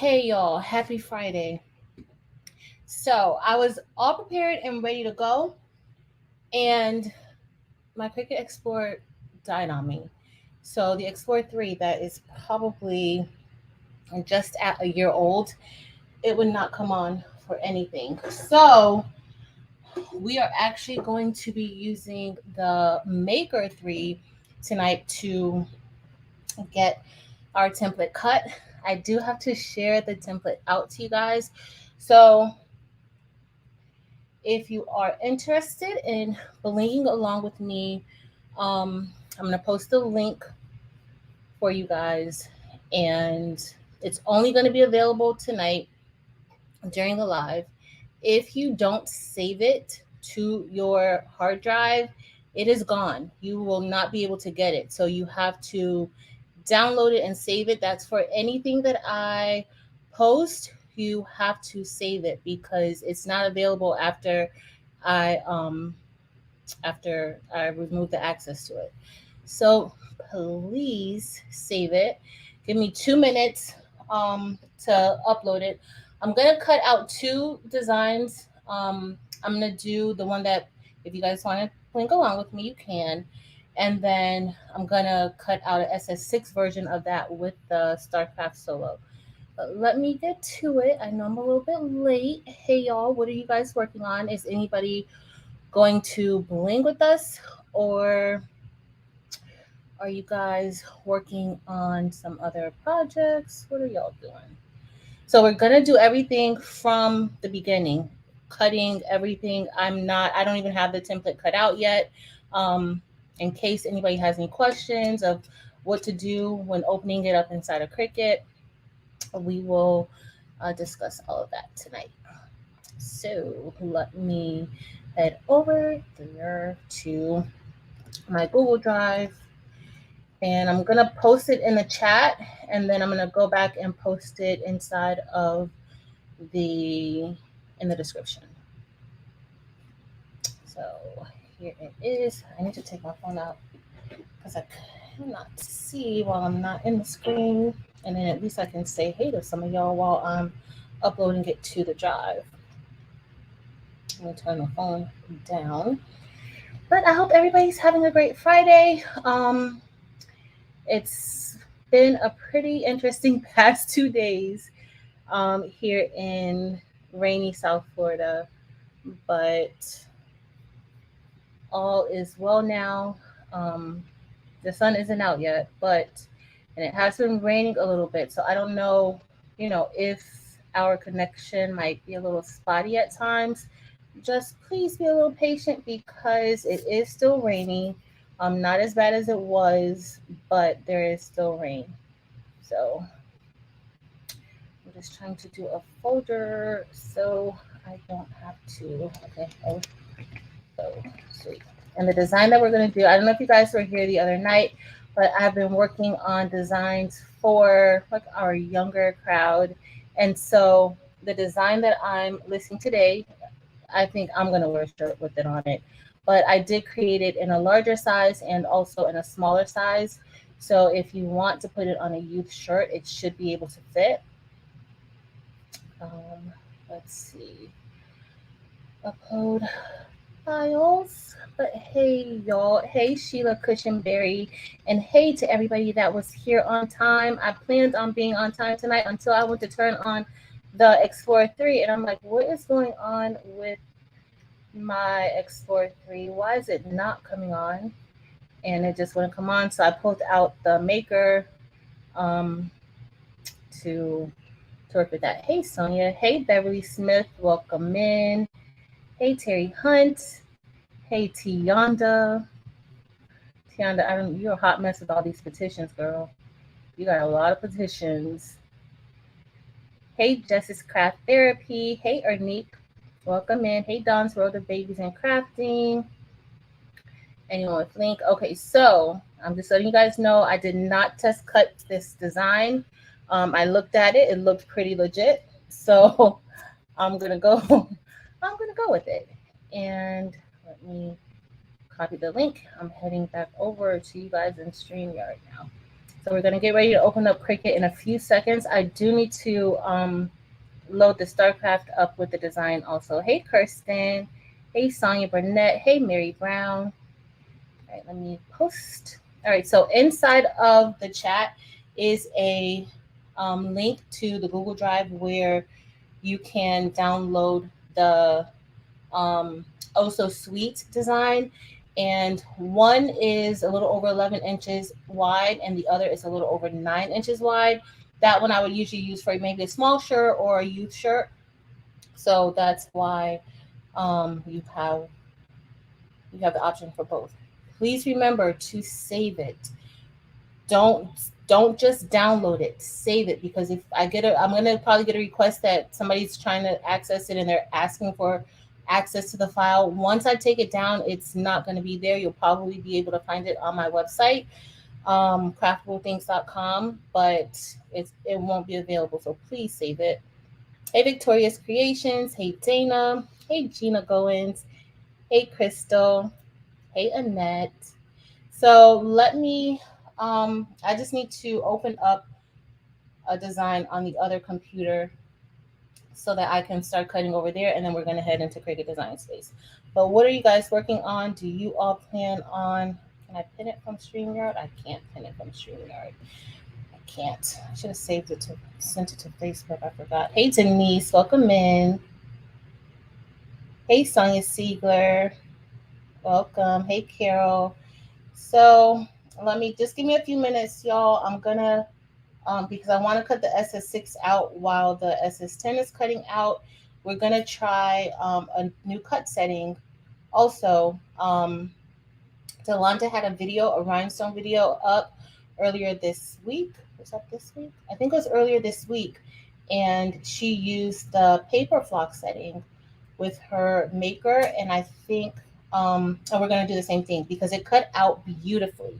Hey y'all, happy Friday. So I was all prepared and ready to go, and my Cricut Explorer died on me. So the Explorer 3 that is probably just at a year old, it would not come on for anything. So we are actually going to be using the Maker 3 tonight to get our template cut. I do have to share the template out to you guys. So if you are interested in blinging along with me, I'm going to post a link for you guys, and it's only going to be available tonight during the live. If you don't save it to your hard drive, it is gone. You will not be able to get it. So you have to download it and save it. That's for anything that I post. You have to save it because it's not available I I remove the access to it. So please save it. Give me 2 minutes to upload it. I'm gonna cut out two designs. I'm gonna do the one that if you guys want to link along with me, you can. And then I'm gonna cut out an SS6 version of that with the StarCraft Solo. But let me get to it. I know I'm a little bit late. Hey y'all, what are you guys working on? Is anybody going to bling with us, or are you guys working on some other projects? What are y'all doing? So we're gonna do everything from the beginning, cutting everything. I don't even have the template cut out yet. In case anybody has any questions of what to do when opening it up inside of Cricut, we will discuss all of that tonight. So let me head over there to my Google Drive, and I'm gonna post it in the chat, and then I'm gonna go back and post it inside of the in the description. So here it is. I need to take my phone out because I cannot see while I'm not in the screen, and then at least I can say hey to some of y'all while I'm uploading it to the drive. I'm gonna turn the phone down. But I hope everybody's having a great Friday. It's been a pretty interesting past 2 days here in rainy South Florida, but all is well now. The sun isn't out yet, and it has been raining a little bit, so I don't know, if our connection might be a little spotty at times. Just please be a little patient because it is still rainy. Not as bad as it was, but there is still rain. So I'm just trying to do a folder so I don't have to. Okay. Oh, so sweet. And the design that we're going to do, I don't know if you guys were here the other night, but I've been working on designs for like our younger crowd. And so the design that I'm listing today, I think I'm going to wear a shirt with it on it. But I did create it in a larger size and also in a smaller size. So if you want to put it on a youth shirt, it should be able to fit. Let's see. Upload files. But hey, y'all. Hey, Sheila Cushionberry. And hey to everybody that was here on time. I planned on being on time tonight until I went to turn on the Explorer 3. And I'm like, what is going on with my Explorer 3? Why is it not coming on? And it just wouldn't come on. So I pulled out the Maker to work with that. Hey, Sonia. Hey, Beverly Smith. Welcome in. Hey, Terry Hunt. Hey, Tianda. Tianda, you're a hot mess with all these petitions, girl. You got a lot of petitions. Hey, Justice Craft Therapy. Hey, Ernique. Welcome in. Hey, Don's World of Babies and Crafting. Anyone with link? Okay, so I'm just letting you guys know I did not test cut this design. I looked at it. It looked pretty legit. So I'm gonna go with it. And let me copy the link. I'm heading back over to you guys in StreamYard now. So we're going to get ready to open up Cricut in a few seconds. I do need to load the StarCraft up with the design also. Hey, Kirsten. Hey, Sonia Burnett. Hey, Mary Brown. All right, let me post. All right, so inside of the chat is a link to the Google Drive where you can download the Oh So Sweet design. And one is a little over 11 inches wide, and the other is a little over 9 inches wide. That one I would usually use for maybe a small shirt or a youth shirt. So that's why you have the option for both. Please remember to save it. Don't don't just download it. Save it, because if I'm gonna probably get a request that somebody's trying to access it and they're asking for access to the file. Once I take it down, it's not going to be there. You'll probably be able to find it on my website, craftable.things.com, but it won't be available. So please save it. Hey, Victoria's Creations. Hey, Dana. Hey, Gina Goins. Hey, Crystal. Hey, Annette. So let me, I just need to open up a design on the other computer so that I can start cutting over there, and then we're going to head into Cricut Design Space. But what are you guys working on? Do you all plan on, can I pin it from StreamYard? I can't pin it from StreamYard. I can't. I should have saved it to, sent it to Facebook. I forgot. Hey, Denise, welcome in. Hey, Sonia Siegler, welcome. Hey, Carol. So let me, just give me a few minutes, y'all. I'm going to, because I want to cut the SS6 out while the SS10 is cutting out. We're going to try a new cut setting. Also, Delonta had a video, a rhinestone video up earlier this week. Was that this week? I think it was earlier this week. And she used the paper flock setting with her maker. And I think, and we're going to do the same thing because it cut out beautifully.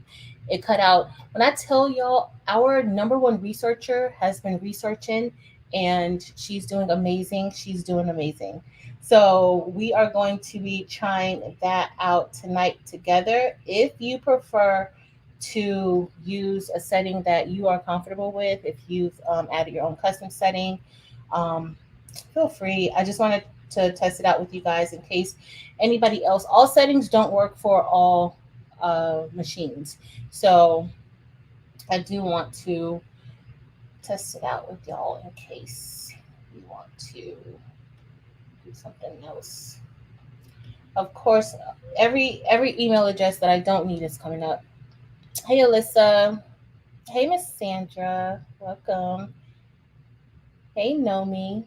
It cut out, when I tell y'all, our number one researcher has been researching and she's doing amazing. She's doing amazing. So we are going to be trying that out tonight together. If you prefer to use a setting that you are comfortable with, if you've added your own custom setting, feel free. I just wanted to test it out with you guys in case anybody else. All settings don't work for all machines. So I do want to test it out with y'all in case you want to do something else. Of course, every email address that I don't need is coming up. Hey, Alyssa. Hey, Miss Sandra. Welcome. Hey, Nomi.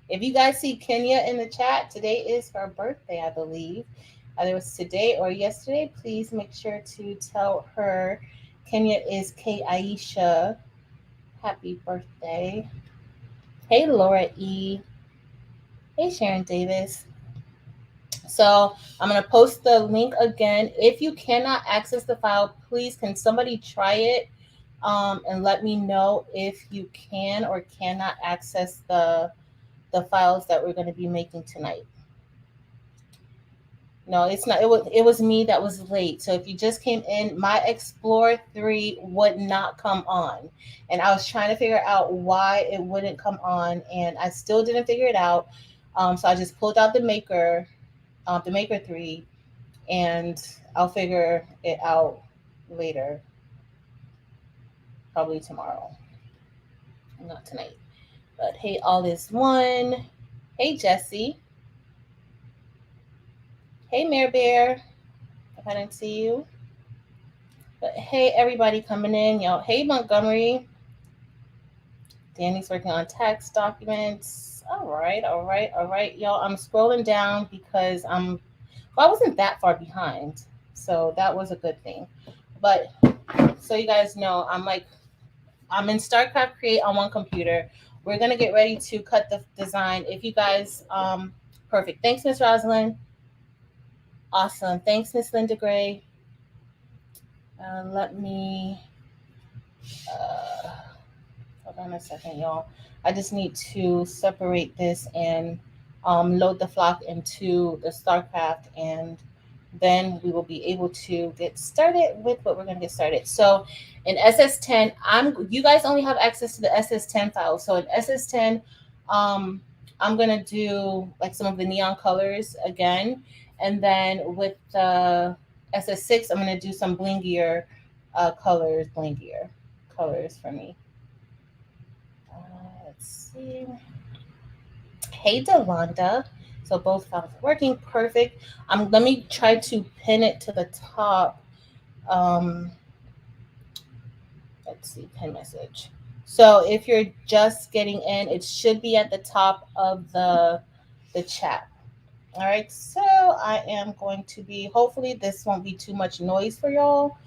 If you guys see Kenya in the chat, today is her birthday, I believe. Either it was today or yesterday. Please make sure to tell her Kenya is K. Aisha. Happy birthday. Hey, Laura E. Hey, Sharon Davis. So I'm going to post the link again. If you cannot access the file, please, can somebody try it and let me know if you can or cannot access the files that we're going to be making tonight. No, it's not. It was me that was late. So if you just came in, my Explorer 3 would not come on. And I was trying to figure out why it wouldn't come on, and I still didn't figure it out. So I just pulled out the Maker 3, and I'll figure it out later, probably tomorrow, not tonight. But hey, all is one. Hey, Jesse. Hey, Mare Bear. If I didn't see you. But hey, everybody coming in, y'all. Hey, Montgomery. Danny's working on tax documents. All right, y'all. I'm scrolling down because I wasn't that far behind, so that was a good thing. But so you guys know, I'm in StarCraft Create on one computer. We're gonna get ready to cut the design. If you guys, perfect. Thanks, Miss Rosalind. Awesome. Thanks, Miss Linda Gray. Let me hold on a second, y'all. I just need to separate this and load the flock into the StarCraft and then we will be able to get started with what we're going to get started. So in SS10, you guys only have access to the SS10 file. So in SS10, I'm going to do like some of the neon colors again. And then with the SS6, I'm going to do some blingier colors for me. Let's see. Hey, Delonda. So both files are working perfect. Let me try to pin it to the top. Let's see, pin message. So if you're just getting in, it should be at the top of the chat. All right, so I am going to be, hopefully this won't be too much noise for y'all,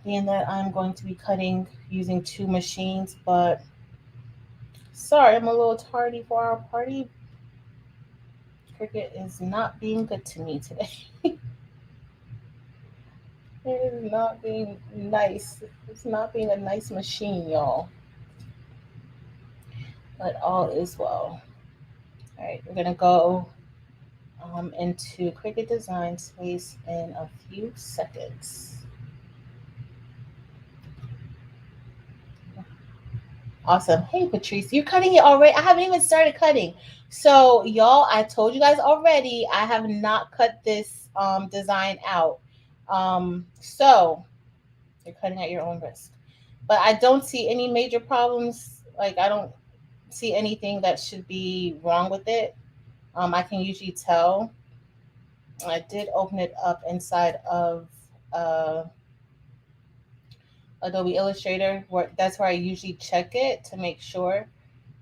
being that I'm going to be cutting using 2 machines, but sorry, I'm a little tardy for our party. Cricut is not being good to me today. It is not being nice. It's not being a nice machine, y'all. But all is well. All right, we're gonna go into Cricut Design Space in a few seconds. Awesome. Hey, Patrice, you're cutting it already? I haven't even started cutting. So, y'all, I told you guys already, I have not cut this design out. So, you're cutting at your own risk. But I don't see any major problems. Like, I don't see anything that should be wrong with it. I can usually tell. I did open it up inside of Adobe Illustrator. That's where I usually check it to make sure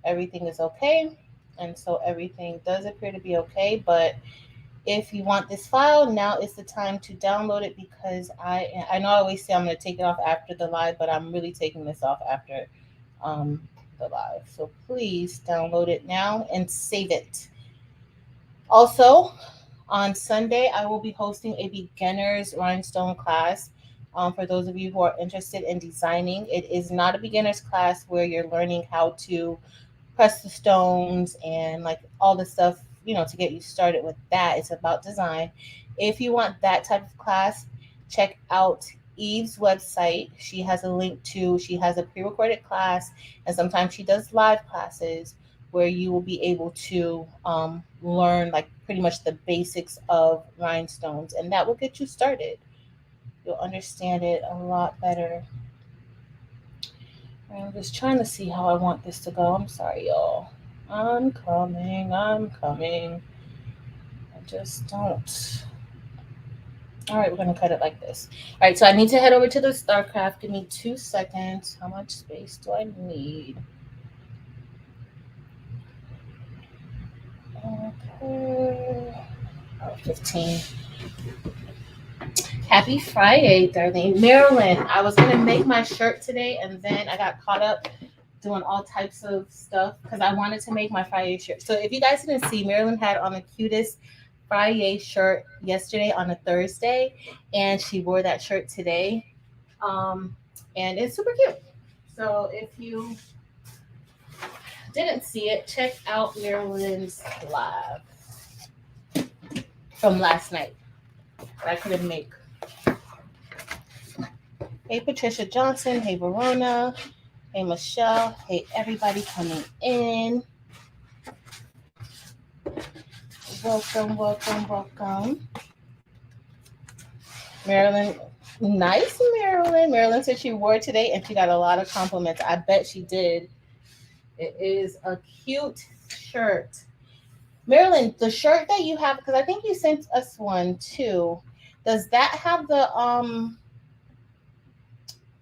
everything is okay. And so everything does appear to be okay. But if you want this file, now is the time to download it, because I know I always say I'm going to take it off after the live, but I'm really taking this off after the live. So please download it now and save it. Also, on Sunday, I will be hosting a beginner's rhinestone class. For those of you who are interested in designing, it is not a beginner's class where you're learning how to press the stones and like all the stuff, to get you started with that. It's about design. If you want that type of class, check out Eve's website. She has a pre-recorded class, and sometimes she does live classes where you will be able to learn like pretty much the basics of rhinestones, and that will get you started. You'll understand it a lot better. I'm just trying to see how I want this to go. I'm sorry, y'all. I'm coming. I just don't. All right, we're going to cut it like this. All right, so I need to head over to the StarCraft. Give me 2 seconds. How much space do I need? Okay. 15. Happy Friday, Darlene. Marilyn, I was going to make my shirt today, and then I got caught up doing all types of stuff because I wanted to make my Friday shirt. So if you guys didn't see, Marilyn had on the cutest Friday shirt yesterday on a Thursday, and she wore that shirt today. And it's super cute. So if you didn't see it, check out Marilyn's live from last night that I couldn't make. Hey, Patricia Johnson. Hey, Verona. Hey, Michelle. Hey, everybody coming in. Welcome, welcome, welcome. Marilyn. Nice, Marilyn. Marilyn said she wore it today and she got a lot of compliments. I bet she did. It is a cute shirt. Marilyn, the shirt that you have, because I think you sent us one too, does that have the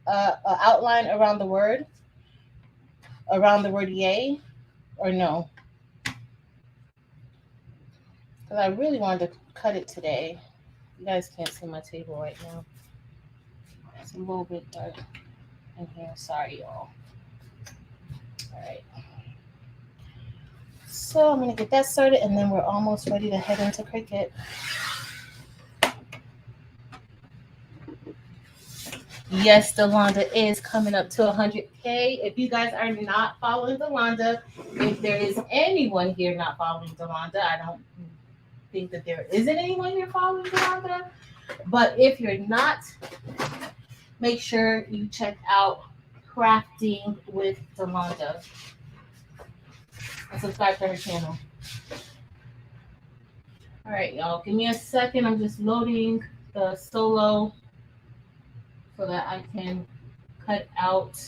outline around the word yay, or no? Because I really wanted to cut it today. You guys can't see my table right now. It's a little bit dark in here. Sorry, y'all. All right. So I'm going to get that started, and then we're almost ready to head into Cricut. Yes, Delonda is coming up to 100K. If you guys are not following Delonda, if there is anyone here not following Delonda, think that there isn't anyone here following Yolanda. But if you're not, make sure you check out Crafting with Yolanda and subscribe to her channel. All right, y'all, give me a second. I'm just loading the solo so that I can cut out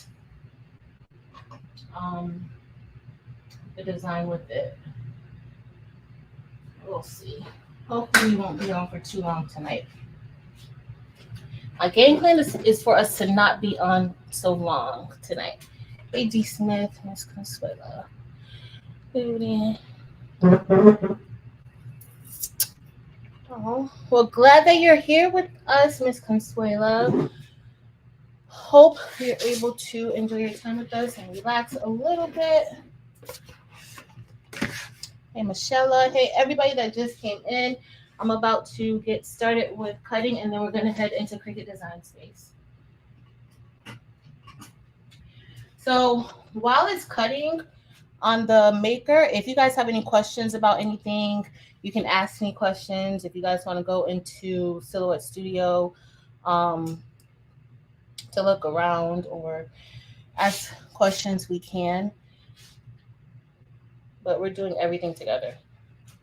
the design with it. We'll see. Hopefully we won't be on for too long tonight. My game plan is for us to not be on so long tonight. Hey, D. Smith, Miss Consuela. Oh, well, glad that you're here with us, Miss Consuela. Hope you're able to enjoy your time with us and relax a little bit. Hey, Michelle. Hey, everybody that just came in. I'm about to get started with cutting, and then we're going to head into Cricut Design Space. So while it's cutting on the maker, if you guys have any questions about anything, you can ask me questions. If you guys want to go into Silhouette Studio to look around or ask questions, we can. But we're doing everything together.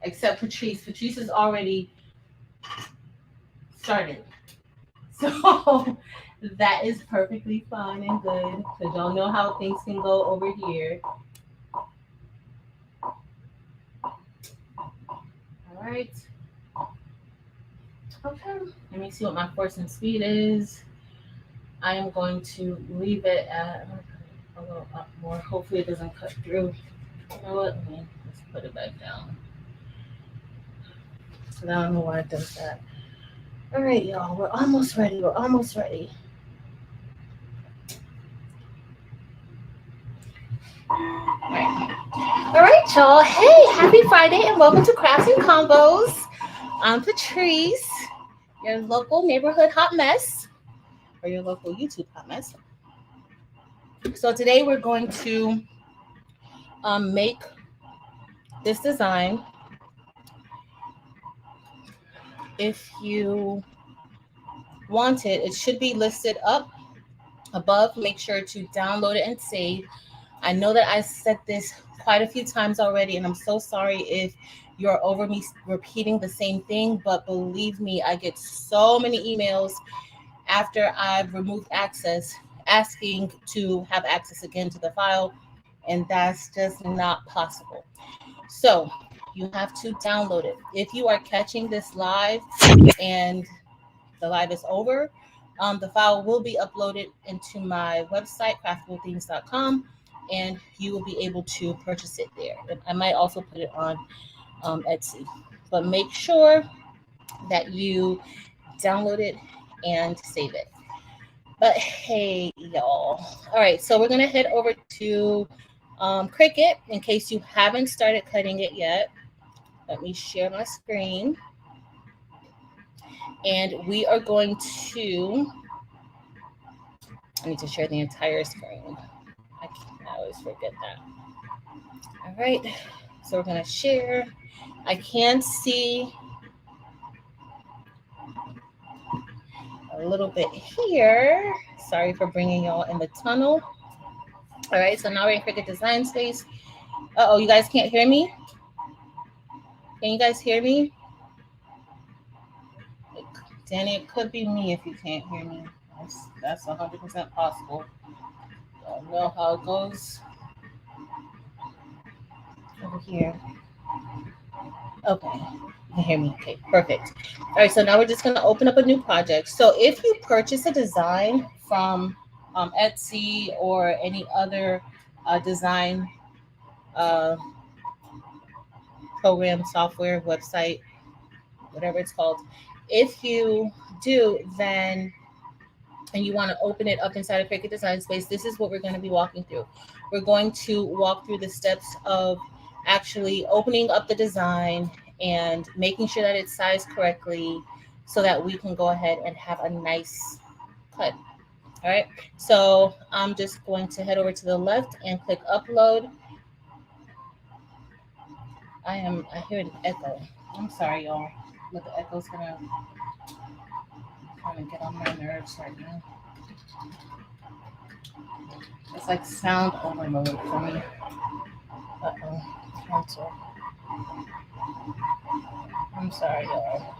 Except Patrice. Patrice is already started. So that is perfectly fine and good because y'all know how things can go over here. All right. Okay. Let me see what my force and speed is. I am going to leave it at a little up more. Hopefully it doesn't cut through. You know what? Let's put it back down. I don't know why it does that. All right, y'all. We're almost ready. We're almost ready. All right, y'all. Hey, happy Friday and welcome to Crafts and Convos. I'm Patrice, your local neighborhood hot mess, or your local YouTube hot mess. So today we're going to make this design. If you want it, it should be listed up above. Make sure to download it and save. I know that I said this quite a few times already, and I'm so sorry if you're over me repeating the same thing, but believe me, I get so many emails after I've removed access asking to have access again to the file, and that's just not possible. So you have to download it. If you are catching this live and the live is over, the file will be uploaded into my website, craftfulthings.com, and you will be able to purchase it there. And I might also put it on Etsy. But make sure that you download it and save it. But hey, y'all. All right, so we're going to head over to Cricut in case you haven't started cutting it yet. Let me share my screen. And we are going to, I need to share the entire screen. I always forget that. All right, so we're going to share. I can see a little bit here. Sorry for bringing y'all in the tunnel. All right, so now we're in Cricut Design Space. Uh-oh, you guys can't hear me? Can you guys hear me? Danny, it could be me if you can't hear me. That's 100% possible. Don't know how it goes over here. Okay, you can hear me. Okay, perfect. All right, so now we're just going to open up a new project. So if you purchase a design from Etsy or any other design program, software, website, whatever it's called, if you do, then and you want to open it up inside of Cricut Design Space, this is what we're going to be walking through. We're going to walk through the steps of actually opening up the design and making sure that it's sized correctly so that we can go ahead and have a nice cut. All right, so I'm just going to head over to the left and click upload. I hear an echo. I'm sorry, y'all, but the echo's gonna kind of get on my nerves right now. It's like sound overload for me. Uh-oh. Cancel. I'm sorry, y'all.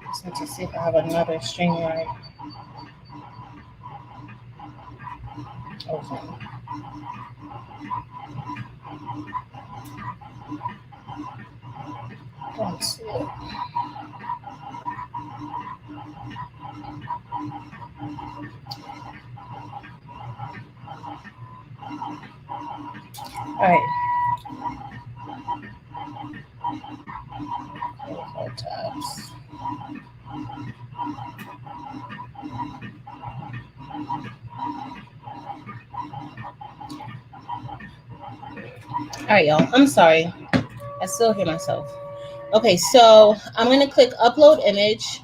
Just need to see if I have another string right. Okay. Don't see it. All right. Close tabs. All right, y'all. I'm sorry. I still hear myself. Okay, so I'm going to click upload image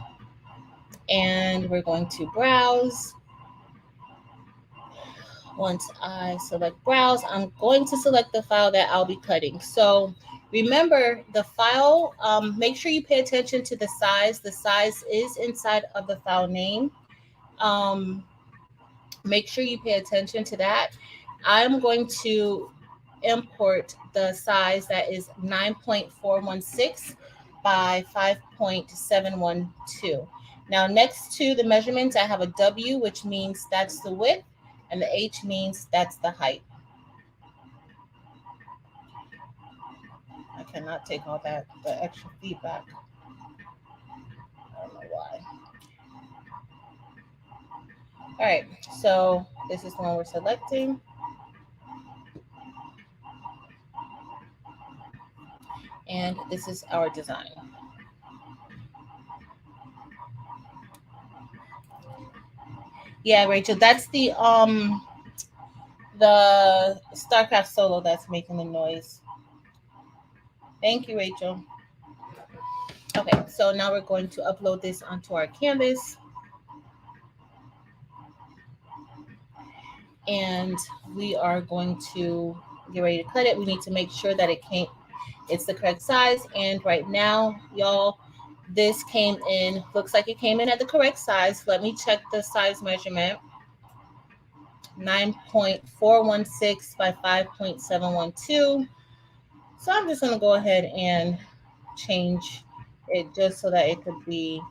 and we're going to browse. Once I select browse, I'm going to select the file that I'll be cutting. So remember the file, make sure you pay attention to the size. The size is inside of the file name. Make sure you pay attention to that. I'm going to import the size that is 9.416 by 5.712. Now, next to the measurements, I have a W, which means that's the width, and the H means that's the height. I cannot take all that, the extra feedback. I don't know why. All right, so this is the one we're selecting. And this is our design. Yeah, Rachel, that's the StarCraft solo that's making the noise. Thank you, Rachel. Okay, so now we're going to upload this onto our canvas. And we are going to get ready to cut it. We need to make sure that it's the correct size. And right now, y'all, this came in, looks like it came in at the correct size. Let me check the size measurement. 9.416 by 5.712. So I'm just going to go ahead and change it just so that it could be,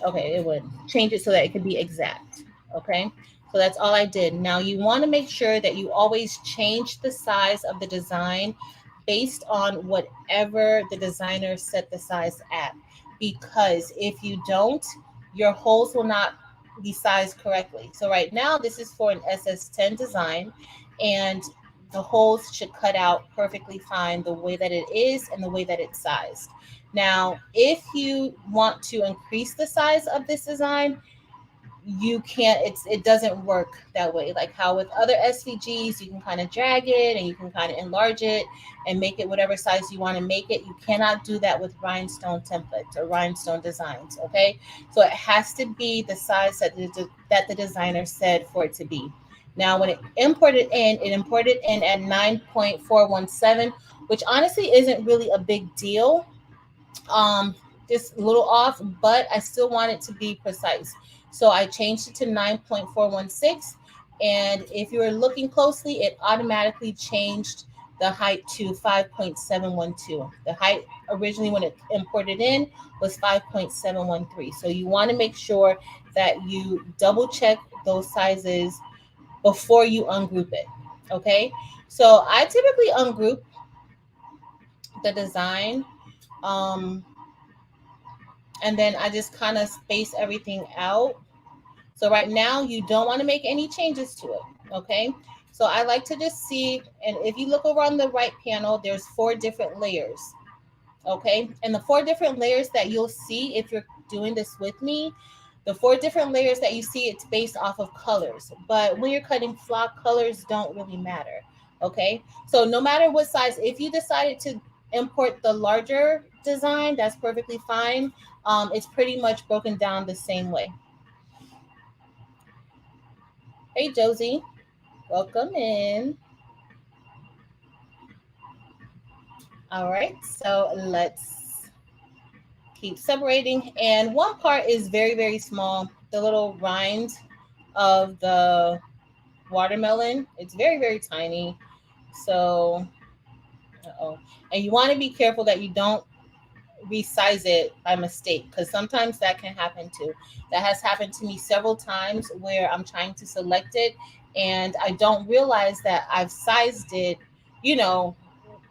okay, it would change it so that it could be exact. Okay, so that's all I did. Now you want to make sure that you always change the size of the design based on whatever the designer set the size at. Because if you don't, your holes will not be sized correctly. So right now, this is for an SS10 design, and the holes should cut out perfectly fine the way that it is and the way that it's sized. Now, if you want to increase the size of this design, you can't, it doesn't work that way. Like how with other SVGs, you can kind of drag it and you can kind of enlarge it and make it whatever size you want to make it. You cannot do that with rhinestone templates or rhinestone designs, okay? So it has to be the size that the designer said for it to be. Now, when it imported in at 9.417, which honestly isn't really a big deal. Just a little off, but I still want it to be precise. So I changed it to 9.416. And if you were looking closely, it automatically changed the height to 5.712. The height originally when it imported in was 5.713. So you want to make sure that you double check those sizes before you ungroup it. Okay. So I typically ungroup the design. And then I just kind of space everything out. So right now you don't want to make any changes to it, okay? So I like to just see, and if you look over on the right panel, there's 4 different layers, okay? And the 4 different layers that you'll see if you're doing this with me, the 4 different layers that you see, it's based off of colors. But when you're cutting flock, colors don't really matter, okay? So no matter what size, if you decided to import the larger design, that's perfectly fine. It's pretty much broken down the same way. Hey, Josie. Welcome in. All right, so let's keep separating. And one part is very, very small. The little rind of the watermelon, it's very, very tiny. So, uh-oh. And you want to be careful that you don't resize it by mistake, because sometimes that can happen too. That has happened to me several times where I'm trying to select it and I don't realize that I've sized it, you know,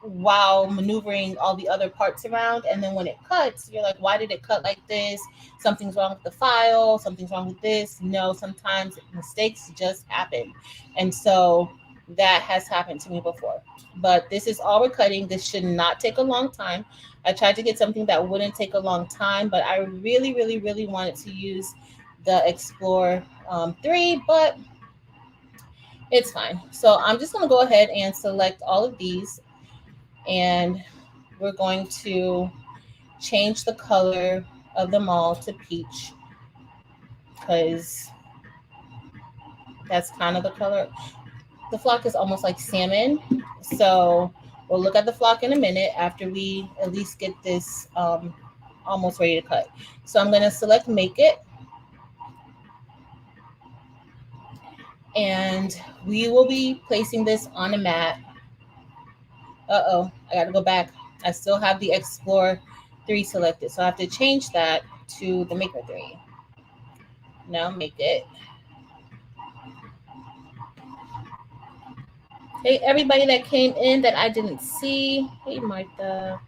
while maneuvering all the other parts around. And then when it cuts, you're like, why did it cut like this? Something's wrong with the file, something's wrong with this. No, sometimes mistakes just happen. And so that has happened to me before. But this is all we're cutting. This should not take a long time. I tried to get something that wouldn't take a long time, but I really, really, really wanted to use the Explore 3, but it's fine. So I'm just going to go ahead and select all of these, and we're going to change the color of them all to peach, because that's kind of the color. The flock is almost like salmon. So we'll look at the flock in a minute after we at least get this almost ready to cut. So I'm going to select Make It. And we will be placing this on a mat. Uh-oh, I got to go back. I still have the Explore 3 selected. So I have to change that to the Maker 3. Now Make It. Hey, everybody that came in that I didn't see. Hey, Martha.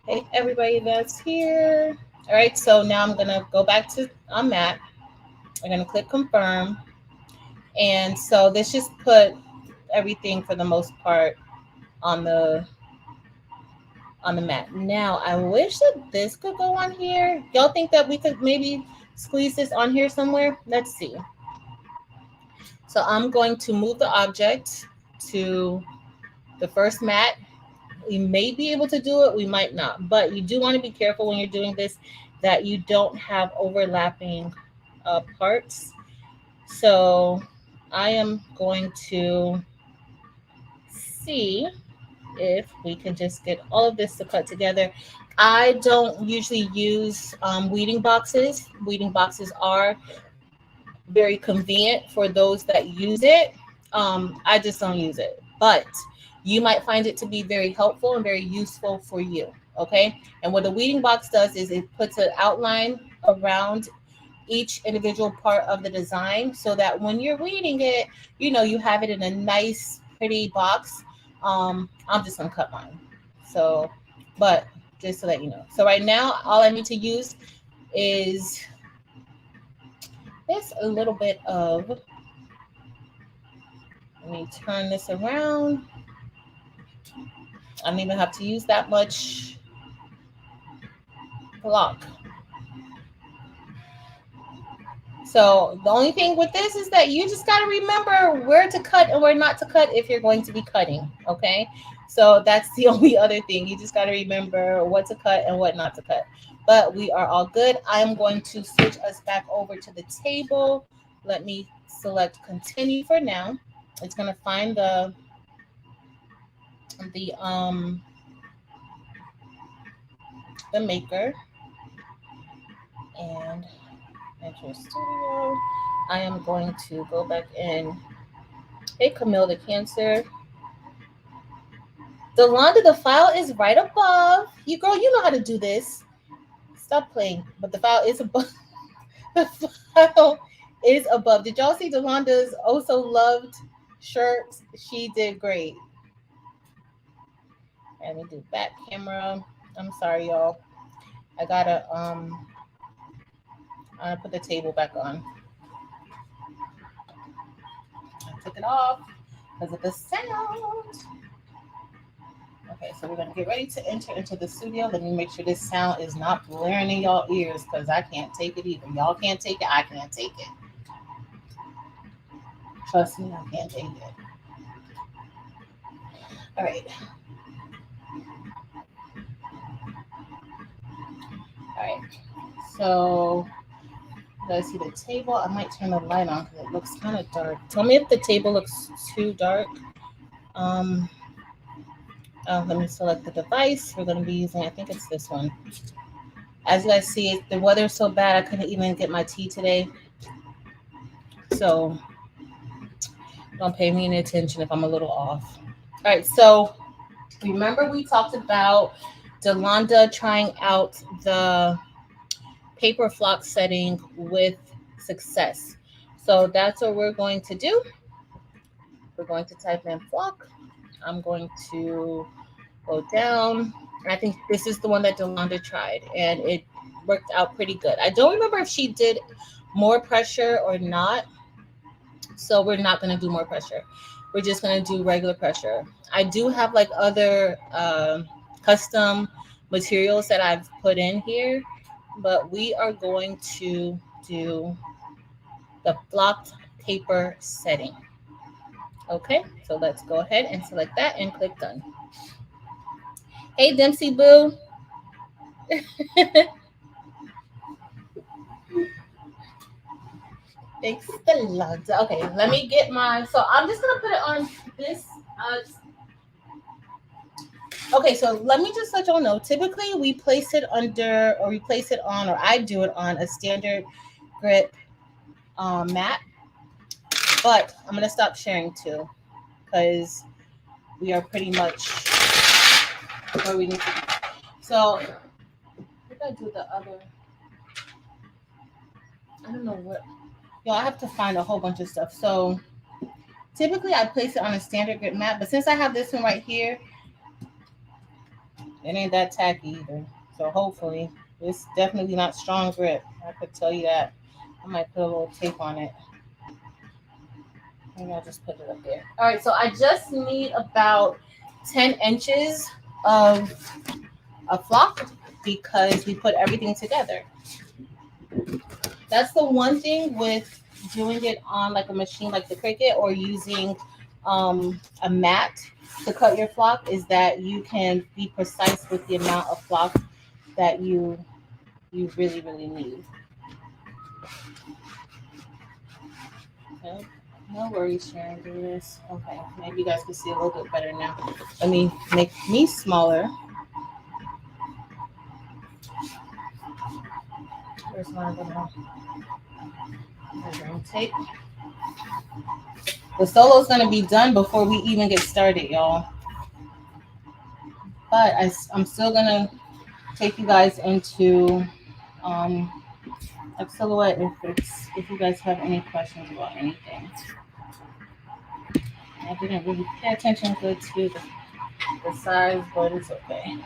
Hey, everybody that's here. All right, so now I'm going to go back to on mat. I'm going to click Confirm. And so this just put everything for the most part on the mat. Now, I wish that this could go on here. Y'all think that we could maybe squeeze this on here somewhere? Let's see. So I'm going to move the object to the first mat. We may be able to do it, we might not, but you do want to be careful when you're doing this that you don't have overlapping parts. So I am going to see if we can just get all of this to cut together. I don't usually use weeding boxes. Weeding boxes are very convenient for those that use it. I just don't use it, but you might find it to be very helpful and very useful for you. Okay. And what a weeding box does is it puts an outline around each individual part of the design so that when you're weeding it, you have it in a nice, pretty box. I'm just gonna cut mine. So, but just to let you know. So right now, all I need to use is this a little bit of, let me turn this around. I don't even have to use that much block. So the only thing with this is that you just got to remember where to cut and where not to cut if you're going to be cutting. Okay. So that's the only other thing. You just got to remember what to cut and what not to cut. But we are all good. I'm going to switch us back over to the table. Let me select continue for now. It's going to find the maker and enter studio. I am going to go back in. Hey, Camille the Cancer. Delonda, the file is right above. You girl, you know how to do this. Stop playing. But the file is above. The file is above. Did y'all see Delonda's also loved shirt? She did great. Let me do back camera. I'm sorry, y'all. I gotta put the table back on. I took it off because of the sound. Okay, so we're gonna get ready to enter into the studio. Let me make sure this sound is not blaring in y'all ears because I can't take it either. Y'all can't take it, I can't take it. Trust me, I can't take it. All right. All right. So You guys see the table? I might turn the light on because it looks kind of dark. Tell me if the table looks too dark. Let me select the device. We're going to be using, I think it's this one. As you guys see, the weather's so bad I couldn't even get my tea today. So don't pay me any attention if I'm a little off. All right, so remember we talked about Delonda trying out the paper flock setting with success. So that's what we're going to do. We're going to type in flock. I'm going to go down. I think this is the one that Delonda tried, and it worked out pretty good. I don't remember if she did more pressure or not. So we're not going to do more pressure. We're just going to do regular pressure. I do have like other custom materials that I've put in here, but we are going to do the flocked paper setting. Okay, so let's go ahead and select that and click done. Hey, Dempsey Boo. Thanks a lot. Okay, let me get my, so I'm just gonna put it on this. Okay, so let me just let y'all know. Typically, we place it under, or we place it on, or I do it on a standard grip mat. But I'm gonna stop sharing too, because we are pretty much where we need to be. So I think I do the other. I don't know what. Yo, I have to find a whole bunch of stuff. So typically I place it on a standard grip mat, but since I have this one right here, it ain't that tacky either. So hopefully it's definitely not strong grip. I could tell you that. I might put a little tape on it. Maybe I'll just put it up there. All right, so I just need about 10 inches of a flock because we put everything together. That's the one thing with doing it on like a machine like the Cricut or using a mat to cut your flock is that you can be precise with the amount of flock that you really, really need. Okay. No worries, Sharon, do this. Okay, maybe you guys can see a little bit better now. Let me make me smaller. Where's my little measuring tape? The solo's gonna be done before we even get started, y'all. But I'm still gonna take you guys into like silhouette if you guys have any questions about anything. I didn't really pay attention good to the size, but it's okay.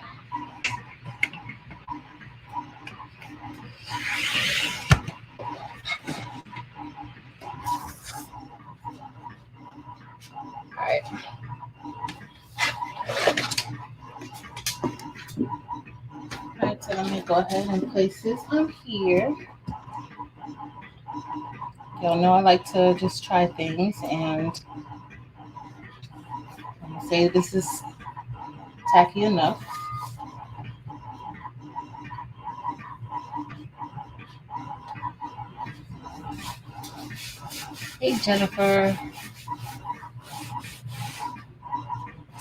All right. All right, so let me go ahead and place this on here. Y'all know I like to just try things, and I'm gonna say this is tacky enough. Hey, Jennifer.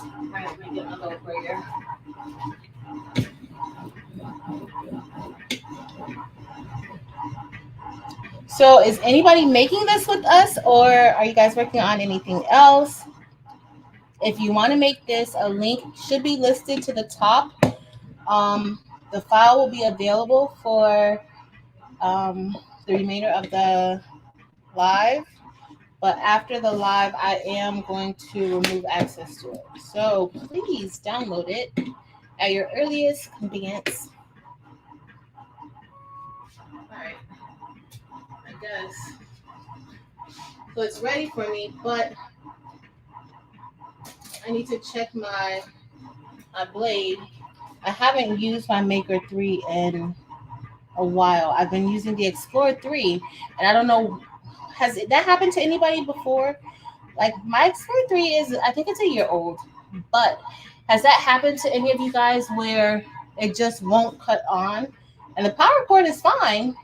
All right, let me get my little brayer. So is anybody making this with us, or are you guys working on anything else? If you want to make this, a link should be listed to the top. The file will be available for the remainder of the live, but after the live, I am going to remove access to it. So please download it at your earliest convenience. All right, I guess. So it's ready for me, but I need to check my blade. I haven't used my Maker 3 in a while. I've been using the Explorer 3, and I don't know, has that happened to anybody before? Like my Explorer 3 is, I think it's a year old, but has that happened to any of you guys where it just won't cut on? And the power cord is fine,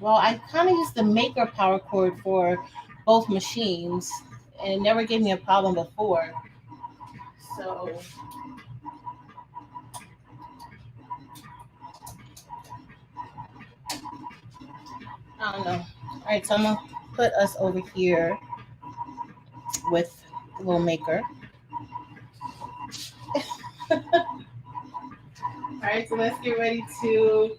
Well, I kind of used the Maker power cord for both machines, and it never gave me a problem before. So I don't know. All right, so I'm gonna put us over here with the little Maker. All right, so let's get ready to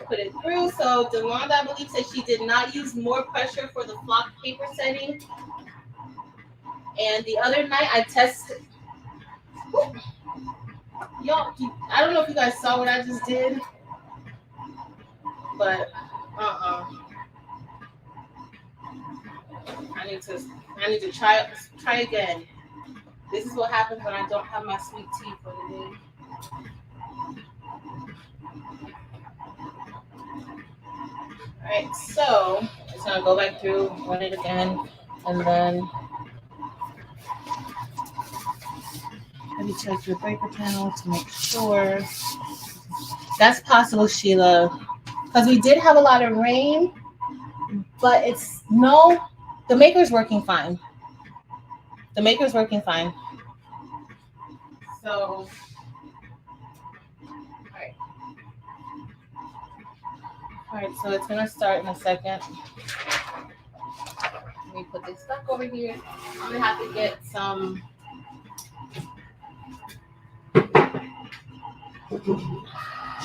put it through. So Delonda, I believe, said she did not use more pressure for the flock paper setting. And the other night I tested. Y'all, I don't know if you guys saw what I just did, but I need to try again. This is what happens when I don't have my sweet tea for the day. All right, so I'm just gonna go back through, run it again, and then let me check your breaker panel to make sure. That's possible, Sheila, because we did have a lot of rain, but the Maker's working fine. The Maker's working fine. So, all right, so it's gonna start in a second. Let me put this back over here. I'm gonna have to get some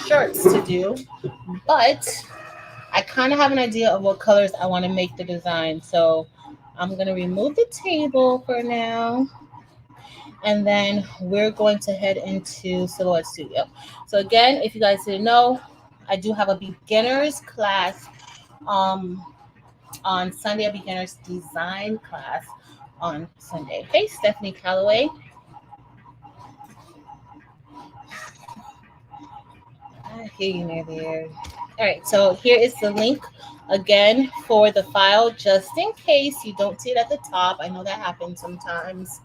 shirts to do, but I kind of have an idea of what colors I want to make the design. So I'm going to remove the table for now, and then we're going to head into Silhouette Studio. So again, if you guys didn't know, I do have a beginner's class on Sunday, a beginner's design class on Sunday. Hey, Stephanie Calloway. I hear you near there. All right, so here is the link again for the file, just in case you don't see it at the top. I know that happens sometimes.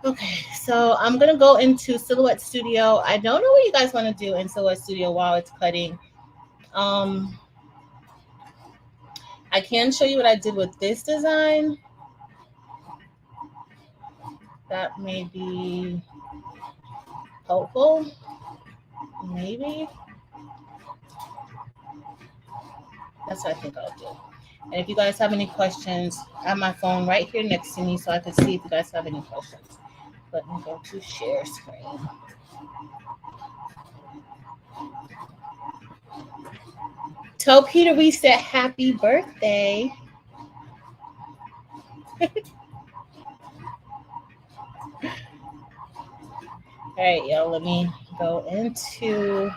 Okay, so I'm gonna go into Silhouette Studio. I don't know what you guys want to do in Silhouette Studio while it's cutting. I can show you what I did with this design. That may be helpful, maybe. That's what I think I'll do. And if you guys have any questions, I have my phone right here next to me so I can see if you guys have any questions. Let me go to share screen. Tell Peter we said happy birthday. All right, y'all, let me go into,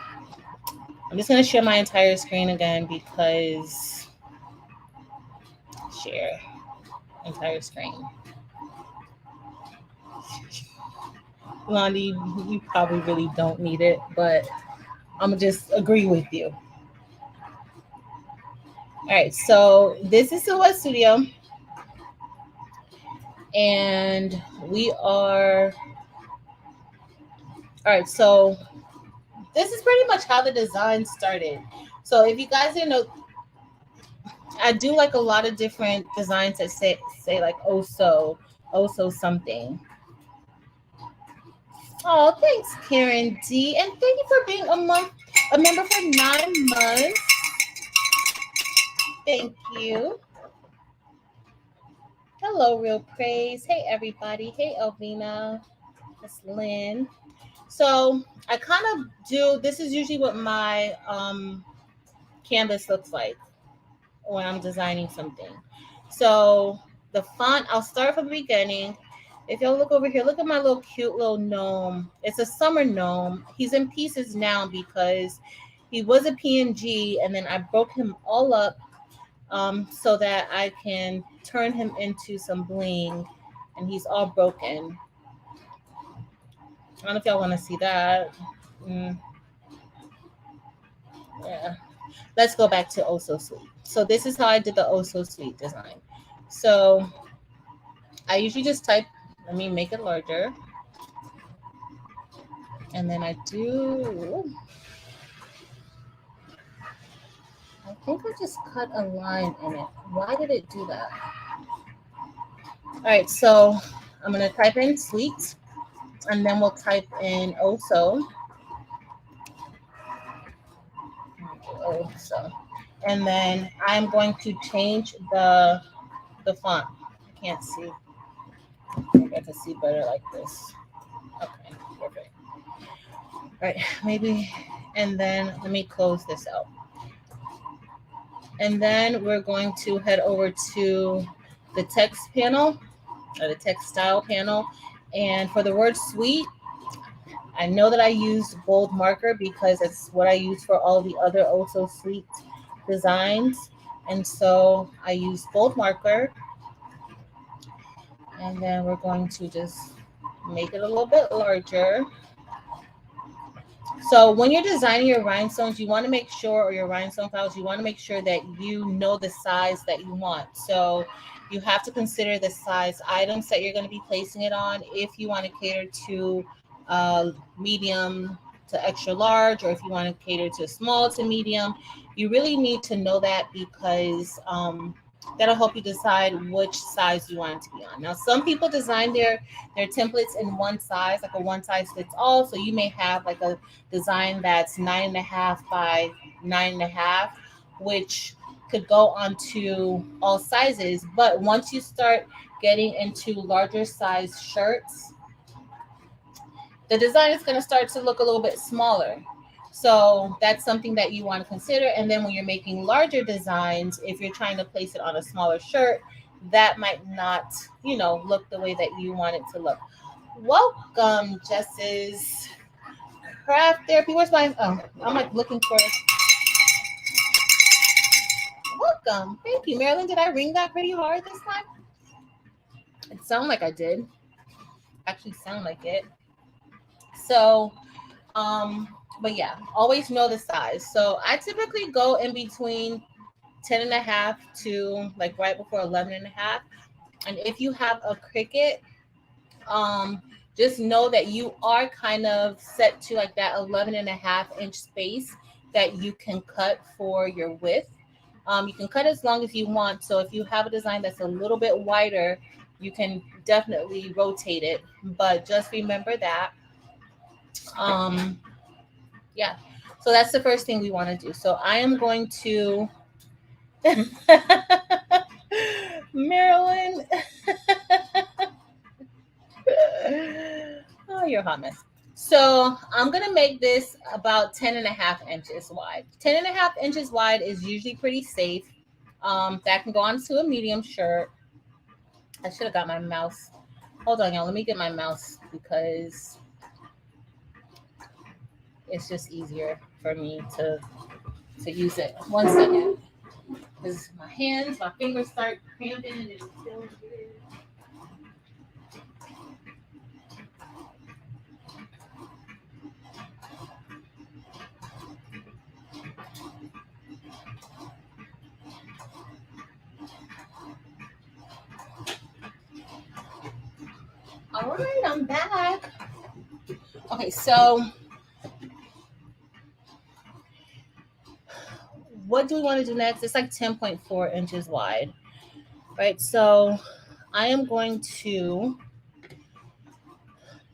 I'm just going to share my entire screen again because share entire screen. Blondie, you probably really don't need it, but I'm going to just agree with you. All right, so this is Silhouette Studio. And we are, all right, so this is pretty much how the design started. So if you guys didn't know, I do like a lot of different designs that say like oh so something. Oh, thanks, Karen D. And thank you for being a member for 9 months. Thank you. Hello, Real Praise. Hey, everybody. Hey, Elvina. That's Lynn. So I kind of do, this is usually what my canvas looks like when I'm designing something. So the font, I'll start from the beginning. If you'll look over here, look at my little cute little gnome. It's a summer gnome. He's in pieces now because he was a PNG and then I broke him all up so that I can turn him into some bling, and he's all broken. I don't know if y'all want to see that. Yeah. Let's go back to Oh So Sweet. So this is how I did the Oh So Sweet design. So I usually just type, let me make it larger. And then I do I think I just cut a line in it. Why did it do that? All right, so I'm gonna type in sweet, and then we'll type in also. So, and then I'm going to change the font. I can't see. I can see better like this. Okay, perfect. All right, maybe, and then let me close this out. And then we're going to head over to the text panel, or the text style panel. And for the word sweet, I know that I used bold marker because it's what I use for all the other also sweet designs. And so I use bold marker. And then we're going to just make it a little bit larger. So when you're designing your rhinestones, you want to make sure, or your rhinestone files, you want to make sure that you know the size that you want. So you have to consider the size items that you're going to be placing it on. If you want to cater to medium to extra large, or if you want to cater to small to medium, you really need to know that because that'll help you decide which size you want it to be on. Now, some people design their templates in one size, like a one size fits all. So you may have like a design that's 9.5 by 9.5, which could go onto all sizes. But once you start getting into larger size shirts, the design is going to start to look a little bit smaller. So that's something that you want to consider. And then when you're making larger designs, if you're trying to place it on a smaller shirt, that might not, look the way that you want it to look. Welcome, Jess's Craft Therapy. Where's my, I'm like looking for, welcome. Thank you, Marilyn. Did I ring that pretty hard this time? It sounded like I did. Actually sound like it. So, but yeah, always know the size. So I typically go in between 10.5 to like right before 11.5. And if you have a Cricut, just know that you are kind of set to like that 11.5 inch space that you can cut for your width. You can cut as long as you want. So if you have a design that's a little bit wider, you can definitely rotate it. But just remember that. Yeah. So that's the first thing we want to do. So I am going to Marilyn. Oh, you're a hot mess. So I'm going to make this about 10.5 inches wide. 10.5 inches wide is usually pretty safe. That can go onto a medium shirt. I should have got my mouse. Hold on, y'all. Let me get my mouse because it's just easier for me to use it. 1 second. Because my fingers start cramping and it's feeling weird. All right, I'm back. Okay, so what do we want to do next? It's like 10.4 inches wide, right? So I am going to,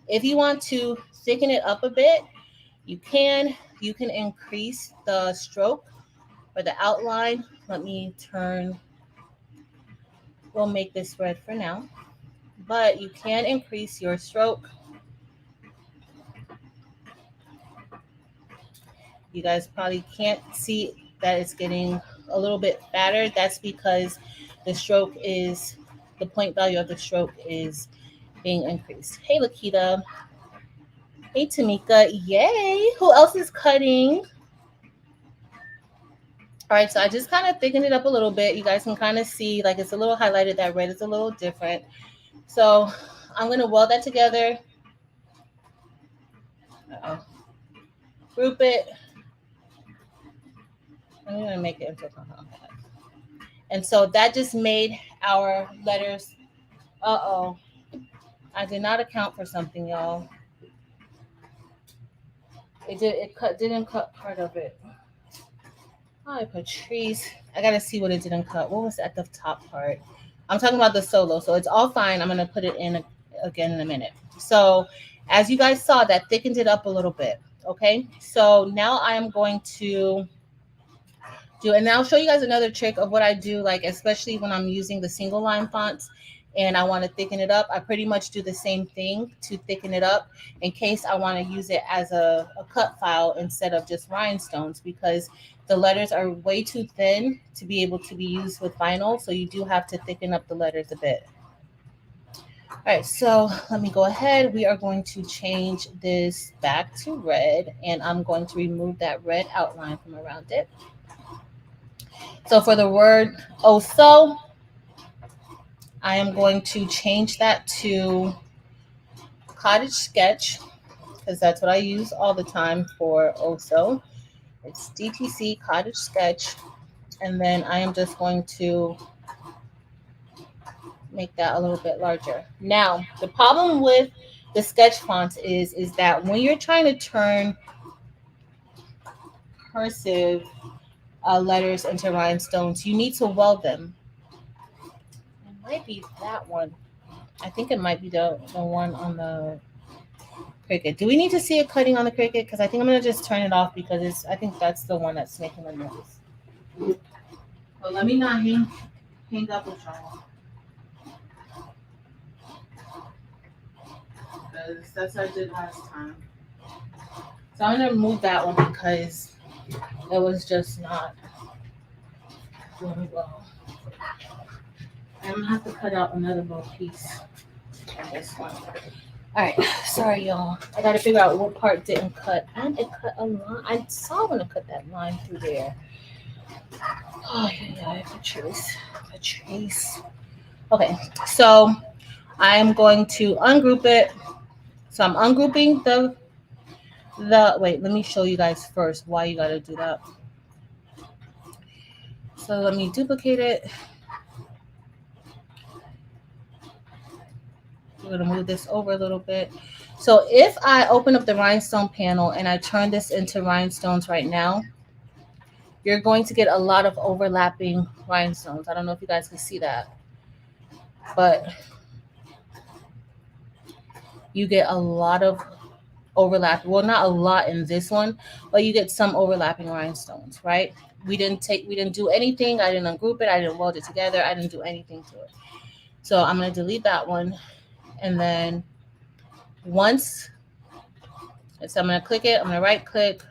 if you want to thicken it up a bit, you can increase the stroke or the outline. Let me turn, we'll make this red for now, but you can increase your stroke. You guys probably can't see that it's getting a little bit fatter. That's because the stroke is, the point value of the stroke is being increased. Hey, Lakita. Hey, Tamika. Yay. Who else is cutting? All right, so I just kind of thickened it up a little bit. You guys can kind of see, like, it's a little highlighted. That red is a little different. So I'm going to weld that together. Group it. I'm going to make it into a compact. And so that just made our letters. Uh-oh. I did not account for something, y'all. It didn't cut part of it. Hi, Patrice. I gotta see what it didn't cut. What was at the top part? I'm talking about the solo, so it's all fine. I'm gonna put it in again in a minute. So, as you guys saw, that thickened it up a little bit. Okay, so now I am going to do, and I'll show you guys another trick of what I do, like especially when I'm using the single line fonts and I want to thicken it up. I pretty much do the same thing to thicken it up in case I want to use it as a cut file instead of just rhinestones, because the letters are way too thin to be able to be used with vinyl. So you do have to thicken up the letters a bit. All right, so let me go ahead. We are going to change this back to red, and I'm going to remove that red outline from around it. So for the word oh so, I am going to change that to cottage sketch, because that's what I use all the time for oh so. It's DTC cottage sketch. And then I am just going to make that a little bit larger. Now, the problem with the sketch fonts is that when you're trying to turn cursive letters into rhinestones, you need to weld them. It might be that one. I think it might be the one on the Cricut. Do we need to see it cutting on the Cricut? Because I think I'm gonna just turn it off because I think that's the one that's making the noise. But let me not hang up with y'all. Because that's what I did last time. So I'm gonna move that one because it was just not doing well. I'm gonna have to cut out another little piece on this one. All right, sorry y'all. I gotta figure out what part didn't cut. And it cut a line. I saw when it cut that line through there. Oh yeah, Patrice. Okay, so I'm going to ungroup it. So I'm ungrouping the wait, let me show you guys first why you gotta do that. So let me duplicate it. We're gonna move this over a little bit. So if I open up the rhinestone panel and I turn this into rhinestones right now, you're going to get a lot of overlapping rhinestones. I don't know if you guys can see that, but you get a lot of overlap. Well, not a lot in this one, but you get some overlapping rhinestones, right? We didn't do anything. I didn't ungroup it. I didn't weld it together. I didn't do anything to it. So I'm going to delete that one. And then once, so I'm going to click it. I'm going to right click.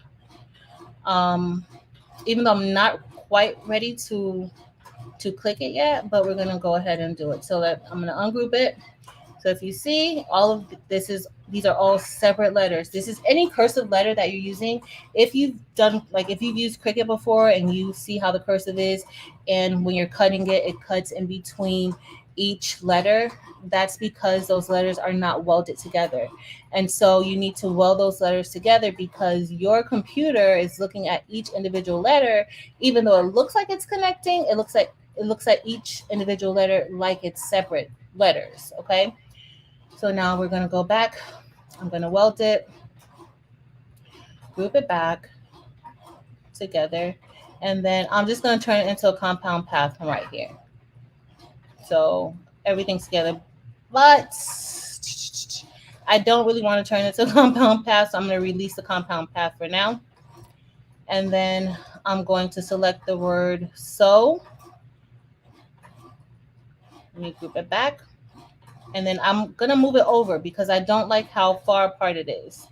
Even though I'm not quite ready to click it yet, but we're going to go ahead and do it. So that I'm going to ungroup it. So if you see, all of these are all separate letters. This is any cursive letter that you're using. If you've used Cricut before and you see how the cursive is, and when you're cutting it, it cuts in between each letter. That's because those letters are not welded together. And so you need to weld those letters together because your computer is looking at each individual letter, even though it looks like it's connecting, it looks at each individual letter like it's separate letters, okay? So now we're going to go back. I'm going to weld it, group it back together, and then I'm just going to turn it into a compound path from right here. So everything's together, but I don't really want to turn it to a compound path, so I'm going to release the compound path for now. And then I'm going to select the word so. Let me group it back. And then I'm going to move it over because I don't like how far apart it is.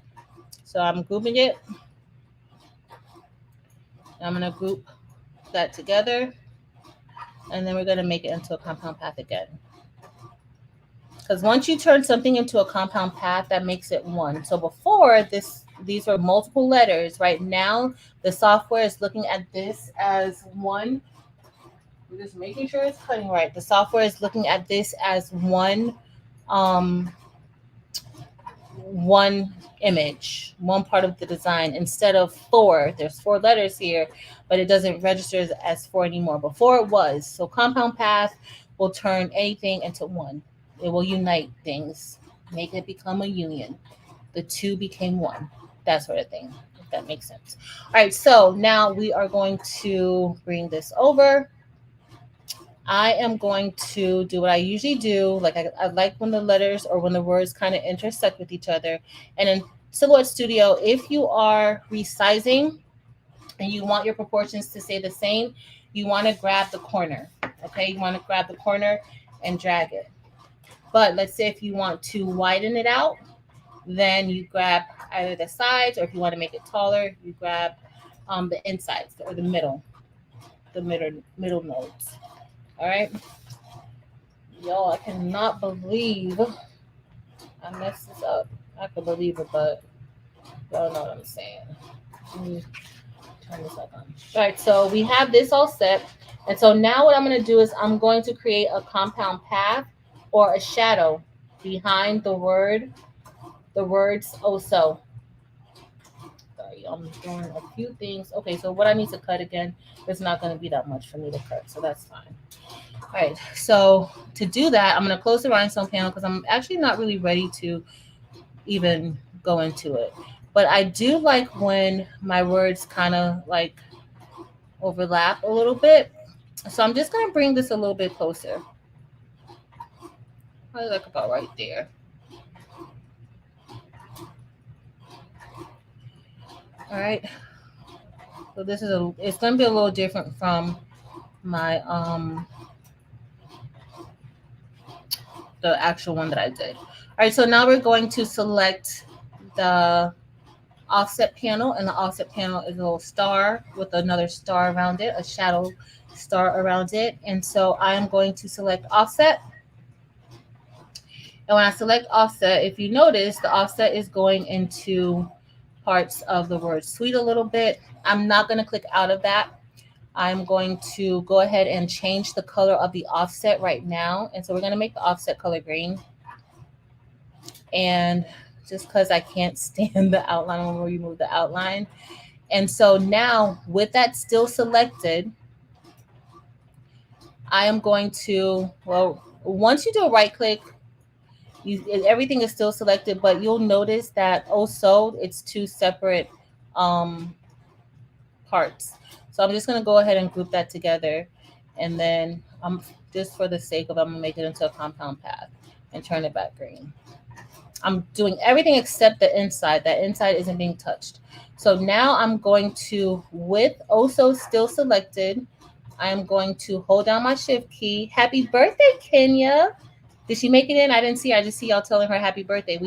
So I'm grouping it. I'm going to group that together. And then we're going to make it into a compound path again. Because once you turn something into a compound path, that makes it one. So before these were multiple letters. Right now, the software is looking at this as one. We're just making sure it's cutting right. The software is looking at this as one image, one part of the design instead of four. There's four letters here, but it doesn't register as four anymore. Before it was. So compound path will turn anything into one. It will unite things, make it become a union. The two became one, that sort of thing. that makes sense. All right, so now we are going to bring this over. I am going to do what I usually do. Like I like when the letters or when the words kind of intersect with each other. And in Silhouette Studio, if you are resizing and you want your proportions to stay the same, you want to grab the corner. Okay, you want to grab the corner and drag it. But let's say if you want to widen it out, then you grab either the sides, or if you want to make it taller, you grab the insides or the middle nodes. All right, y'all, I cannot believe I messed this up. I could believe it, but y'all know what I'm saying. Let me turn this up on. All right, so we have this all set, and so now what I'm going to do is I'm going to create a compound path or a shadow behind the words "oh so." Sorry, I'm doing a few things. Okay, so what I need to cut again, there's not going to be that much for me to cut, so that's fine. All right, so to do that, I'm going to close the rhinestone panel because I'm actually not really ready to even go into it. But I do like when my words kind of like overlap a little bit. So I'm just going to bring this a little bit closer. Probably like about right there. All right. So this is it's going to be a little different from my the actual one that I did. All right, so now we're going to select the offset panel, and the offset panel is a little star with another star around it, a shadow star around it. And so I am going to select offset. And when I select offset, if you notice, the offset is going into parts of the word sweet a little bit. I'm not going to click out of that. I'm going to go ahead and change the color of the offset right now. And so we're going to make the offset color green. And just because I can't stand the outline when we remove the outline. And so now with that still selected, I am going to, well, once you do a right click, everything is still selected, but you'll notice that also it's two separate parts. So I'm just going to go ahead and group that together. And then just for the sake of, I'm going to make it into a compound path and turn it back green. I'm doing everything except the inside. That inside isn't being touched. So now I'm going to, with also still selected, I am going to hold down my shift key. Happy birthday, Kenya. Did she make it in? I didn't see her. I just see y'all telling her happy birthday.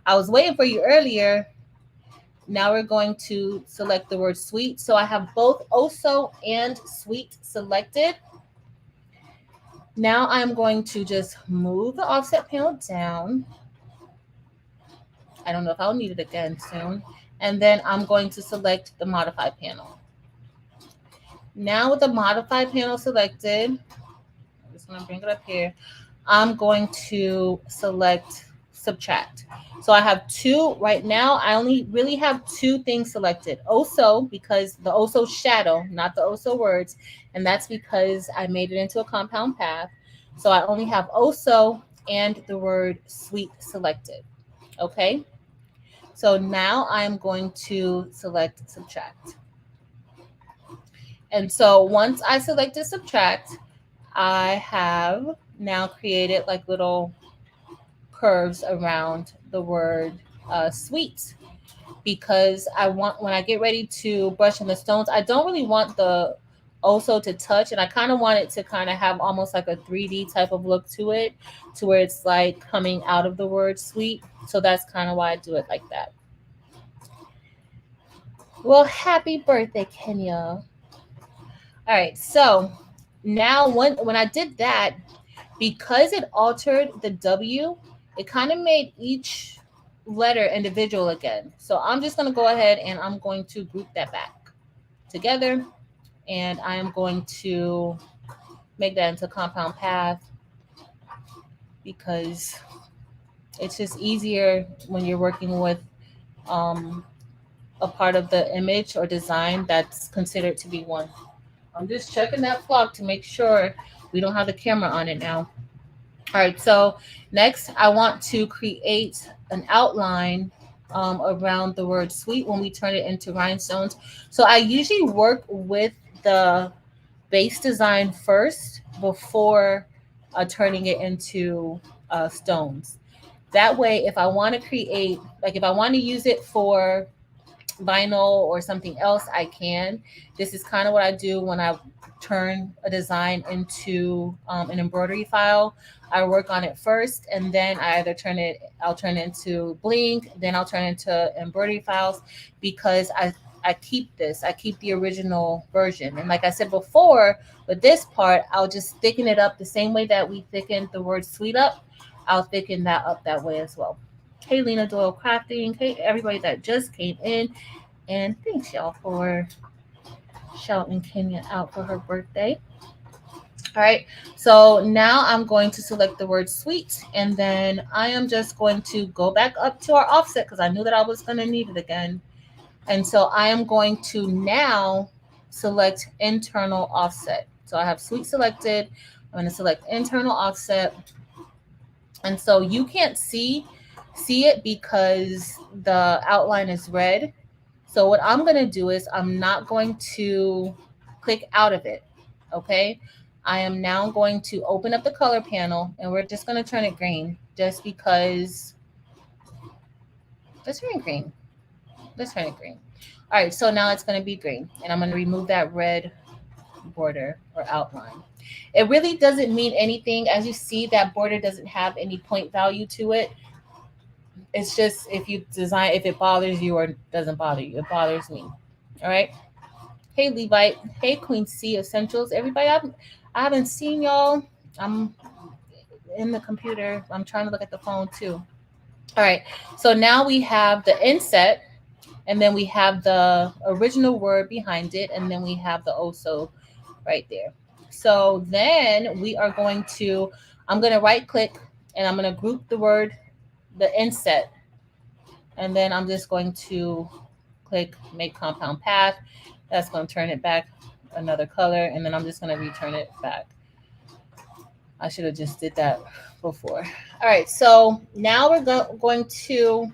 I was waiting for you earlier. Now we're going to select the word sweet. So I have both also and sweet selected. Now I'm going to just move the offset panel down. I don't know if I'll need it again soon. And then I'm going to select the modify panel. Now with the modify panel selected, I'm just going to bring it up here. I'm going to select subtract. So I have two right now. I only really have two things selected. Also, because the also shadow, not the also words. And that's because I made it into a compound path. So I only have also and the word sweet selected. Okay. So now I'm going to select subtract. And so once I selected subtract, I have now created like little curves around the word sweet, because I want, when I get ready to brush in the stones, I don't really want the also to touch, and I kind of want it to kind of have almost like a 3D type of look to it, to where it's like coming out of the word sweet. So that's kind of why I do it like that. Well, happy birthday, Kenya. All right, so now when I did that, because it altered the W, it kind of made each letter individual again. So I'm just going to go ahead and I'm going to group that back together. And I'm going to make that into a compound path, because it's just easier when you're working with a part of the image or design that's considered to be one. I'm just checking that flock to make sure we don't have the camera on it now. All right, so next I want to create an outline around the word sweet when we turn it into rhinestones. So I usually work with the base design first before turning it into stones. That way, if I want to create, like if I want to use it for vinyl or something else, I can. This is kind of what I do when I turn a design into an embroidery file. I work on it first, and then I'll turn it into Bling, then I'll turn it into embroidery files, because I keep this. I keep the original version. And like I said before, with this part, I'll just thicken it up the same way that we thickened the word sweet up. I'll thicken that up that way as well. Hey, Lena Doyle Crafting. Hey, everybody that just came in. And thanks, y'all, for shouting Kenya out for her birthday. All right, so now I'm going to select the word sweet, and then I am just going to go back up to our offset because I knew that I was going to need it again. And so I am going to now select internal offset. So I have sweet selected. I'm going to select internal offset. And so you can't see it because the outline is red. So what I'm going to do is I'm not going to click out of it. Okay. I am now going to open up the color panel, and we're just going to turn it green just because. Let's turn it green. Let's turn it green. All right. So now it's going to be green, and I'm going to remove that red border or outline. It really doesn't mean anything. As you see, that border doesn't have any point value to it. It's just if it bothers you or doesn't bother you. It bothers me. All right. Hey, Levite. Hey, Queen C Essentials. Everybody, I haven't seen y'all. I'm in the computer. I'm trying to look at the phone too. All right. So now we have the inset, and then we have the original word behind it, and then we have the also right there. So then we are going to, I'm going to right click, and I'm going to group the inset. And then I'm just going to click make compound path. That's going to turn it back another color. And then I'm just going to return it back. I should have just did that before. All right. So now we're going to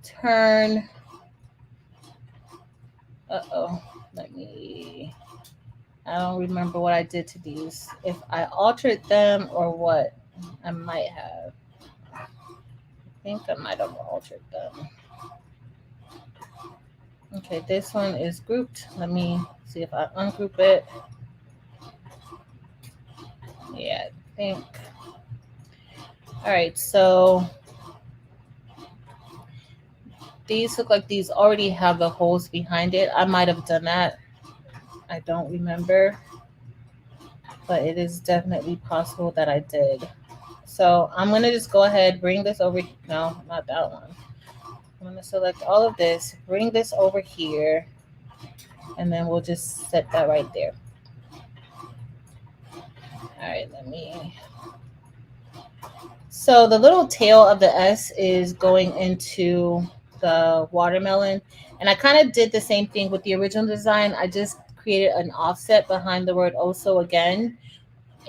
turn. I don't remember what I did to these. If I altered them or what, I might have. I think I might have altered them. Okay, this one is grouped. Let me see if I ungroup it. Yeah, I think. All right, so these look like these already have the holes behind it. I might have done that. I don't remember, but it is definitely possible that I did. So I'm going to just go ahead, bring this over. No, not that one. I'm going to select all of this, bring this over here, and then we'll just set that right there. All right, So the little tail of the S is going into the watermelon. And I kind of did the same thing with the original design. I just created an offset behind the word also again.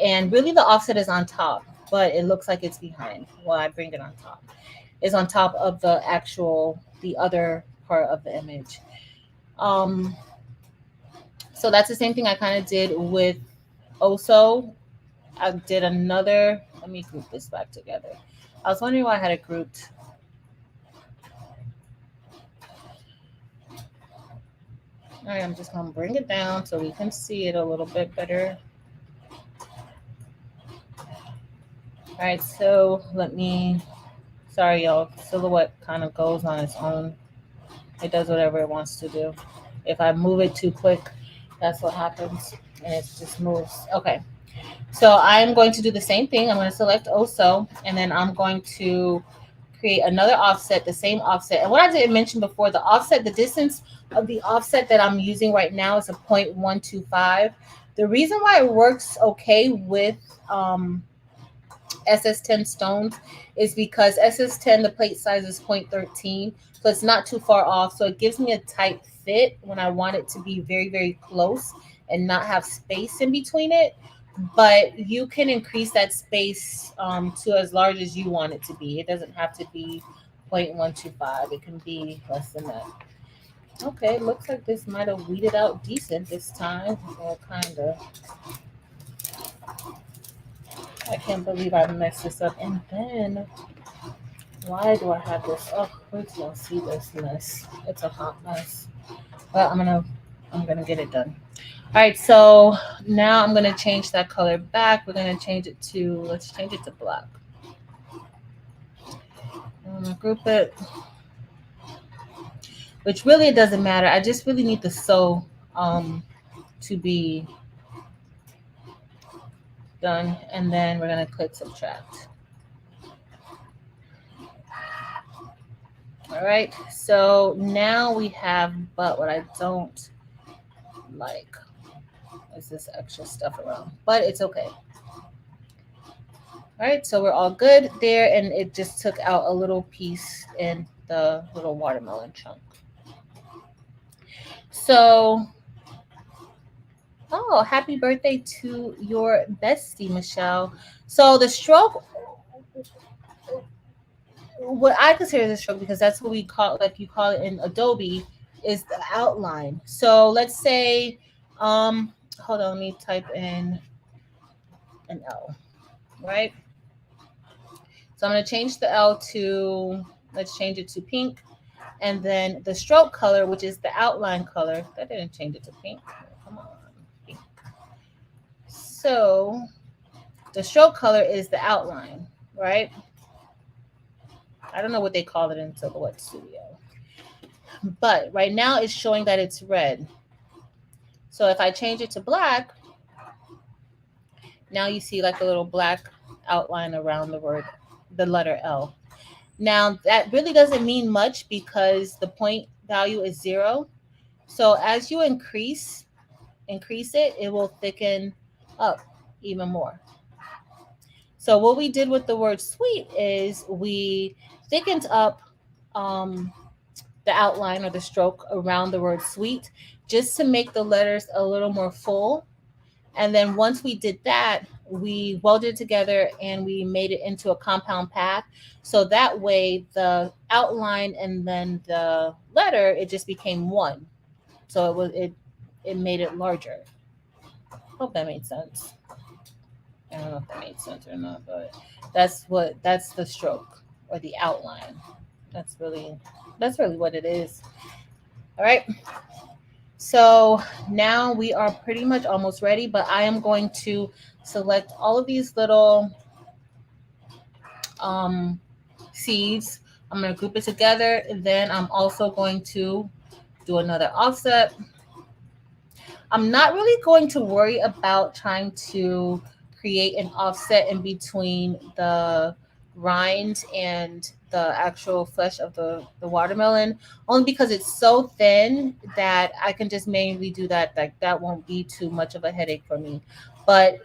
And really the offset is on top, but it looks like it's behind. Well, I bring it on top. It's on top of the other part of the image. So that's the same thing I kind of did with Oso. I did another, let me group this back together. I was wondering why I had it grouped. All right, I'm just going to bring it down so we can see it a little bit better. All right, so sorry, y'all, silhouette kind of goes on its own. It does whatever it wants to do. If I move it too quick, that's what happens, and it just moves. Okay, so I'm going to do the same thing. I'm going to select Oso, and then I'm going to create another offset, the same offset. And what I didn't mention before, the distance of the offset that I'm using right now is a 0.125. The reason why it works okay with SS10 stones is because SS10, the plate size is 0.13, so it's not too far off. So it gives me a tight fit when I want it to be very, very close and not have space in between it. But you can increase that space to as large as you want it to be. It doesn't have to be 0.125. It can be less than that. Okay, looks like this might have weeded out decent this time. Well, kind of. I can't believe I messed this up. And then, why do I have this? Oh, wait till y'all see this mess. It's a hot mess. Well, I'm gonna get it done. All right, so now I'm gonna change that color back. We're gonna change it to, let's change it to black. I'm gonna group it, which really it doesn't matter. I just really need the sew to be done, and then we're gonna click subtract. All right, so now we have, but what I don't like is this extra stuff around, but it's okay. All right, so we're all good there, and it just took out a little piece in the little watermelon chunk. So, oh, happy birthday to your bestie, Michelle. So the stroke, what I consider the stroke, because that's what we call, like you call it in Adobe, is the outline. So let's say, hold on, let me type in an L, right? So I'm going to change the L to, let's change it to pink. And then the stroke color, which is the outline color, that didn't change it to pink. Come on, pink. So the stroke color is the outline, right? I don't know what they call it in Silhouette Studio. But right now it's showing that it's red. So if I change it to black, now you see like a little black outline around the word, the letter L. Now that really doesn't mean much because the point value is 0. So as you increase it, it will thicken up even more. So what we did with the word sweet is we thickened up the outline or the stroke around the word sweet just to make the letters a little more full. And then once we did that, we welded it together and we made it into a compound path. So that way the outline and then the letter, it just became one. So it made it larger. Hope that made sense. I don't know if that made sense or not, but that's the stroke or the outline. That's really what it is. All right. So now we are pretty much almost ready, but I am going to select all of these little seeds. I'm going to group it together. And then I'm also going to do another offset. I'm not really going to worry about trying to create an offset in between the rind and the actual flesh of the watermelon, only because it's so thin that I can just manually do that. Like that won't be too much of a headache for me. But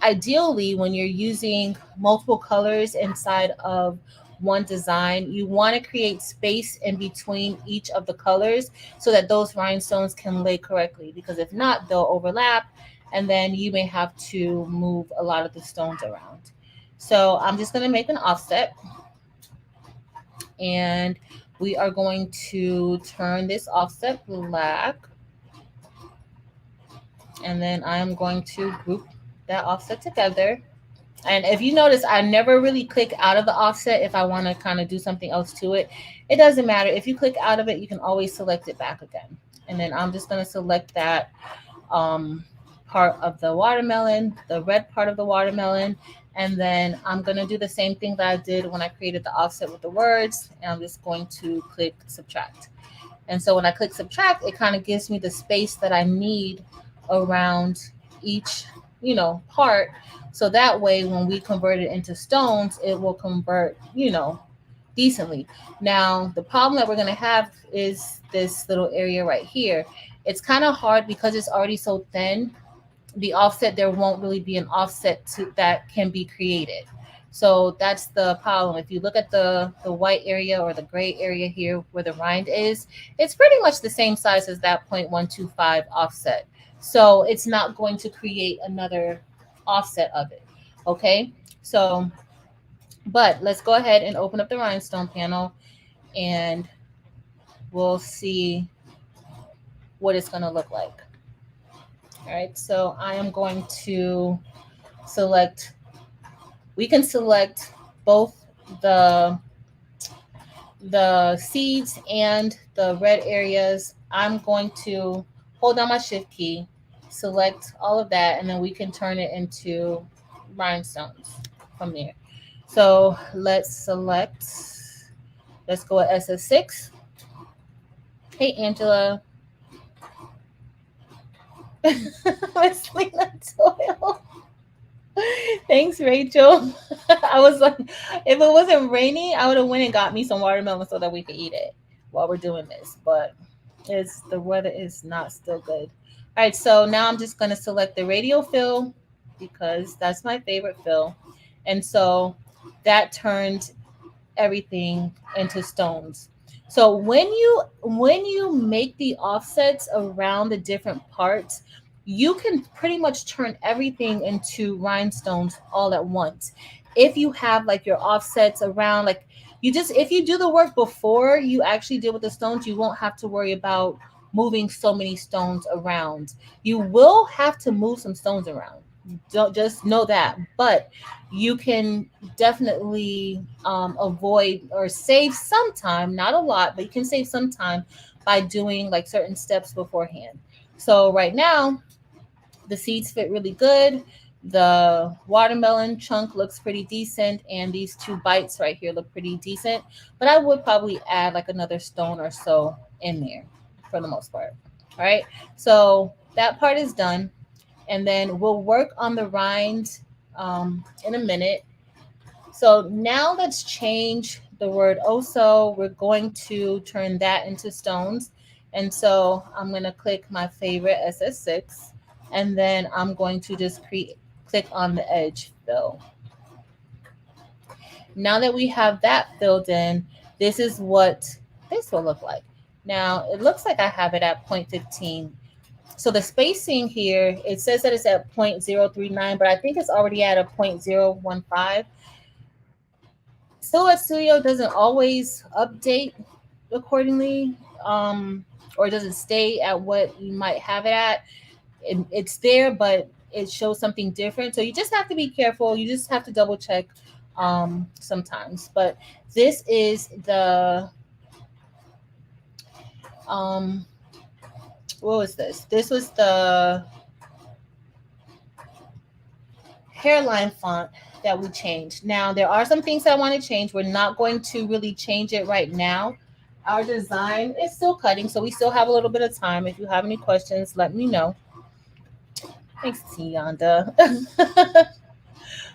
ideally, when you're using multiple colors inside of one design, you want to create space in between each of the colors so that those rhinestones can lay correctly, because if not, they'll overlap and then you may have to move a lot of the stones around. So I'm just going to make an offset, and we are going to turn this offset black, and then I'm going to group that offset together. And if you notice, I never really click out of the offset if I want to kind of do something else to it. It doesn't matter. If you click out of it, you can always select it back again. And then I'm just going to select that part of the watermelon, the red part of the watermelon. And then I'm going to do the same thing that I did when I created the offset with the words. And I'm just going to click subtract. And so when I click subtract, it kind of gives me the space that I need around each, part. So that way, when we convert it into stones, it will convert, decently. Now, the problem that we're going to have is this little area right here. It's kind of hard because it's already so thin. The offset, there won't really be an offset that can be created. So that's the problem. If you look at the white area or the gray area here where the rind is, it's pretty much the same size as that 0.125 offset. So it's not going to create another offset of it. Okay, so but let's go ahead and open up the rhinestone panel, and we'll see what it's going to look like. All right, so I am going to select, we can select both the seeds and the red areas. I'm going to hold down my shift key, select all of that, and then we can turn it into rhinestones from there. So let's select, let's go with SS6. Hey, Angela. Miss Lena Doyle. Thanks, Rachel. I was like, if it wasn't raining, I would have went and got me some watermelon so that we could eat it while we're doing this. But the weather is not still good. All right, so now I'm just gonna select the radial fill because that's my favorite fill, and so that turned everything into stones. So when you make the offsets around the different parts, you can pretty much turn everything into rhinestones all at once. If you have like your offsets around, like if you do the work before you actually deal with the stones, you won't have to worry about moving so many stones around. You will have to move some stones around. Don't just know that, but you can definitely avoid or save some time, not a lot, but you can save some time by doing like certain steps beforehand. So right now, the seeds fit really good. The watermelon chunk looks pretty decent, and these two bites right here look pretty decent. But I would probably add like another stone or so in there for the most part. All right, so that part is done, and then we'll work on the rind in a minute. So now let's change the word also. We're going to turn that into stones. And so I'm going to click my favorite SS6, and then I'm going to just click on the edge fill. Now that we have that filled in, this is what this will look like. Now it looks like I have it at 0.15. So the spacing here, it says that it's at 0.039, but I think it's already at a 0.015. Silhouette Studio doesn't always update accordingly, or doesn't stay at what you might have it at. It's there, but it shows something different. So you just have to be careful. You just have to double check sometimes. But this is the what was this? This was the hairline font that we changed. Now there are some things that I want to change. We're not going to really change it right now. Our design is still cutting, so we still have a little bit of time. If you have any questions, let me know. Thanks, Tianda.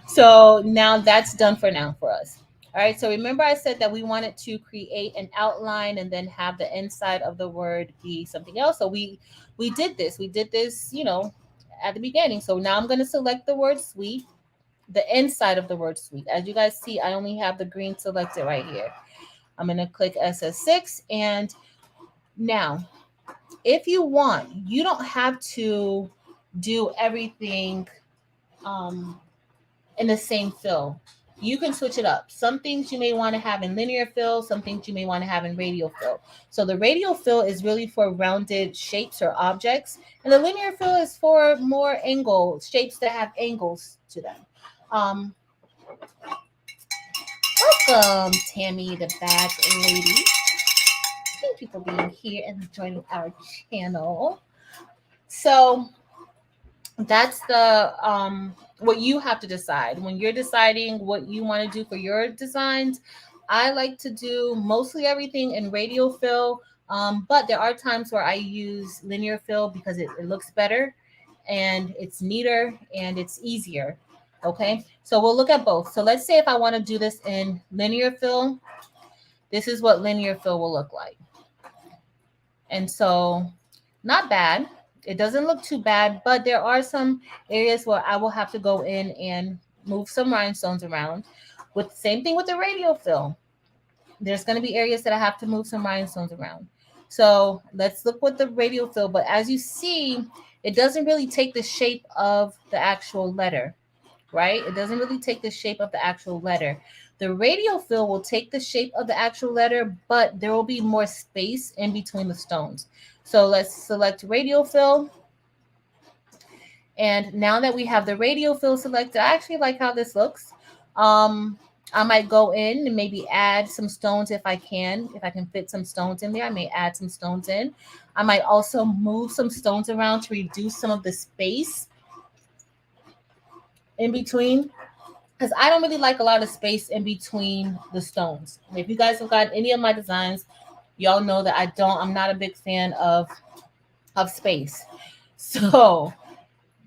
So now that's done for now for us. All right, so remember I said that we wanted to create an outline and then have the inside of the word be something else. So we did this. We did this, at the beginning. So now I'm going to select the word sweet, the inside of the word sweet. As you guys see, I only have the green selected right here. I'm going to click SS6. And now, if you want, you don't have to do everything in the same fill. You can switch it up. Some things you may want to have in linear fill, some things you may want to have in radial fill. So the radial fill is really for rounded shapes or objects, and the linear fill is for more angle shapes that have angles to them. Welcome, Tammy, the bag lady. Thank you for being here and joining our channel. So that's the what you have to decide when you're deciding what you want to do for your designs. I like to do mostly everything in radial fill, but there are times where I use linear fill because it looks better and it's neater and it's easier. Okay, so we'll look at both. So let's say if I want to do this in linear fill, this is what linear fill will look like. And so not bad. It doesn't look too bad, but there are some areas where I will have to go in and move some rhinestones around. With same thing with the radial fill. There's going to be areas that I have to move some rhinestones around. So let's look with the radial fill. But as you see, it doesn't really take the shape of the actual letter, right? It doesn't really take the shape of the actual letter. The radial fill will take the shape of the actual letter, but there will be more space in between the stones. So let's select radial fill. And now that we have the radial fill selected, I actually like how this looks. I might go in and maybe add some stones if I can. If I can fit some stones in there, I may add some stones in. I might also move some stones around to reduce some of the space in between, because I don't really like a lot of space in between the stones. If you guys have got any of my designs, y'all know that I'm not a big fan of space. So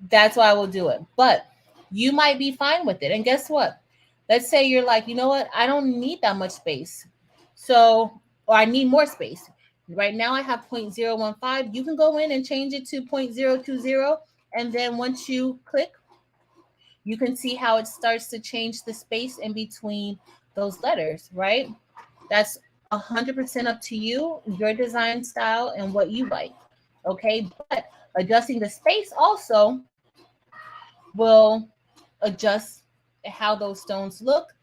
that's why I will do it. But you might be fine with it. And guess what? Let's say you're like, you know what? I don't need that much space. So, or I need more space. Right now I have 0.015. You can go in and change it to 0.020. And then once you click, you can see how it starts to change the space in between those letters, right? That's 100% up to you, your design style, and what you like. Okay, but adjusting the space also will adjust how those stones look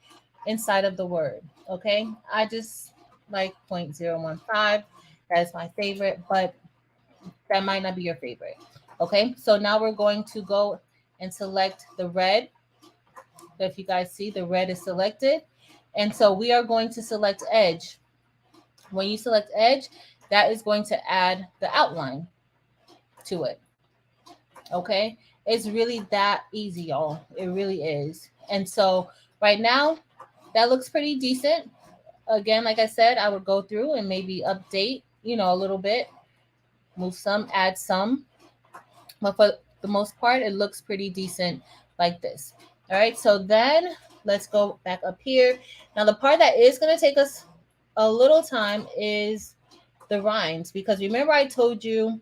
inside of the word. Okay, I just like 0.015. That is my favorite, but that might not be your favorite. Okay, so now we're going to go and select the red. If you guys see, the red is selected. And so we are going to select edge. When you select edge, that is going to add the outline to it. Okay, it's really that easy, y'all. It really is. And so right now, that looks pretty decent. Again, like I said, I would go through and maybe update, a little bit, move some, add some. But for the most part, it looks pretty decent like this. All right, so then let's go back up here. Now, the part that is going to take us a little time is the rinds, because remember I told you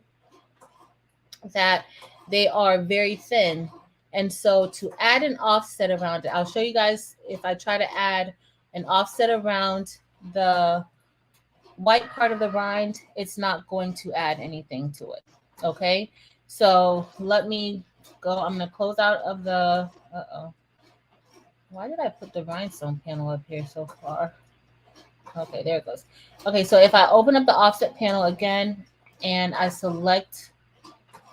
that they are very thin. And so to add an offset around it, I'll show you guys if I try to add an offset around the white part of the rind, it's not going to add anything to it. Okay, so let me go. I'm going to close out of the, why did I put the rhinestone panel up here so far? Okay, there it goes. Okay, so if I open up the offset panel again and I select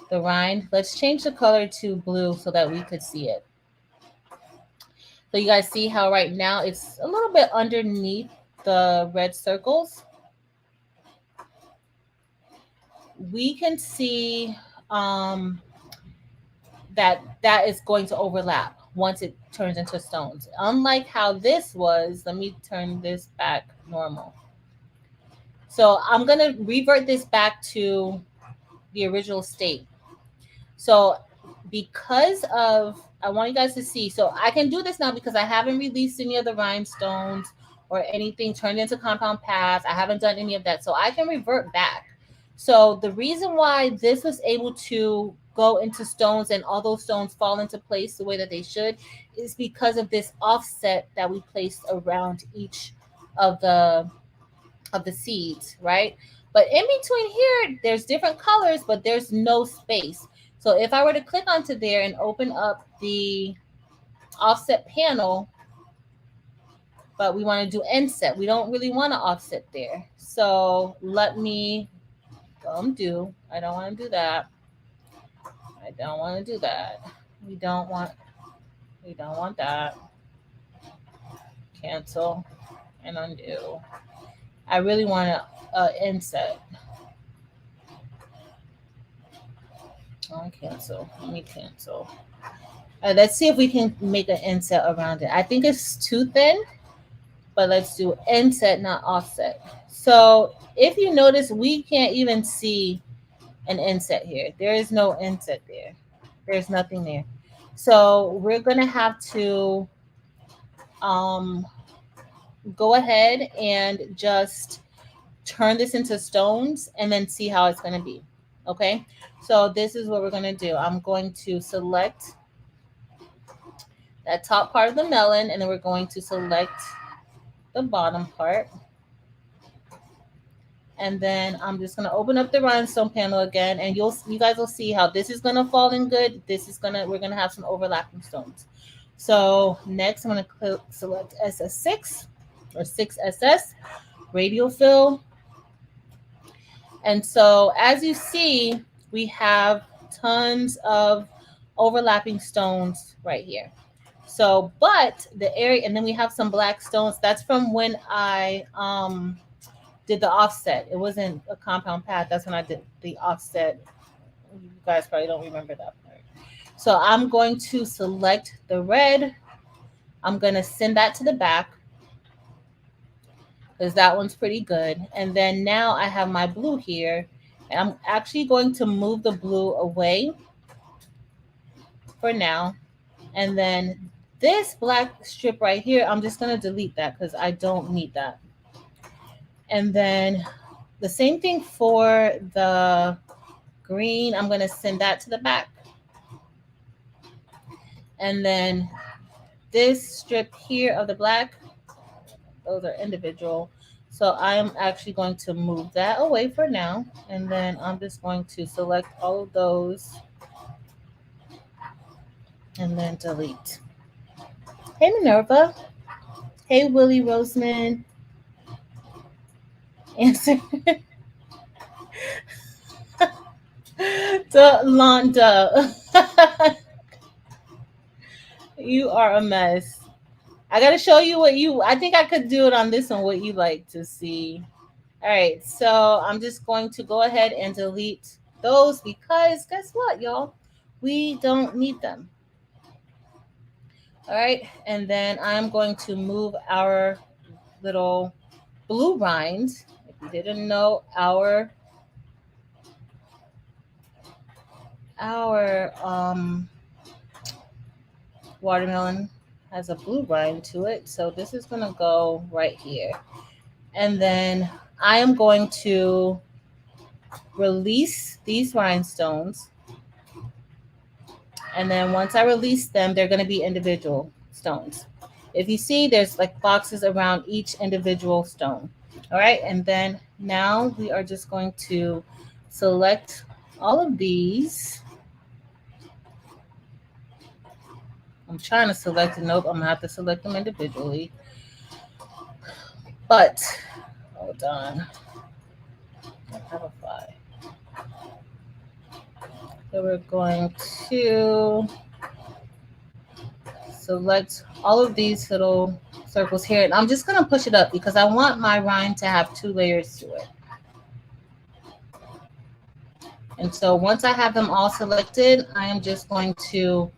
the rind, let's change the color to blue so that we could see it. So you guys see how right now it's a little bit underneath the red circles. We can see that is going to overlap once it turns into stones. Unlike how this was, let me turn this back normal. So I'm going to revert this back to the original state. So because of, I want you guys to see, so I can do this now because I haven't released any of the rhinestones or anything turned into compound paths. I haven't done any of that. So I can revert back. So the reason why this was able to go into stones and all those stones fall into place the way that they should is because of this offset that we placed around each of the seeds, right? But in between here, there's different colors, but there's no space. So if I were to click onto there and open up the offset panel, but we want to do inset, we don't really want to offset there. So let me undo. I don't want to do that. I don't want to do that. We don't want that. Cancel and undo. I really want to inset. Cancel. Let me cancel. Let's see if we can make an inset around it. I think it's too thin, but let's do inset, not offset. So if you notice, we can't even see an inset here. There is no inset there. There's nothing there. So we're going to have to go ahead and just turn this into stones and then see how it's going to be. Okay, so this is what we're going to do. I'm going to select that top part of the melon, and then we're going to select the bottom part. And then I'm just going to open up the rhinestone panel again, and you guys will see how this is going to fall in good. We're going to have some overlapping stones. So next I'm going to select SS6 or 6SS radial fill. And so as you see, we have tons of overlapping stones right here. So, but the area, and then we have some black stones. That's from when I did the offset. It wasn't a compound path. That's when I did the offset. You guys probably don't remember that part. So I'm going to select the red. I'm going to send that to the back because that one's pretty good. And then now I have my blue here. And I'm actually going to move the blue away for now. And then this black strip right here, I'm just going to delete that because I don't need that. And then the same thing for the green. I'm going to send that to the back. And then this strip here of the black, those are individual. So I'm actually going to move that away for now. And then I'm just going to select all of those and then delete. Hey, Minerva. Hey, Willie Roseman. Answer. Londa. You are a mess. I got to show you I think I could do it on this one, what you like to see. All right, so I'm just going to go ahead and delete those because guess what, y'all? We don't need them. All right, and then I'm going to move our little blue rind. If you didn't know, our watermelon has a blue rind to it. So this is going to go right here. And then I am going to release these rhinestones. And then once I release them, they're going to be individual stones. If you see, there's like boxes around each individual stone. All right. And then now we are just going to select all of these. I'm trying to select it. Nope, I'm going to have to select them individually. But, hold on. I have a fly. So we're going to select all of these little circles here. And I'm just going to push it up because I want my rind to have 2 layers to it. And so once I have them all selected, I am just going to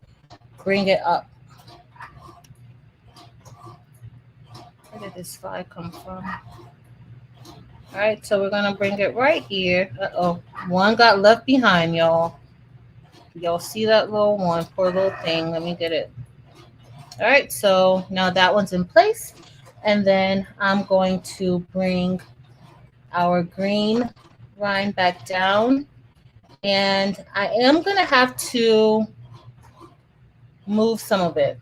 bring it up. Where did this fly come from? All right, so we're going to bring it right here. Uh-oh, one got left behind, y'all. Y'all see that little one? Poor little thing. Let me get it. All right, so now that one's in place. And then I'm going to bring our green rind back down. And I am going to have to move some of it.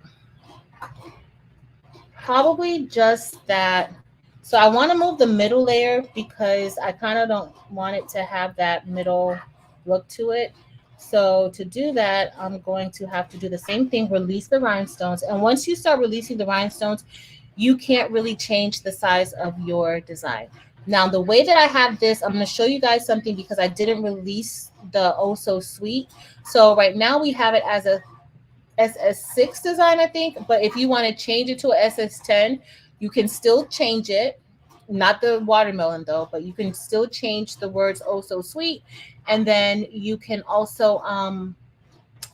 Probably just that. So I want to move the middle layer because I kind of don't want it to have that middle look to it. So to do that, I'm going to have to do the same thing, release the rhinestones. And once you start releasing the rhinestones, you can't really change the size of your design. Now, the way that I have this, I'm going to show you guys something because I didn't release the Oh So Sweet. So right now we have it as a SS6 design, I think. But if you want to change it to a SS10, you can still change it. Not the watermelon though, but you can still change the words Oh So Sweet. And then you can also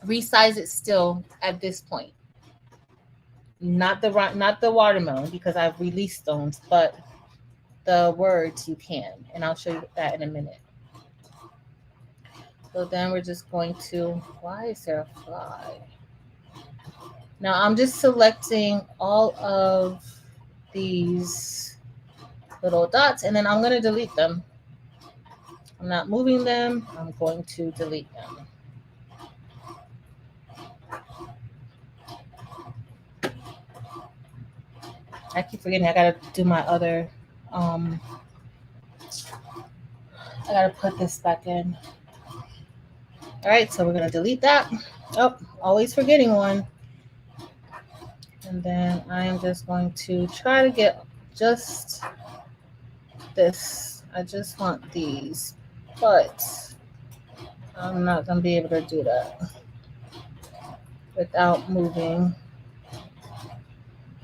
resize it still at this point. Not the watermelon because I've released those, but the words you can. And I'll show you that in a minute. So then we're just going to, why is there a fly? Now I'm just selecting all of these little dots and then I'm going to delete them. I'm not moving them. I'm going to delete them. I keep forgetting I got to do my other, I got to put this back in. All right, so we're going to delete that. Oh, always forgetting one. And then I am just going to try to get just this. I just want these, but I'm not going to be able to do that without moving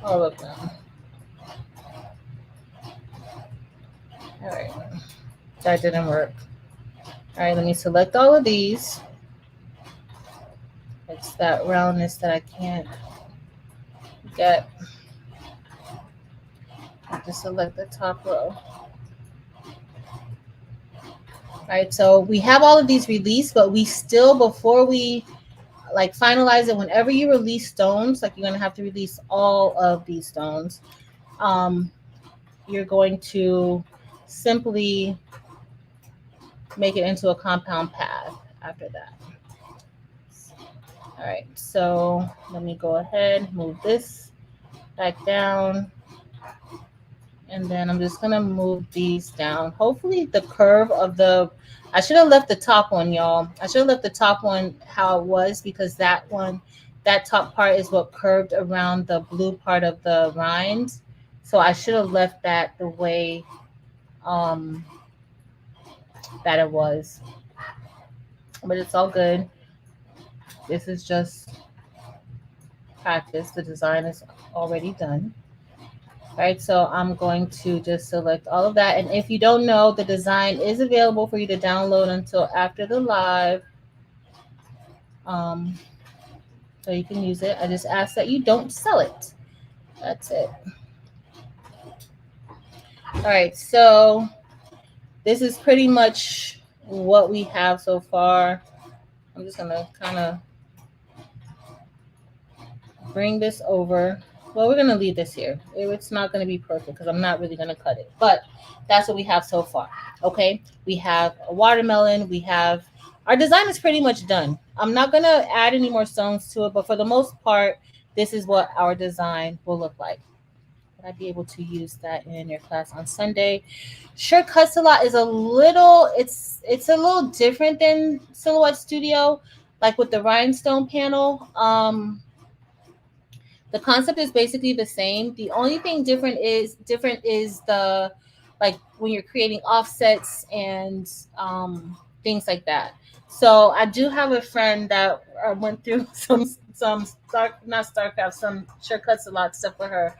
all of them. All right, that didn't work. All right, let me select all of these. It's that roundness that I can't get. I just select the top row. All right, so we have all of these released, but we still, before we like finalize it, whenever you release stones, like you're gonna have to release all of these stones. You're going to simply make it into a compound path after that. All right, so let me go ahead, move this back down. And then I'm just gonna move these down. Hopefully the curve of the, I should have left the top one, y'all. I should have left the top one how it was, because that one, that top part is what curved around the blue part of the rind. So I should have left that the way that it was. But it's all good. This is just practice. The design is already done. All right, so I'm going to just select all of that. And if you don't know, the design is available for you to download until after the live. So you can use it. I just ask that you don't sell it. That's it. All right, so this is pretty much what we have so far. I'm just gonna kind of bring this over. Well, we're going to leave this here. It's not going to be perfect because I'm not really going to cut it. But that's what we have so far. Okay. We have a watermelon. We have, our design is pretty much done. I'm not going to add any more stones to it. But for the most part, this is what our design will look like. Would I be able to use that in your class on Sunday? Sure Cuts a Lot is a little, it's a little different than Silhouette Studio. Like with the rhinestone panel. The concept is basically the same. The only thing different is the, like when you're creating offsets and things like that. So I do have a friend that went through some Sure Cuts a Lot stuff for her.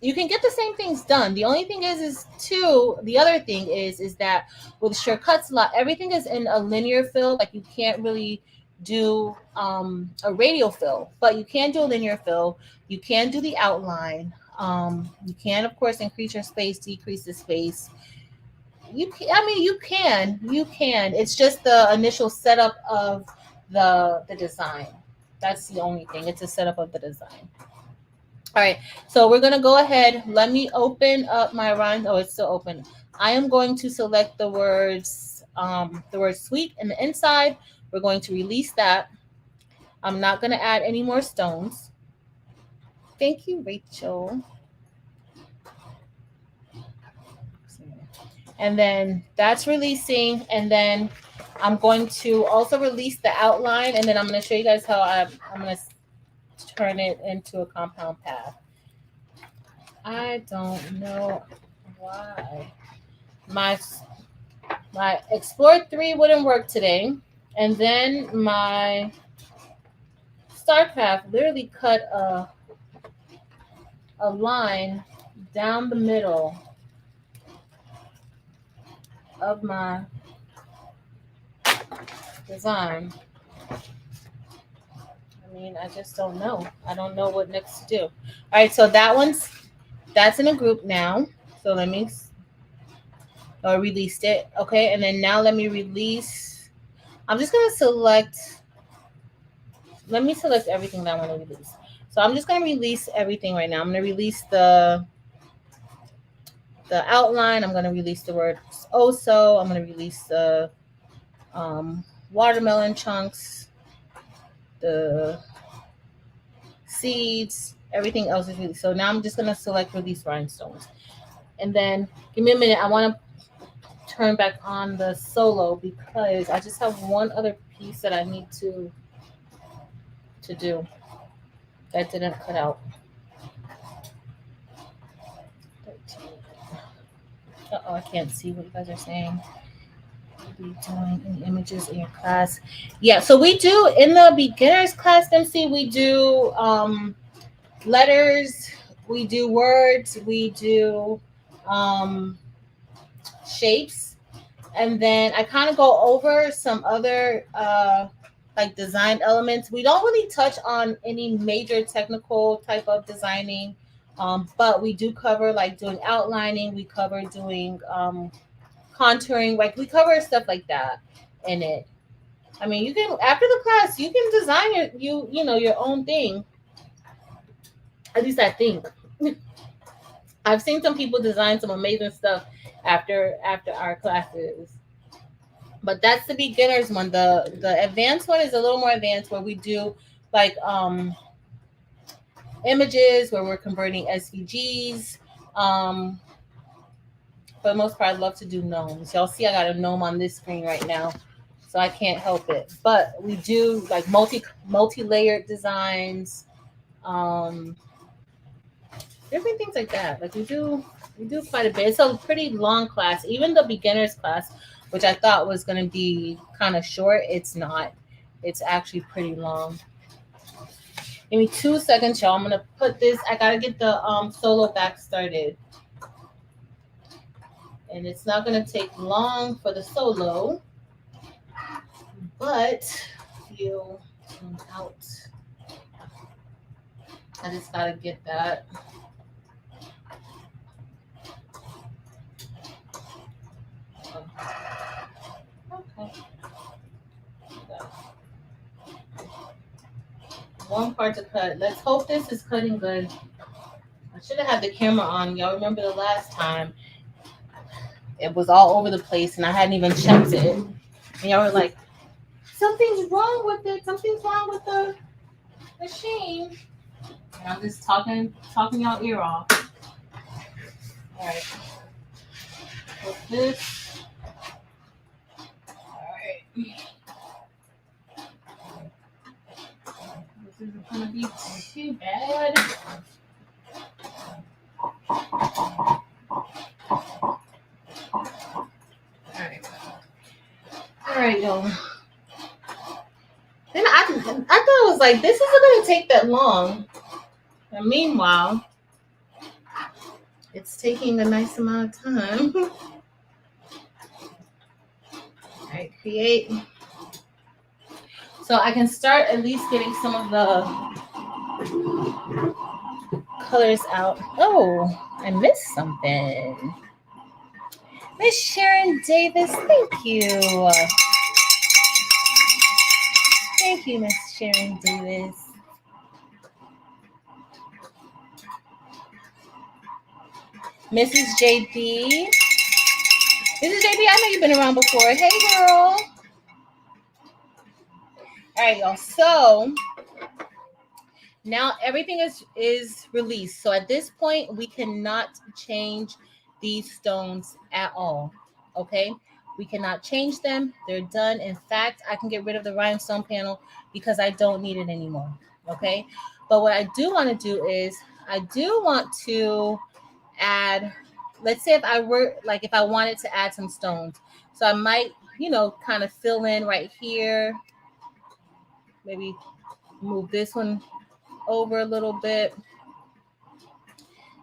You can get the same things done. The only thing the other thing is that with Sure Cuts a Lot, everything is in a linear fill. Like you can't really do a radial fill, but you can do a linear fill. You can do the outline. You can, of course, increase your space, decrease the space. You can. It's just the initial setup of the design. That's the only thing. It's a setup of the design. All right, so we're gonna go ahead. Let me open up my rhyme. Oh, it's still open. I am going to select the word sweet in the inside. We're going to release that. I'm not going to add any more stones. Thank you, Rachel. And then that's releasing. And then I'm going to also release the outline. And then I'm going to show you guys how I'm going to turn it into a compound path. I don't know why. My Explore 3 wouldn't work today. And then my StarCraft literally cut a line down the middle of my design. I mean, I just don't know. I don't know what next to do. All right, so that's in a group now. So let me released it. Okay, and then now let me release. I'm just going to select. Let me select everything that I want to release. So I'm just going to release everything right now. I'm going to release the outline. I'm going to release the word "oh-so." I'm going to release the watermelon chunks, the seeds, everything else is released. So now I'm just going to select release rhinestones. And then give me a minute. I want to turn back on the solo because I just have one other piece that I need to do. That didn't cut out. Uh-oh, I can't see what you guys are saying. Be doing any images in your class? Yeah, so we do in the beginners class, MC, we do letters, we do words, we do shapes, and then I kind of go over some other like design elements. We don't really touch on any major technical type of designing, but we do cover like doing outlining, we cover doing contouring, like we cover stuff like that in it. I mean, you can after the class, you can design you know your own thing. At least I think. I've seen some people design some amazing stuff after our classes. But that's the beginners one. The advanced one is a little more advanced, where we do like images, where we're converting SVGs. For the most part, I love to do gnomes. Y'all see I got a gnome on this screen right now, so I can't help it. But we do like multi-layered designs, different things like that. Like we do quite a bit. It's a pretty long class. Even the beginners class, which I thought was going to be kind of short, it's not. It's actually pretty long. Give me 2 seconds, y'all. I'm going to put this. I got to get the solo back started. And it's not going to take long for the solo, but you come out. I just got to get that. Okay. One part to cut. Let's hope this is cutting good. I should have had the camera on. Y'all remember the last time? It was all over the place and I hadn't even checked it. And y'all were like, something's wrong with it. Something's wrong with the machine. And I'm just talking y'all ear off. All right. With this. All right. This isn't going to be too bad. All right, y'all. Then I thought it was like, this isn't going to take that long. And meanwhile, it's taking a nice amount of time. All right, create. So I can start at least getting some of the colors out. Oh, I missed something. Miss Sharon Davis, thank you. Thank you, Miss Sharon Davis. Mrs. JB. Mrs. JB, I know you've been around before. Hey, girl. All right, y'all. So now everything is released. So at this point, we cannot change these stones at all. Okay? We cannot change them. They're done. In fact, I can get rid of the rhinestone panel because I don't need it anymore. Okay? But what I do want to do is I do want to add, let's say if I wanted to add some stones. So I might, kind of fill in right here. Maybe move this one over a little bit.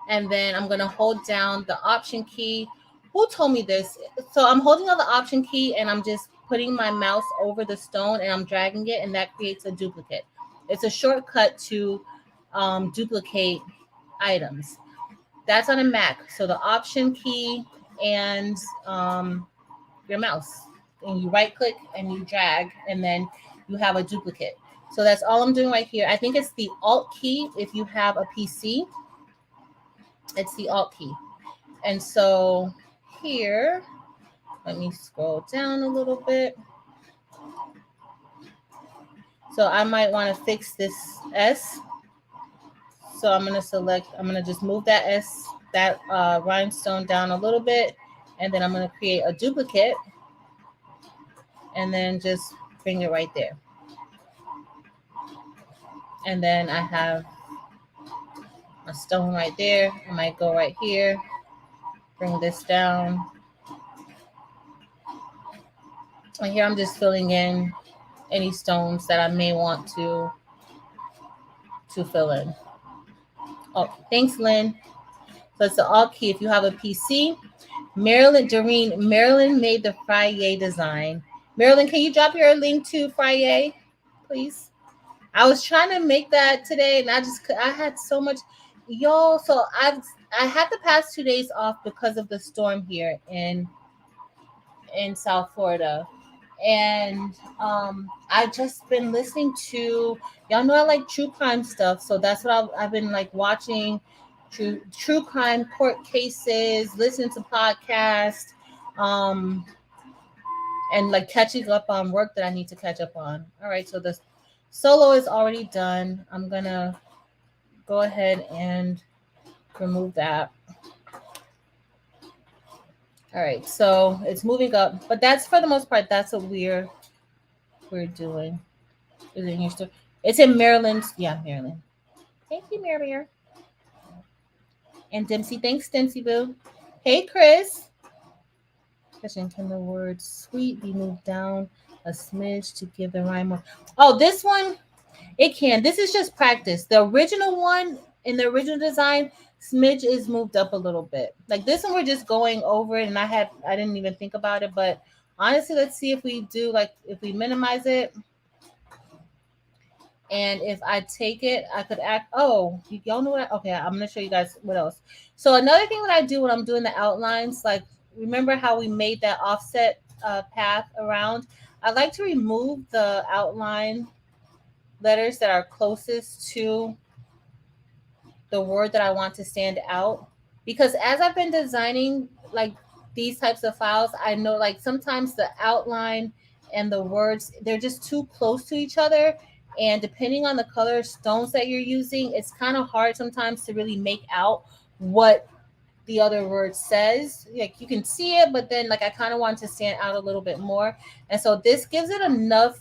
And then I'm going to hold down the Option key. Who told me this? So I'm holding on the Option key and I'm just putting my mouse over the stone and I'm dragging it, and that creates a duplicate. It's a shortcut to duplicate items. That's on a Mac. So the Option key and your mouse. And you right click and you drag, and then you have a duplicate. So that's all I'm doing right here. I think it's the Alt key if you have a PC. It's the Alt key. And so here, let me scroll down a little bit. So I might want to fix this S. So I'm going to just move that rhinestone down a little bit. And then I'm going to create a duplicate. And then just bring it right there. And then I have a stone right there. I might go right here, bring this down. And here I'm just filling in any stones that I may want to fill in. Oh, thanks, Lynn. So it's the all key. If you have a PC, Doreen, Marilyn made the Friday design. Marilyn, can you drop your link to Friday, please? I was trying to make that today, and I had so much, y'all. So I had the past 2 days off because of the storm here in South Florida, and I just been listening to, y'all know I like true crime stuff, so that's what I've been like watching true crime court cases, listening to podcasts, um, and like catching up on work that I need to catch up on. All right, so the solo is already done. I'm gonna go ahead and remove that. All right, so it's moving up, but that's for the most part. That's what we're doing. Is it in your store? It's in Maryland. Yeah, Maryland. Thank you, Mary. And Dempsey, thanks, Dempsey Boo. Hey, Chris. Question: can the word "sweet" be moved down a smidge to give the rhyme more? Oh, this one, it can. This is just practice. The original one in the original design, smidge is moved up a little bit. Like this one, we're just going over it, and I didn't even think about it. But honestly, let's see if we do, like, if we minimize it. And if I take it, I could act. Oh, y'all know what? Okay, I'm gonna show you guys what else. So another thing that I do when I'm doing the outlines, like, remember how we made that offset path around? I like to remove the outline letters that are closest to the word that I want to stand out, because as I've been designing like these types of files, I know like sometimes the outline and the words, they're just too close to each other, and depending on the color stones that you're using, it's kind of hard sometimes to really make out what the other word says. Like you can see it, but then like I kind of want to stand out a little bit more, and so this gives it enough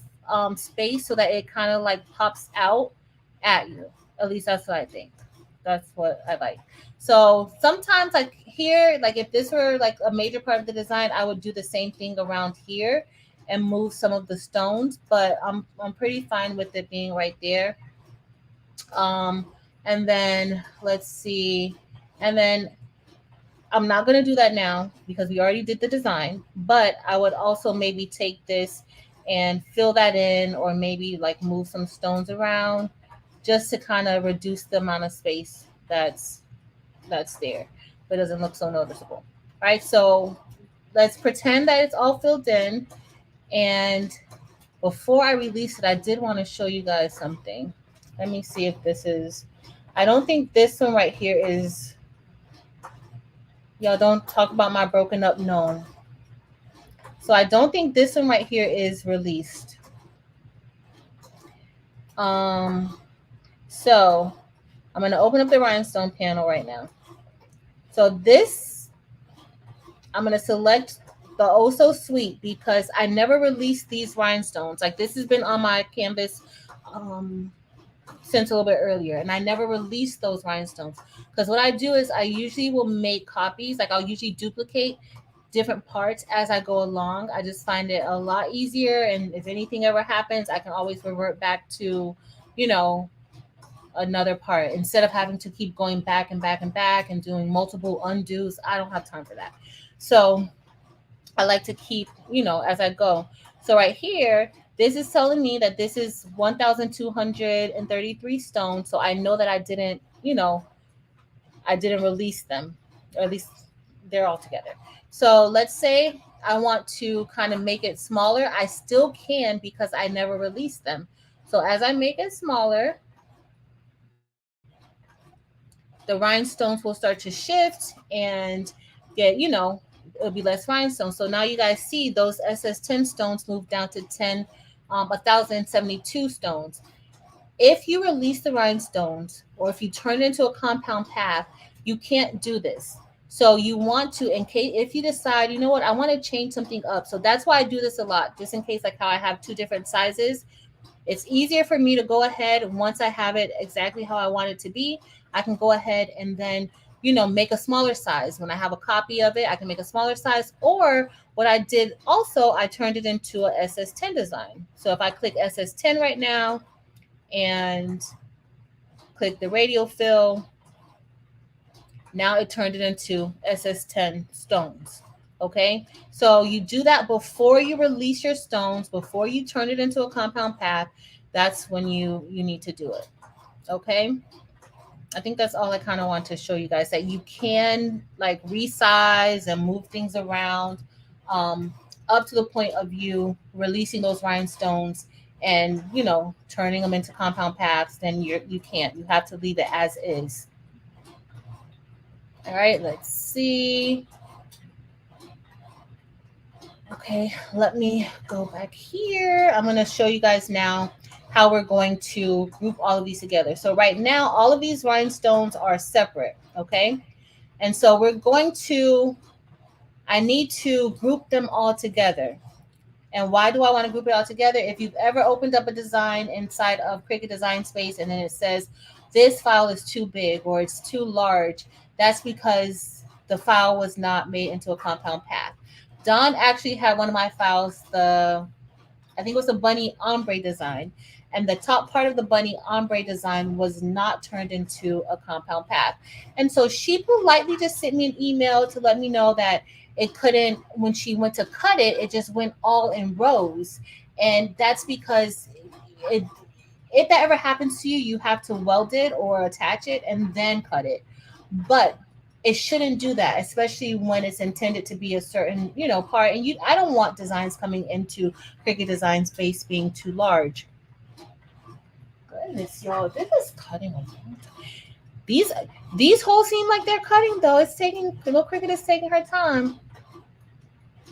space so that it kind of like pops out at you. At least that's what I think. That's what I like. So sometimes like here, like if this were like a major part of the design, I would do the same thing around here and move some of the stones, but I'm pretty fine with it being right there. And then let's see. And then I'm not going to do that now because we already did the design, but I would also maybe take this and fill that in, or maybe like move some stones around just to kind of reduce the amount of space that's there, but it doesn't look so noticeable. All right, so let's pretend that it's all filled in. And before I release it, I did want to show you guys something. Let me see if this is, I don't think this one right here is, y'all don't talk about my broken up gnome. So I don't think this one right here is released. So I'm going to open up the rhinestone panel right now. So this, I'm going to select the Oh So Sweet because I never released these rhinestones. Like this has been on my canvas since a little bit earlier, and I never released those rhinestones because what I do is I usually will make copies. Like I'll usually duplicate different parts as I go along. I just find it a lot easier, and if anything ever happens, I can always revert back to, you know, another part instead of having to keep going back and back and back and doing multiple undos. I don't have time for that. So I like to keep, you know, as I go. So right here, this is telling me that this is 1,233 stones. So I know that I didn't, you know, I didn't release them, or at least they're all together. So let's say I want to kind of make it smaller. I still can because I never released them. So as I make it smaller, the rhinestones will start to shift and get, you know, it'll be less rhinestones. So now you guys see those SS10 stones move down to 1,072 stones. If you release the rhinestones, or if you turn it into a compound path, you can't do this. So you want to, in case, if you decide, you know what, I want to change something up. So that's why I do this a lot, just in case, like how I have two different sizes. It's easier for me to go ahead once I have it exactly how I want it to be. I can go ahead and then, you know, make a smaller size. When I have a copy of it, I can make a smaller size. Or what I did also, I turned it into a SS10 design. So if I click SS10 right now and click the radial fill, now it turned it into SS10 stones. Okay, so you do that before you release your stones, before you turn it into a compound path. That's when you need to do it. Okay, I think that's all I kind of want to show you guys, that you can like resize and move things around, um, up to the point of you releasing those rhinestones and, you know, turning them into compound paths. Then you can't. You have to leave it as is. All right, let's see. Okay, let me go back here. I'm going to show you guys now how we're going to group all of these together. So right now, all of these rhinestones are separate, okay? And so we're going to, I need to group them all together. And why do I want to group it all together? If you've ever opened up a design inside of Cricut Design Space and then it says, this file is too big or it's too large, that's because the file was not made into a compound path. Don actually had one of my files, I think it was a bunny ombre design, and the top part of the bunny ombre design was not turned into a compound path. And so she politely just sent me an email to let me know that it couldn't, when she went to cut it, it just went all in rows. And that's because it, if that ever happens to you, you have to weld it or attach it and then cut it. But it shouldn't do that, especially when it's intended to be a certain, you know, part. And I don't want designs coming into Cricut Design Space being too large. Goodness, y'all, this is cutting a long time. These holes seem like they're cutting though. It's taking, little Cricut is taking her time.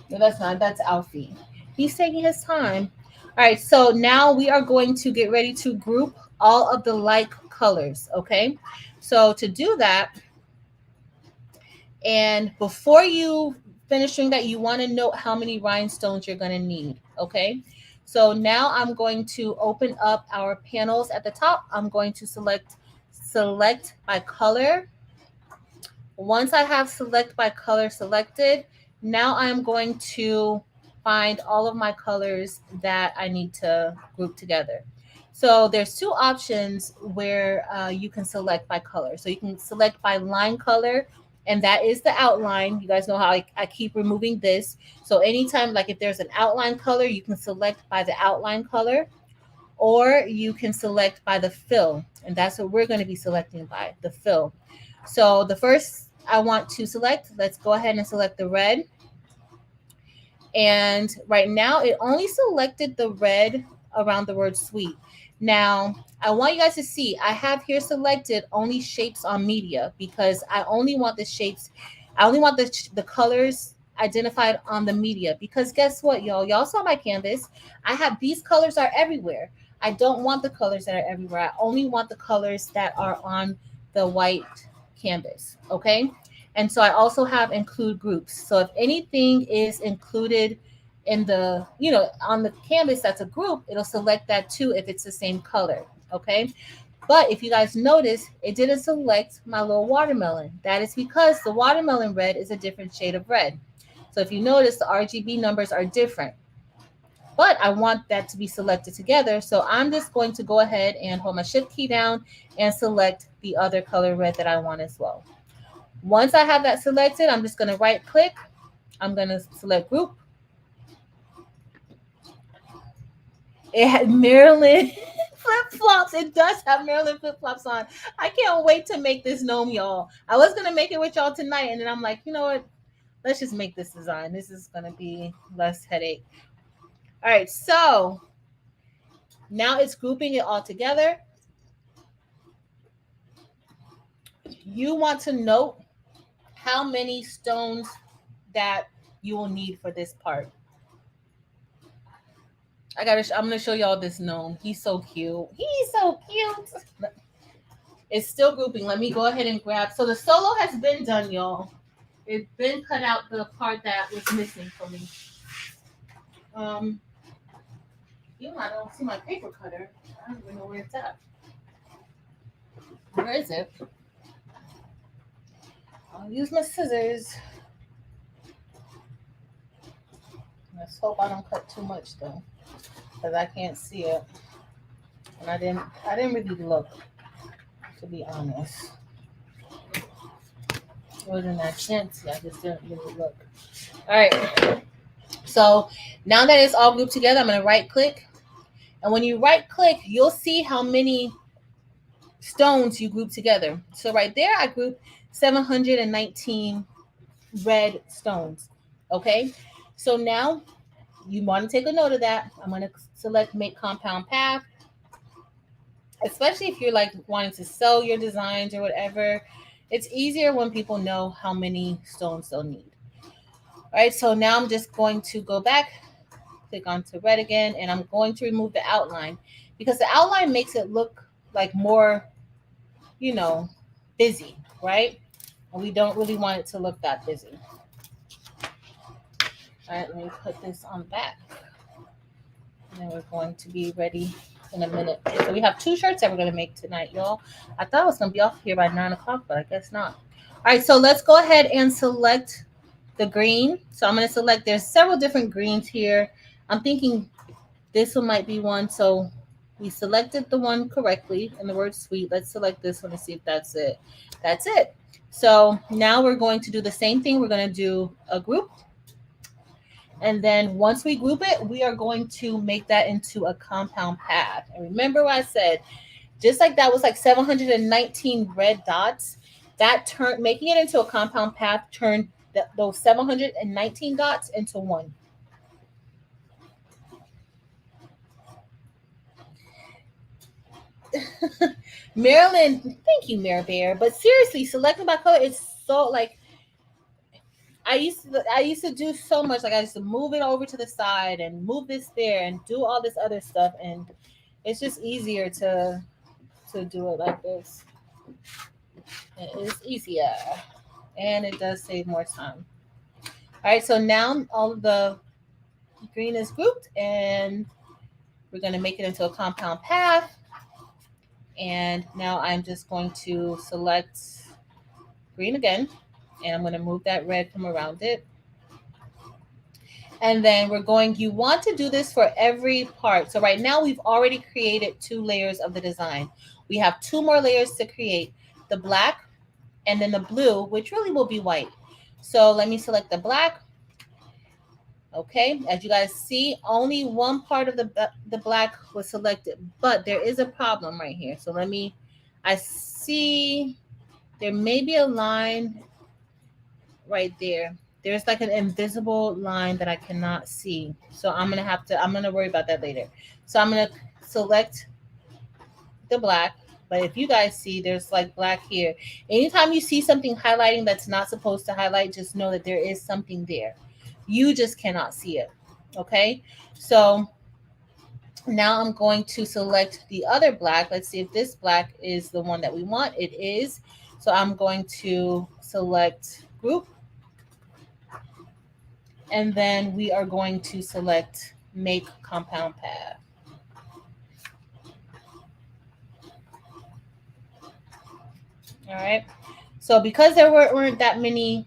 No, that's not. That's Alfie. He's taking his time. All right, so now we are going to get ready to group all of the like colors. Okay, so to do that, and before you finish doing that, you want to note how many rhinestones you're going to need. Okay, so now I'm going to open up our panels at the top. I'm going to select by color. Once I have select by color selected, now I'm going to find all of my colors that I need to group together. So there's two options where you can select by color. So you can select by line color, and that is the outline. You guys know how I keep removing this. So anytime, like if there's an outline color, you can select by the outline color, or you can select by the fill. And that's what we're going to be selecting by, the fill. So the first I want to select, let's go ahead and select the red. And right now it only selected the red around the word sweet. Now I want you guys to see, I have here selected only shapes on media because I only want the shapes, I only want the colors identified on the media, because guess what, y'all saw my canvas. I have, these colors are everywhere. I don't want the colors that are everywhere. I only want the colors that are on the white canvas. Okay, and so I also have include groups. So if anything is included in the, you know, on the canvas that's a group, it'll select that too if it's the same color. Okay, but if you guys notice, it didn't select my little watermelon. That is because the watermelon red is a different shade of red. So if you notice, the RGB numbers are different, but I want that to be selected together. So I'm just going to go ahead and hold my shift key down and select the other color red that I want as well. Once I have that selected, I'm just going to right click. I'm going to select group. It had Maryland flip-flops. It does have Maryland flip-flops on. I can't wait to make this gnome, y'all. I was going to make it with y'all tonight, and then I'm like, you know what? Let's just make this design. This is going to be less headache. All right, so now it's grouping it all together. You want to note how many stones that you will need for this part. I'm gonna show y'all this gnome. He's so cute. He's so cute. It's still grouping. Let me go ahead and grab. So the solo has been done, y'all. It's been cut out the part that was missing for me. I don't see my paper cutter. I don't even know where it's at. Where is it? I'll use my scissors. Let's hope I don't cut too much though, because I can't see it. And I didn't really look, to be honest. It wasn't that fancy. I just didn't really look. All right. So now that it's all grouped together, I'm going to right click. And when you right click, you'll see how many stones you group together. So right there, I grouped 719 red stones. Okay. So now you want to take a note of that. I'm going to select make compound path. Especially if you're like wanting to sell your designs or whatever, it's easier when people know how many stones they'll need. All right, so now I'm just going to go back, click onto red again, and I'm going to remove the outline because the outline makes it look like more, busy, right? And we don't really want it to look that busy. All right, let me put this on back. And then we're going to be ready in a minute. So we have 2 shirts that we're going to make tonight, y'all. I thought I was going to be off here by 9 o'clock, but I guess not. All right, so let's go ahead and select the green. So I'm going to select, there's several different greens here. I'm thinking this one might be one. So we selected the one correctly and the word sweet. Let's select this one and see if that's it. That's it. So now we're going to do the same thing. We're going to do a group. And then once we group it, we are going to make that into a compound path. And remember what I said, just like that was like 719 red dots, that turned, making it into a compound path turned those 719 dots into one. Marilyn, thank you, Mare Bear. But seriously, selecting by color is so like, I used to do so much. Like I used to move it over to the side and move this there and do all this other stuff, and it's just easier to do it like this. It is easier, and it does save more time. All right, so now all of the green is grouped, and we're going to make it into a compound path. And now I'm just going to select green again, and I'm going to move that red from around it. And then you want to do this for every part. So right now we've already created 2 layers of the design. We have 2 more layers to create, the black and then the blue, which really will be white. So let me select the black. Okay, as you guys see, only one part of the black was selected, but there is a problem right here. So I see there may be a line right there. There's like an invisible line that I cannot see. So I'm going to worry about that later. So I'm going to select the black. But if you guys see, there's like black here. Anytime you see something highlighting that's not supposed to highlight, just know that there is something there. You just cannot see it. Okay. So now I'm going to select the other black. Let's see if this black is the one that we want. It is. So I'm going to select group. And then we are going to select make compound path. All right. So because there weren't that many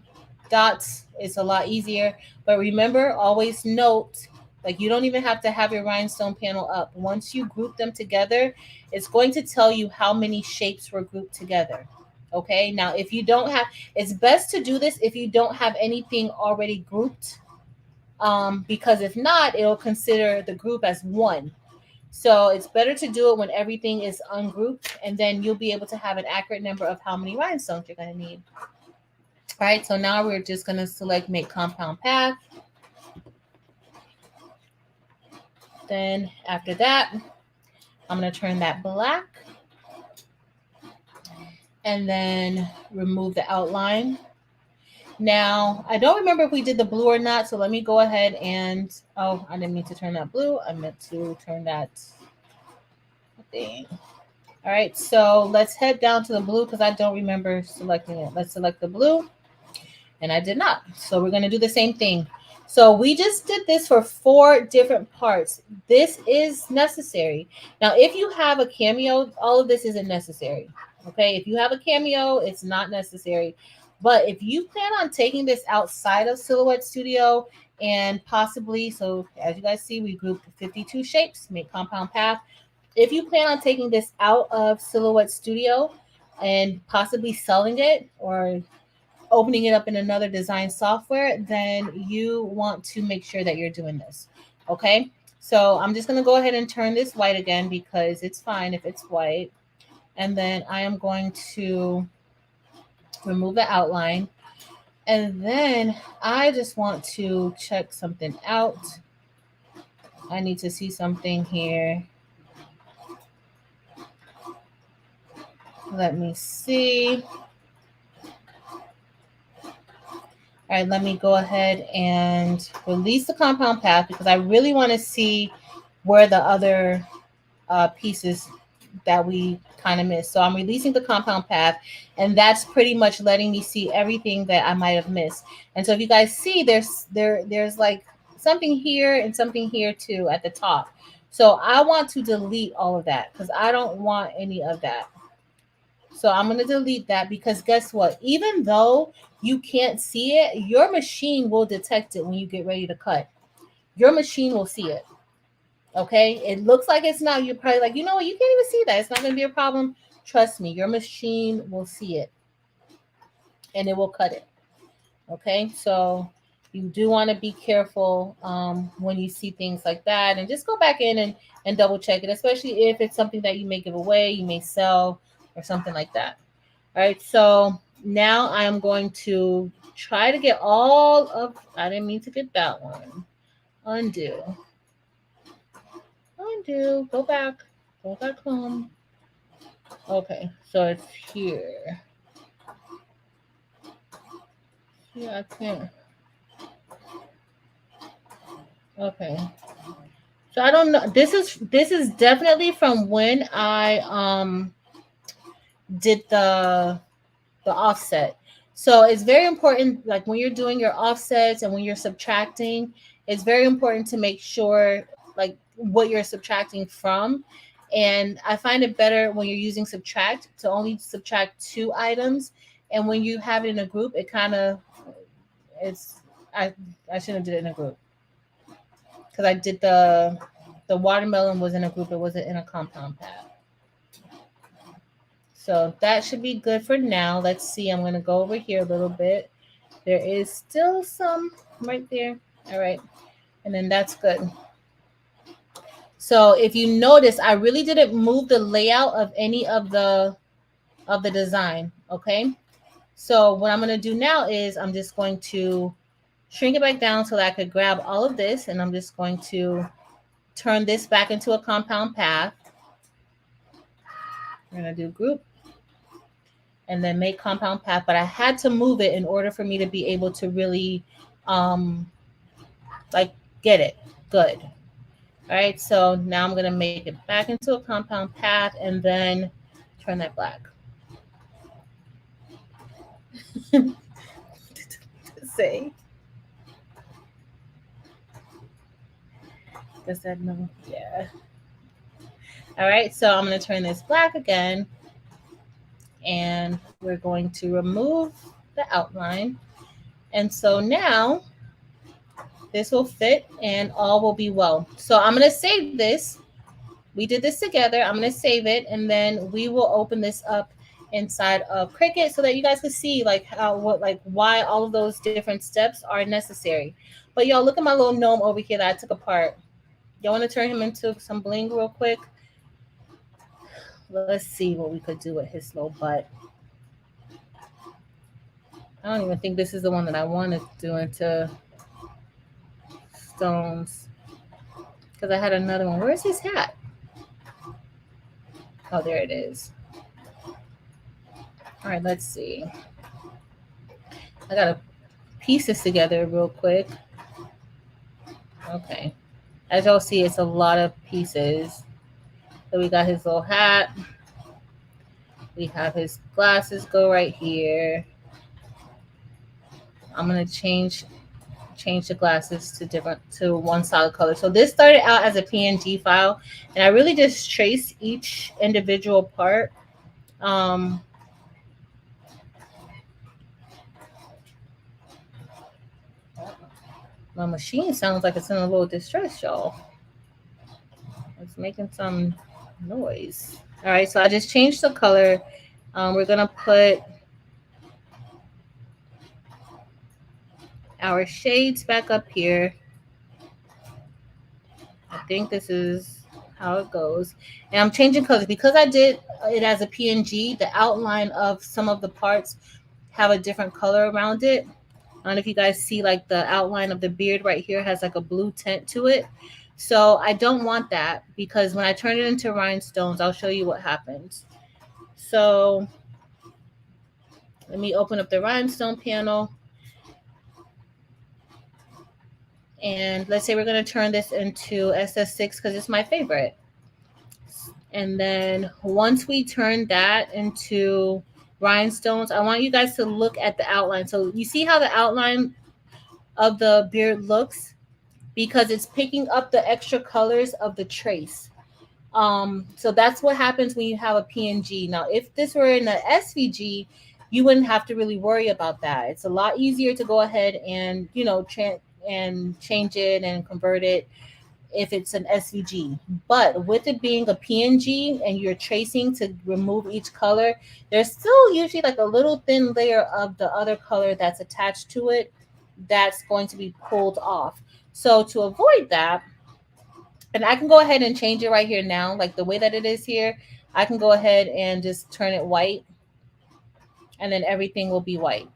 dots, it's a lot easier. But remember, always note, like you don't even have to have your rhinestone panel up. Once you group them together, it's going to tell you how many shapes were grouped together. Okay. Now, if you don't have, it's best to do this if you don't have anything already grouped. Because if not, it'll consider the group as one. So it's better to do it when everything is ungrouped, and then you'll be able to have an accurate number of how many rhinestones you're going to need. All right, so now we're just going to select make compound path. Then after that, I'm going to turn that black and then remove the outline. Now, I don't remember if we did the blue or not, so let me go ahead and, oh, I didn't mean to turn that blue. I meant to turn that thing. All right, so let's head down to the blue because I don't remember selecting it. Let's select the blue, and I did not. So we're going to do the same thing. So we just did this for 4 different parts. This is necessary. Now, if you have a cameo, all of this isn't necessary. Okay, if you have a cameo, it's not necessary. But if you plan on taking this outside of Silhouette Studio and possibly, so as you guys see, we grouped 52 shapes, make compound path. If you plan on taking this out of Silhouette Studio and possibly selling it or opening it up in another design software, then you want to make sure that you're doing this. Okay. So I'm just going to go ahead and turn this white again because it's fine if it's white. And then I am going to remove the outline. And then I just want to check something out. I need to see something here. Let me see. All right, let me go ahead and release the compound path because I really want to see where the other pieces that we kind of missed. So I'm releasing the compound path, and that's pretty much letting me see everything that I might have missed. And so if you guys see, there's like something here and something here too at the top. So I want to delete all of that because I don't want any of that. So I'm going to delete that because guess what? Even though you can't see it, your machine will detect it when you get ready to cut. Your machine will see it. Okay? It looks like it's not. You're probably like, you know what? You can't even see that. It's not going to be a problem. Trust me, your machine will see it and it will cut it. Okay? So you do want to be careful when you see things like that, and just go back in and double check it, especially if it's something that you may give away, you may sell, or something like that. All right, so now I'm going to try to get all of, I didn't mean to get that one. Undo, go back home. Okay, so it's here. Yeah, I can't. Okay. So I don't know. This is definitely from when I did the offset. So it's very important, like when you're doing your offsets and when you're subtracting, it's very important to make sure like what you're subtracting from. And I find it better when you're using subtract to only subtract 2 items. And when you have it in a group, it kind of, I shouldn't have did it in a group because I did the watermelon was in a group. It wasn't in a compound path. So that should be good for now. Let's see. I'm going to go over here a little bit. There is still some right there. All right. And then that's good. So if you notice, I really didn't move the layout of any of the design. Okay. So what I'm going to do now is I'm just going to shrink it back down so that I could grab all of this. And I'm just going to turn this back into a compound path. We're going to do group and then make compound path, but I had to move it in order for me to be able to really like get it good. All right, so now I'm gonna make it back into a compound path and then turn that black. Say, does that know? Yeah. All right, so I'm gonna turn this black again, and we're going to remove the outline. And so now this will fit and all will be well. So I'm going to save this. We did this together. I'm going to save it, and then we will open this up inside of Cricut so that you guys can see like why all of those different steps are necessary. But y'all, look at my little gnome over here that I took apart. Y'all want to turn him into some bling real quick? Let's see what we could do with his little butt. I don't even think this is the one that I want to do into stones because I had another one. Where's his hat? Oh, there it is. All right, let's see. I got to piece this together real quick. Okay. As y'all see, it's a lot of pieces. So we got his little hat. We have his glasses go right here. I'm going to change the glasses to one solid color. So this started out as a PNG file, and I really just traced each individual part. My machine sounds like it's in a little distress, y'all. It's making some noise. All right, so I just changed the color. We're gonna put our shades back up here. I think this is how it goes. And I'm changing colors because I did it as a PNG. The outline of some of the parts have a different color around it. I don't know if you guys see, like the outline of the beard right here has like a blue tint to it. So I don't want that because when I turn it into rhinestones, I'll show you what happens. So let me open up the rhinestone panel. And let's say we're going to turn this into SS6 because it's my favorite. And then once we turn that into rhinestones, I want you guys to look at the outline. So you see how the outline of the beard looks because it's picking up the extra colors of the trace. So that's what happens when you have a PNG. Now, if this were in an SVG, you wouldn't have to really worry about that. It's a lot easier to go ahead and, you know, change it and convert it if it's an SVG. But with it being a PNG and you're tracing to remove each color, there's still usually like a little thin layer of the other color that's attached to it that's going to be pulled off. So to avoid that, and I can go ahead and change it right here now, like the way that it is here, I can go ahead and just turn it white and then everything will be white.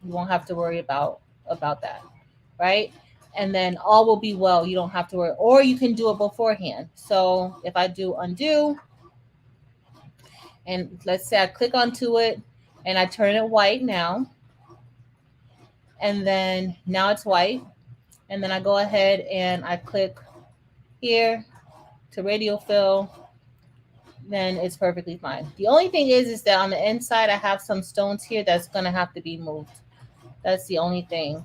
You won't have to worry about that, right? And then all will be well. You don't have to worry, or you can do it beforehand. So if I do undo, and let's say I click onto it and I turn it white now, and then now it's white, and then I go ahead and I click here to radial fill, then it's perfectly fine. The only thing is that on the inside I have some stones here that's gonna have to be moved. That's the only thing.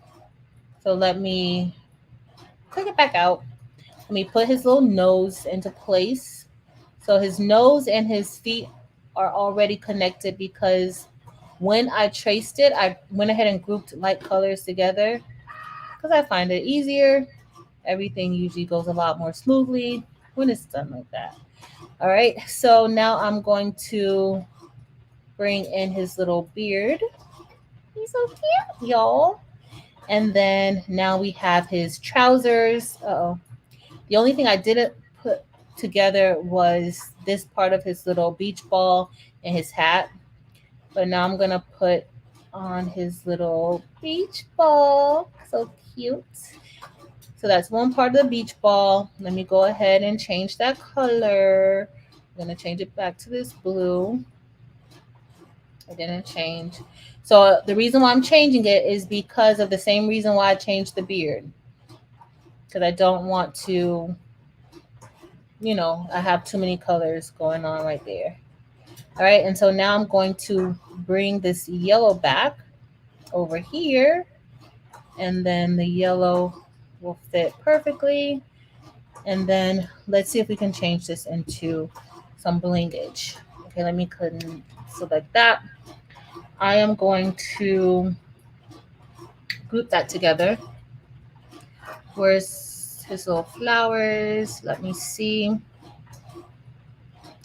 So let me click it back out. Let me put his little nose into place. So his nose and his feet are already connected because when I traced it, I went ahead and grouped light colors together because I find it easier. Everything usually goes a lot more smoothly when it's done like that. All right, so now I'm going to bring in his little beard. He's so cute, y'all. And then now we have his trousers. Uh-oh. The only thing I didn't put together was this part of his little beach ball and his hat. But now I'm going to put on his little beach ball. So cute. So that's one part of the beach ball. Let me go ahead and change that color. I'm going to change it back to this blue. It didn't change. So the reason why I'm changing it is because of the same reason why I changed the beard. Because I don't want to, you know, I have too many colors going on right there. All right, and so now I'm going to bring this yellow back over here. And then the yellow will fit perfectly. And then let's see if we can change this into some blingage. Okay, let me select that. I am going to group that together. Where's his little flowers? Let me see.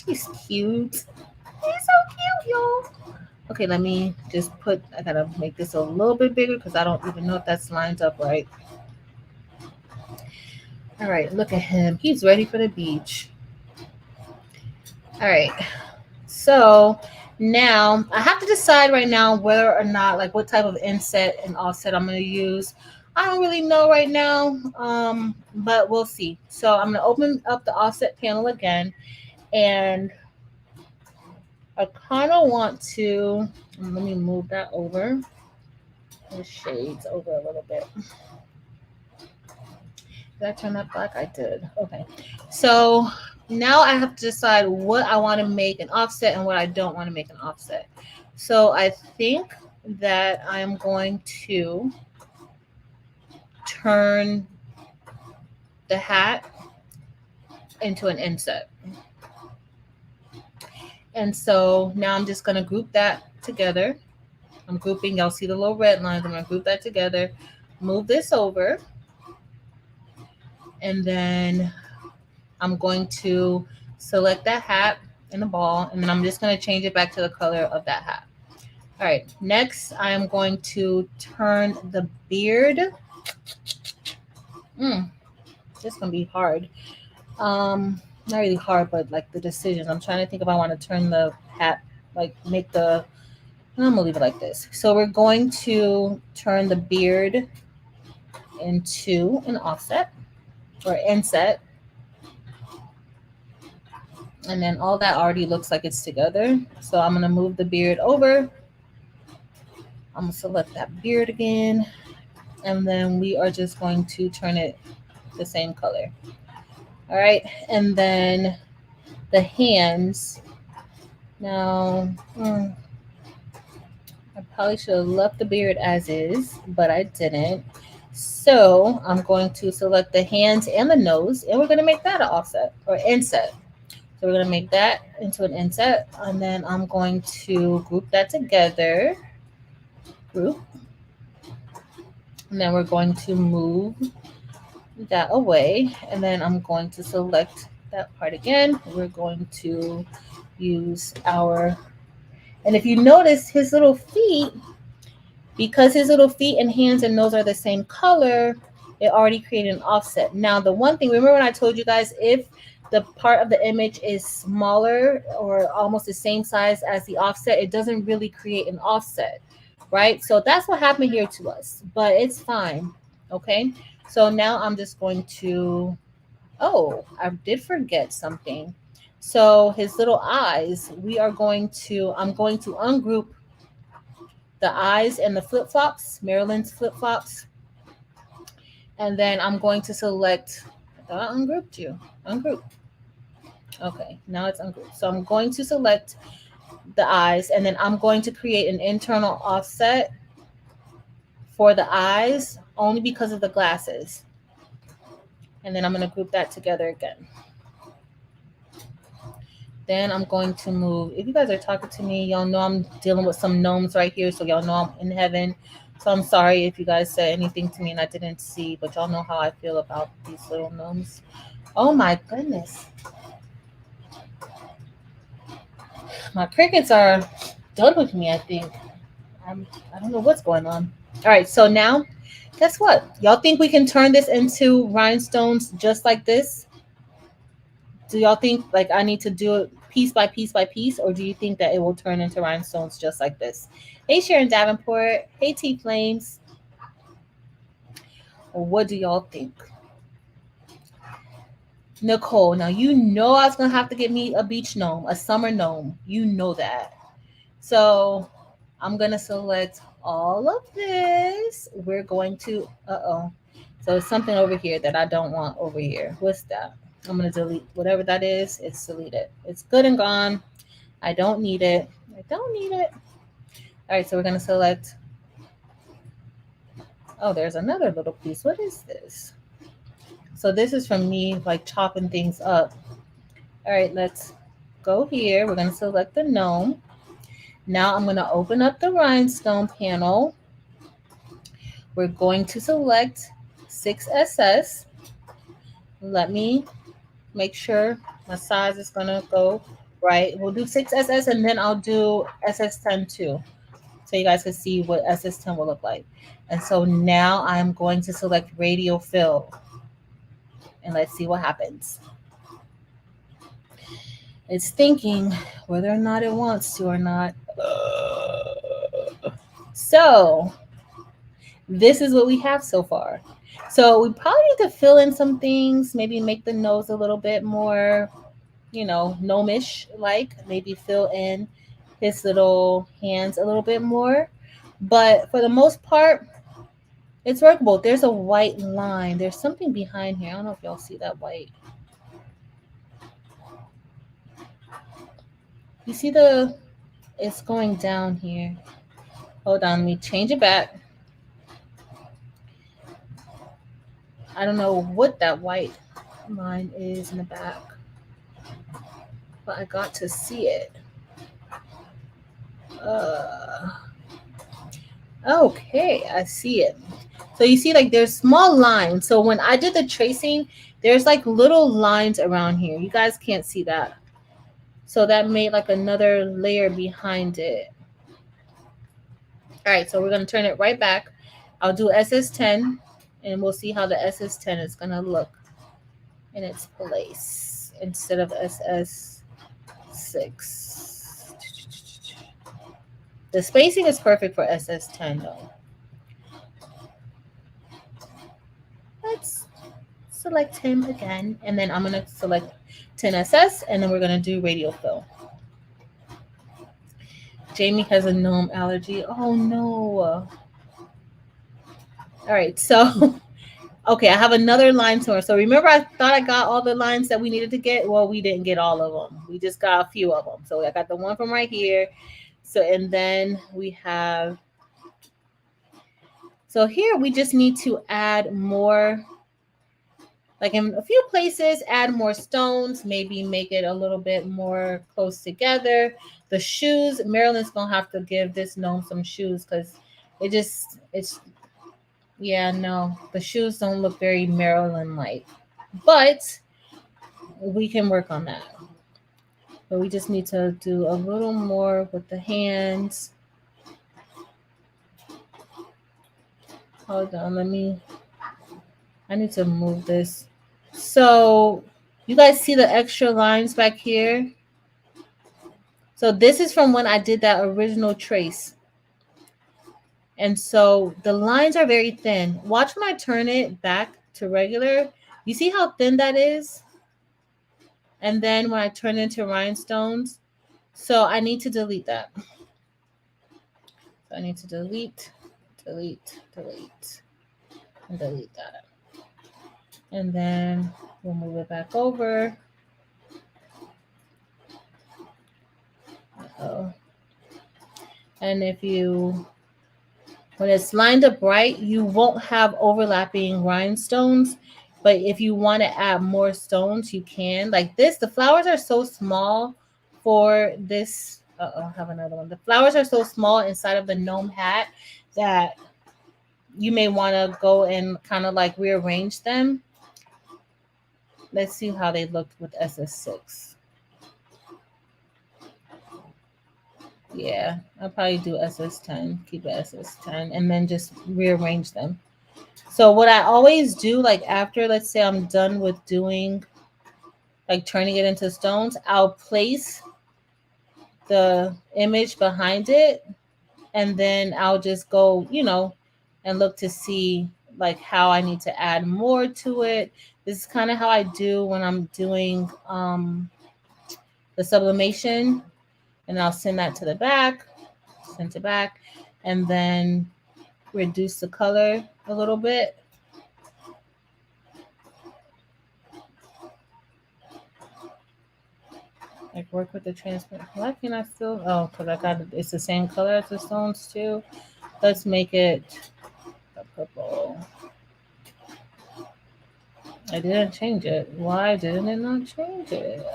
He's cute. He's so cute, y'all. Okay, let me just I gotta make this a little bit bigger because I don't even know if that's lined up right. All right, look at him. He's ready for the beach. All right, so now I have to decide right now whether or not, like, what type of inset and offset I'm going to use. I don't really know right now, but we'll see. So I'm going to open up the offset panel again, and I kind of want to, let me move that over, the shades over a little bit. Did I turn that black? I did. Okay. So now I have to decide what I want to make an offset and what I don't want to make an offset. So I think that I'm going to turn the hat into an inset. And so now I'm just going to group that together. I'm grouping, y'all see the little red lines. I'm going to group that together, move this over. And then I'm going to select that hat in the ball, and then I'm just going to change it back to the color of that hat. All right, next I am going to turn the beard. This is going to be hard. Not really hard, but like the decisions. I'm trying to think if I want to turn the hat, like make the, I'm going to leave it like this. So we're going to turn the beard into an offset or inset. And then all that already looks like it's together. So I'm going to move the beard over. I'm going to select that beard again. And then we are just going to turn it the same color. All right. And then the hands. Now, I probably should have left the beard as is, but I didn't. So I'm going to select the hands and the nose, and we're going to make that an offset or inset. So we're going to make that into an inset, and then I'm going to group that together. Group. And then we're going to move that away, and then I'm going to select that part again. We're going to use our, and if you notice his little feet, because his little feet and hands and nose are the same color, it already created an offset. Now, the one thing, remember when I told you guys, if the part of the image is smaller or almost the same size as the offset, it doesn't really create an offset, right? So that's what happened here to us, but it's fine, okay? So now I'm just going to, oh, I did forget something. So his little eyes, I'm going to ungroup the eyes and the flip-flops, Marilyn's flip-flops. And then I'm going to select, I thought I ungrouped you. Ungroup. Okay, now it's ungrouped. So I'm going to select the eyes, and then I'm going to create an internal offset for the eyes only because of the glasses. And then I'm going to group that together again. Then I'm going to move, if you guys are talking to me, y'all know I'm dealing with some gnomes right here, so y'all know I'm in heaven. So I'm sorry if you guys said anything to me and I didn't see, but y'all know how I feel about these little gnomes. Oh my goodness. My crickets are done with me, I think. I don't know what's going on. All right, so now, guess what? Y'all think we can turn this into rhinestones just like this? Do y'all think like I need to do it piece by piece by piece, or do you think that it will turn into rhinestones just like this? Hey, Sharon Davenport. Hey, T Flames. What do y'all think? Nicole, now you know I was going to have to get me a beach gnome, a summer gnome. You know that. So I'm going to select all of this. We're going to, so it's something over here that I don't want over here. What's that? I'm going to delete whatever that is. It's deleted. It's good and gone. I don't need it. I don't need it. All right, so we're going to select. Oh, there's another little piece. What is this? So this is from me like chopping things up. All right, let's go here. We're going to select the gnome. Now I'm going to open up the rhinestone panel. We're going to select 6SS. Let me make sure my size is going to go right. We'll do 6SS, and then I'll do SS10 too, so you guys can see what SS10 will look like. And so now I'm going to select radial fill, and let's see what happens. It's thinking whether or not it wants to or not. So this is what we have so far. So we probably need to fill in some things, maybe make the nose a little bit more, you know, gnomish, like maybe fill in his little hands a little bit more. But for the most part, it's workable. There's a white line. There's something behind here. I don't know if y'all see that white. You see it's going down here. Hold on, let me change it back. I don't know what that white line is in the back, but I got to see it. Okay, I see it. So you see like there's small lines. So when I did the tracing, there's like little lines around here. You guys can't see that. So that made like another layer behind it. All right, so we're going to turn it right back. I'll do SS10 and we'll see how the SS10 is going to look in its place instead of SS6. The spacing is perfect for SS10 though. Let's select him again, and then I'm going to select 10SS, and then we're going to do radial fill. Jamie has a gnome allergy. Oh no. All right, so okay, I have another line tour. So remember, I thought I got all the lines that we needed to get. Well, we didn't get all of them. We just got a few of them. So I got the one from right here. So, and then we have, so here we just need to add more, like in a few places, add more stones, maybe make it a little bit more close together. The shoes, Marilyn's gonna have to give this gnome some shoes because it's, yeah, no, the shoes don't look very Maryland-like, but we can work on that. But we just need to do a little more with the hands. Hold on, I need to move this. So you guys see the extra lines back here? So this is from when I did that original trace. And so the lines are very thin. Watch when I turn it back to regular. You see how thin that is? And then when I turn it into rhinestones, so I need to delete that. So I need to delete, and delete that. And then we'll move it back over. And when it's lined up right, you won't have overlapping rhinestones. But if you want to add more stones, you can. Like this, the flowers are so small for this. I have another one. The flowers are so small inside of the gnome hat that you may want to go and kind of like rearrange them. Let's see how they looked with SS6. Yeah, I'll probably do SS10, keep it SS10, and then just rearrange them. So what I always do, like after, let's say I'm done with doing, like turning it into stones, I'll place the image behind it, and then I'll just go, and look to see like how I need to add more to it. This is kind of how I do when I'm doing the sublimation, and I'll send that to the back, send to back, and then reduce the color a little bit. Like work with the transparent. Why can't I still? Oh, because I got it's the same color as the stones too. Let's make it a purple. I didn't change it. Why didn't it not change it?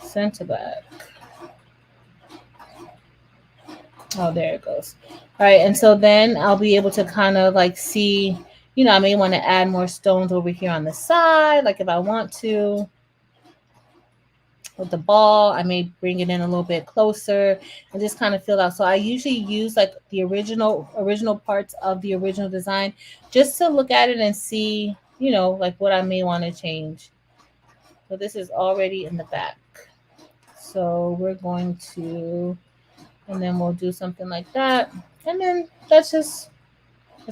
Send to back. Oh, there it goes. All right, and so then I'll be able to kind of like see, I may want to add more stones over here on the side, like if I want to. With the ball, I may bring it in a little bit closer and just kind of fill out. So I usually use like the original parts of the original design just to look at it and see, like what I may want to change. So this is already in the back. So we're going to, and then we'll do something like that. And then that's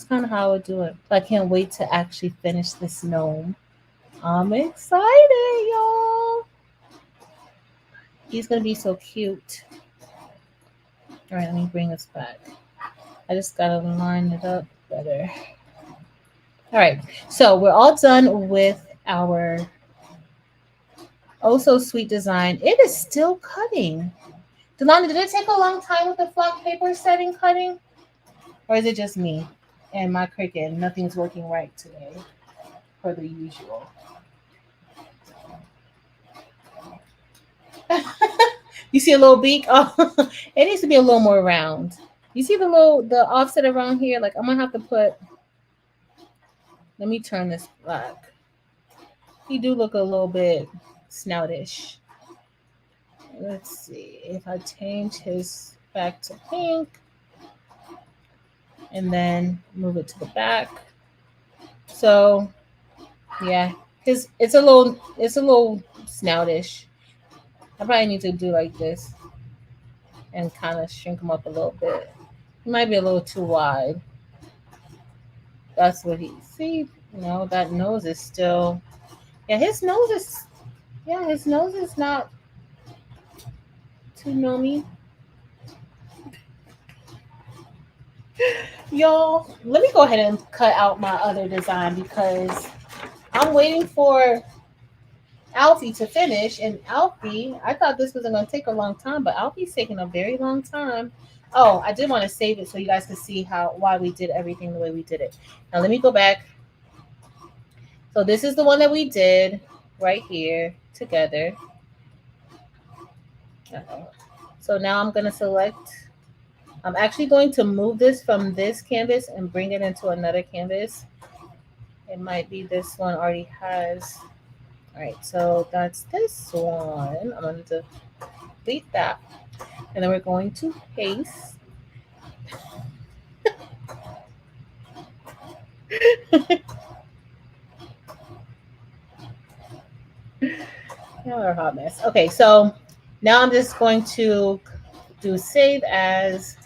kind of how I would do it. I can't wait to actually finish this gnome. I'm excited, y'all. He's going to be so cute. All right, let me bring this back. I just got to line it up better. All right, so we're all done with our oh so sweet design. It is still cutting. Delana, did it take a long time with the flock paper setting cutting? Or is it just me and my Cricut? Nothing's working right today, per the usual. You see a little beak? Oh, it needs to be a little more round. You see the offset around here? Like I'm gonna have to put, let me turn this black. He do look a little bit snoutish. Let's see if I change his back to pink and then move it to the back. So yeah, it's a little snoutish. I probably need to do like this and kind of shrink him up a little bit. He might be a little too wide. That's what he see. You know, that nose is still. Yeah, his nose is. Yeah, his nose is not too gnomey. Y'all, let me go ahead and cut out my other design because I'm waiting for Alfie to finish. And Alfie, I thought this wasn't going to take a long time, but Alfie's taking a very long time. Oh, I did want to save it so you guys could see why we did everything the way we did it. Now let me go back. So this is the one that we did right here together. So now I'm going to select. I'm actually going to move this from this canvas and bring it into another canvas. It might be this one already has. All right, so that's this one. I'm going to delete that. And then we're going to paste. Y'all are a hot mess. Okay, so now I'm just going to do save as.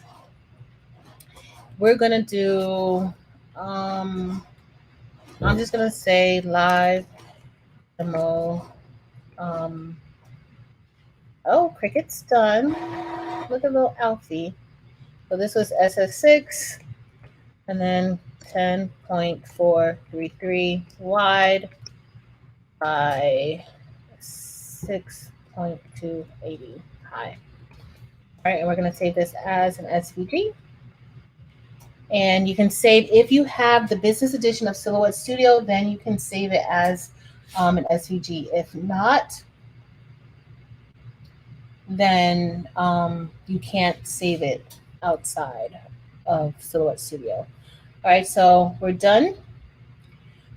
We're going to do, I'm just going to say live demo. Oh, Cricut's done. Look at little Alfie. So this was SS6 and then 10.433 wide by 6.280 high. All right, and we're going to save this as an SVG. And you can save, if you have the business edition of Silhouette Studio, then you can save it as an SVG. If not, then you can't save it outside of Silhouette Studio. All right, so we're done.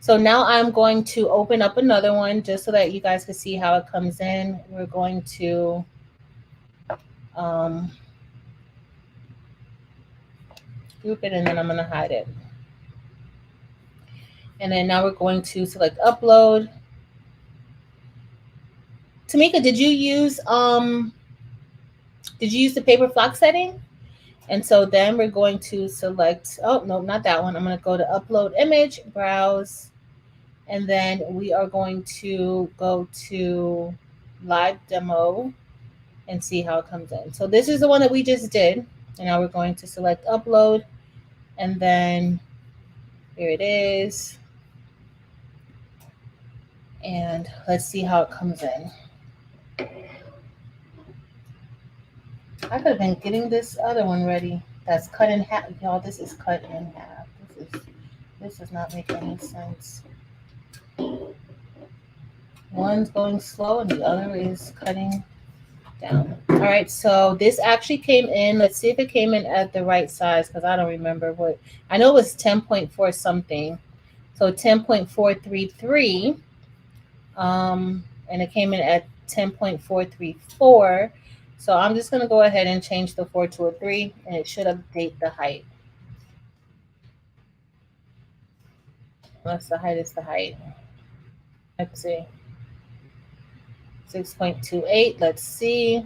So now I'm going to open up another one just so that you guys can see how it comes in. We're going to group it and then I'm going to hide it. And then now we're going to select upload. Tamika, did you use the paper flock setting? And so then we're going to select, oh, no, not that one. I'm going to go to upload image, browse, and then we are going to go to live demo and see how it comes in. So this is the one that we just did. And now we're going to select upload, and then here it is. And let's see how it comes in. I could have been getting this other one ready. That's cut in half. Y'all, this is cut in half. This does not make any sense. One's going slow and the other is cutting down. All right, so this actually came in. Let's see if it came in at the right size because I don't remember what. I know it was 10.4 something. So 10.433. And it came in at 10.434. So I'm just going to go ahead and change the 4 to a 3, and it should update the height. Unless the height is the height. Let's see. 6.28. Let's see.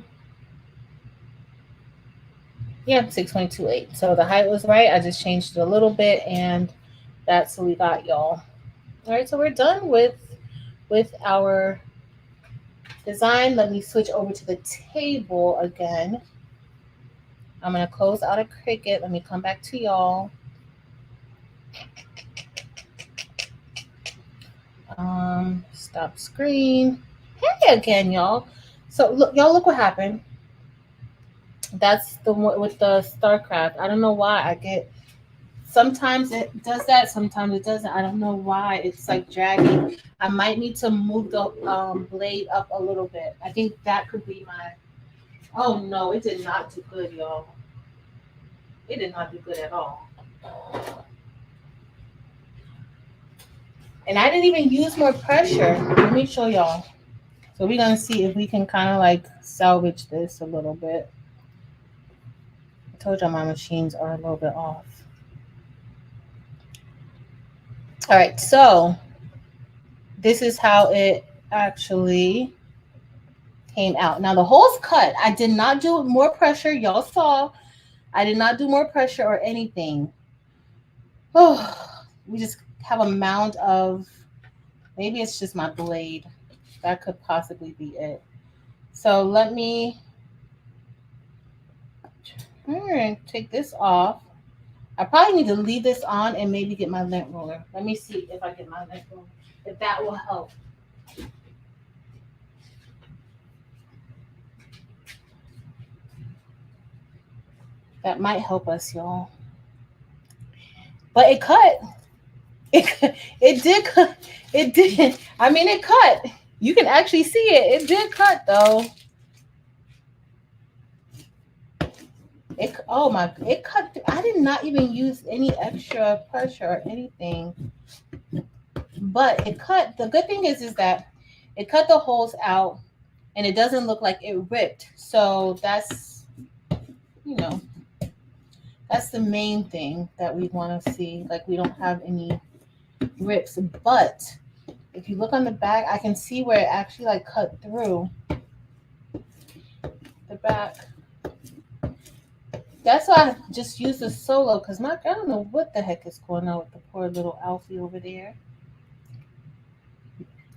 Yeah, 6.28. So the height was right. I just changed it a little bit, and that's what we got, y'all. All right, so we're done with our design. Let me switch over to the table again. I'm going to close out of Cricut. Let me come back to y'all. Stop screen. Hey again, y'all. So look, y'all, look what happened. That's the one with the StarCraft. I don't know why I get. Sometimes it does that. Sometimes it doesn't. I don't know why. It's like dragging. I might need to move the blade up a little bit. I think that could be my. Oh no, it did not do good, y'all. It did not do good at all. And I didn't even use more pressure. Let me show y'all. So we're going to see if we can kind of like salvage this a little bit. I told y'all my machines are a little bit off. All right, so this is how it actually came out. Now the hole's cut. I did not do more pressure. Y'all saw I did not do more pressure or anything. Oh, we just have a mound of, maybe it's just my blade. That could possibly be it. So let me take this off. I probably need to leave this on and maybe get my lint roller. Let me see if I get my lint roller, if that will help. That might help us, y'all. But it cut. It did cut. It did. I mean, it cut. You can actually see it. It did cut, though. It cut. I did not even use any extra pressure or anything. But it cut. The good thing is that it cut the holes out and it doesn't look like it ripped. So that's, you know, that's the main thing that we want to see. Like, we don't have any rips. But if you look on the back, I can see where it actually like cut through the back. That's why I just used a solo, because I don't know what the heck is going on with the poor little Alfie over there.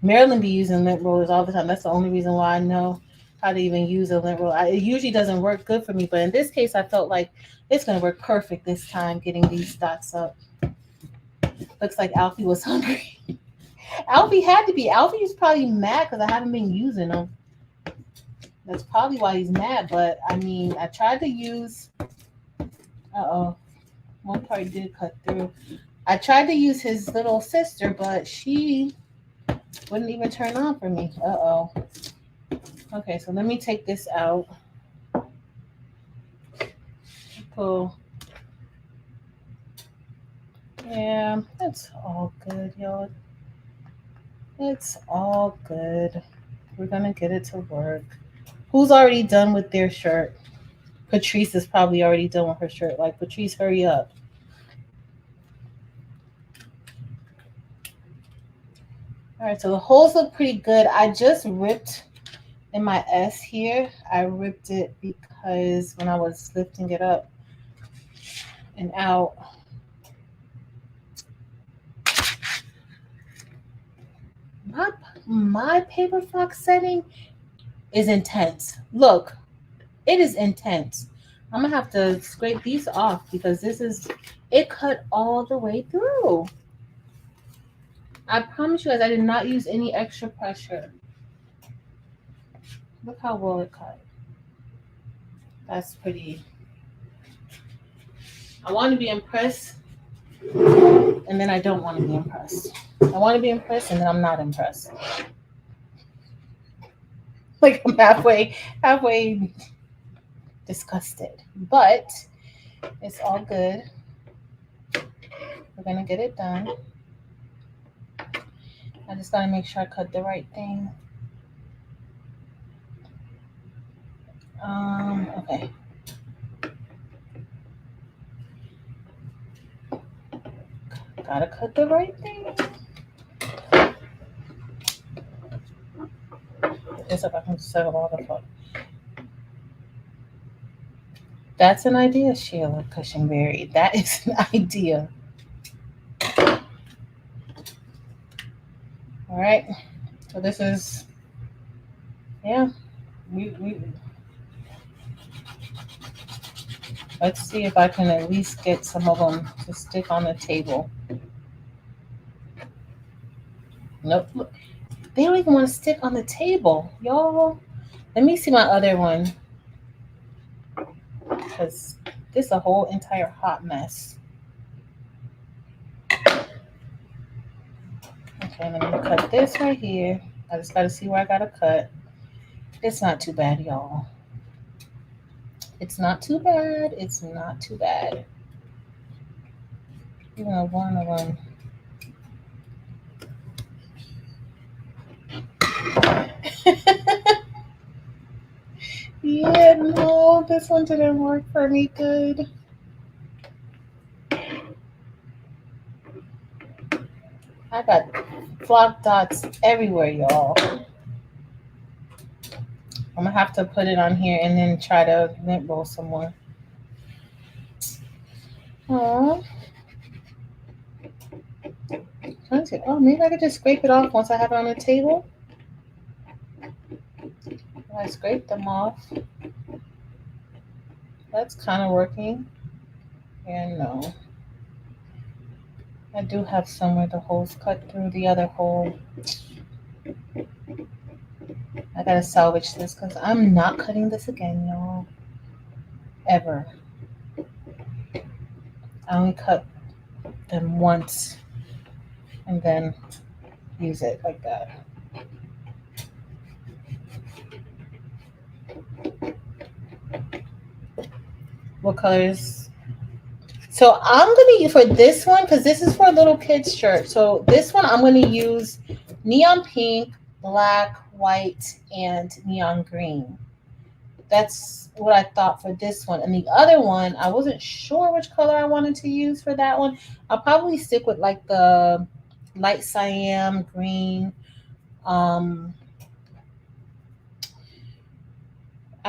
Marilyn be using lint rollers all the time. That's the only reason why I know how to even use a lint roller. It usually doesn't work good for me, but in this case, I felt like it's going to work perfect this time, getting these dots up. Looks like Alfie was hungry. Alfie had to be. Alfie is probably mad because I haven't been using them. That's probably why he's mad. But I mean, I tried to use. One part did cut through. I tried to use his little sister, but she wouldn't even turn on for me. Okay, so let me take this out. Pull. Yeah, it's all good, y'all. It's all good. We're gonna get it to work. Who's already done with their shirt? Patrice is probably already done with her shirt. Like, Patrice, hurry up. All right, so the holes look pretty good. I just ripped in my S here. I ripped it because when I was lifting it up and out, my paper fox setting is intense. Look, it is intense. I'm gonna have to scrape these off because it cut all the way through. I promise you guys, I did not use any extra pressure. Look how well it cut. That's pretty. I want to be impressed, and then I don't want to be impressed. I want to be impressed, and then I'm not impressed. Like, I'm halfway disgusted, but it's all good. We're gonna get it done. I just gotta make sure I cut the right thing. Okay. Gotta cut the right thing. Just if I can settle all the fun. That's an idea, Sheila Cushionberry. That is an idea. All right. So this is, yeah. Let's see if I can at least get some of them to stick on the table. Nope. They don't even want to stick on the table, y'all. Let me see my other one, because this is a whole entire hot mess. Okay, let me cut this right here. I just got to see where I got to cut. It's not too bad, y'all. It's not too bad. It's not too bad. Even one of them. Yeah, no, this one didn't work for me good. I got flock dots everywhere, y'all. I'm gonna have to put it on here and then try to lint roll some more. Oh, maybe I could just scrape it off once I have it on the table. I scrape them off. That's kind of working. And no, I do have somewhere the holes cut through the other hole. I gotta salvage this because I'm not cutting this again, y'all. Ever. I only cut them once and then use it like that. What colors? So I'm gonna use for this one because this is for a little kid's shirt. So this one I'm gonna use neon pink, black, white, and neon green. That's what I thought for this one. And the other one, I wasn't sure which color I wanted to use for that one. I'll probably stick with like the light cyan green. I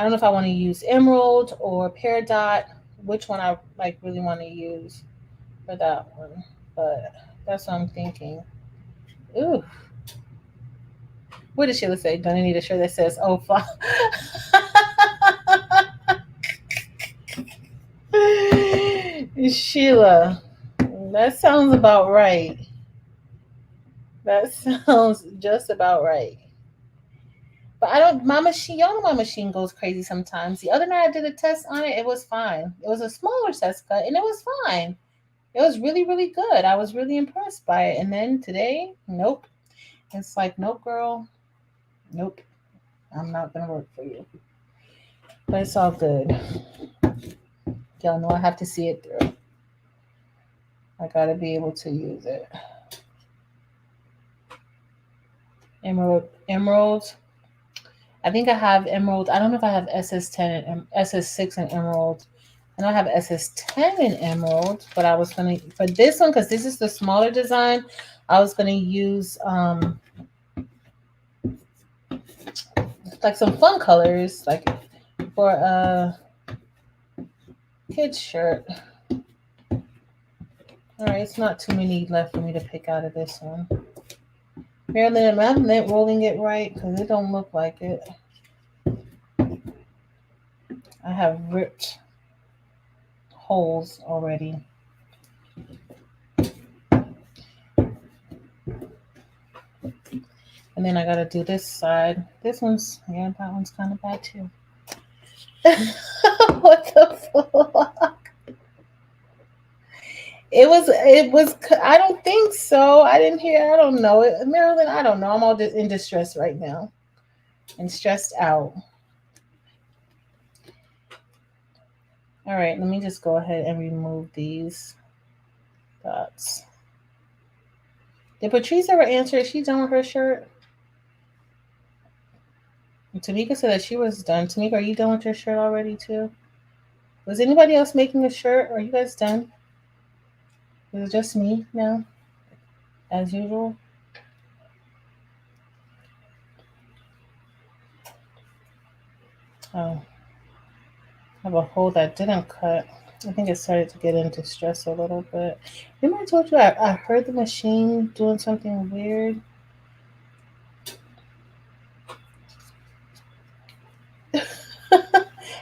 don't know if I want to use emerald or peridot. Which one I like really want to use for that one, but that's what I'm thinking. Ooh, what did Sheila say? Don't I need a shirt that says "Oh fuck"? Sheila, that sounds about right. That sounds just about right. But I don't, my machine, y'all know my machine goes crazy sometimes. The other night I did a test on it, it was fine. It was a smaller test cut and it was fine. It was really, really good. I was really impressed by it. And then today, nope. It's like, nope, girl. Nope. I'm not going to work for you. But it's all good. Y'all know I have to see it through. I got to be able to use it. Emerald. I think I have emerald. I don't know if I have SS10 and SS6 and emerald. I don't have SS10 in emerald, but I was going to, for this one, because this is the smaller design, I was going to use like some fun colors, like for a kid's shirt. All right, it's not too many left for me to pick out of this one. Marilyn, am I rolling it right? Because it don't look like it. I have ripped holes already. And then I got to do this side. This one's, yeah, that one's kind of bad too. What the fuck? It was, I don't think so. I didn't hear, I don't know. Marilyn, I don't know. I'm all in distress right now and stressed out. All right, let me just go ahead and remove these dots. Did Patrice ever answer? Is she done with her shirt? Tamika said that she was done. Tamika, are you done with your shirt already too? Was anybody else making a shirt? Are you guys done? Is it just me now? As usual? Oh. I have a hole that didn't cut. I think it started to get into stress a little bit. Remember I told you I heard the machine doing something weird?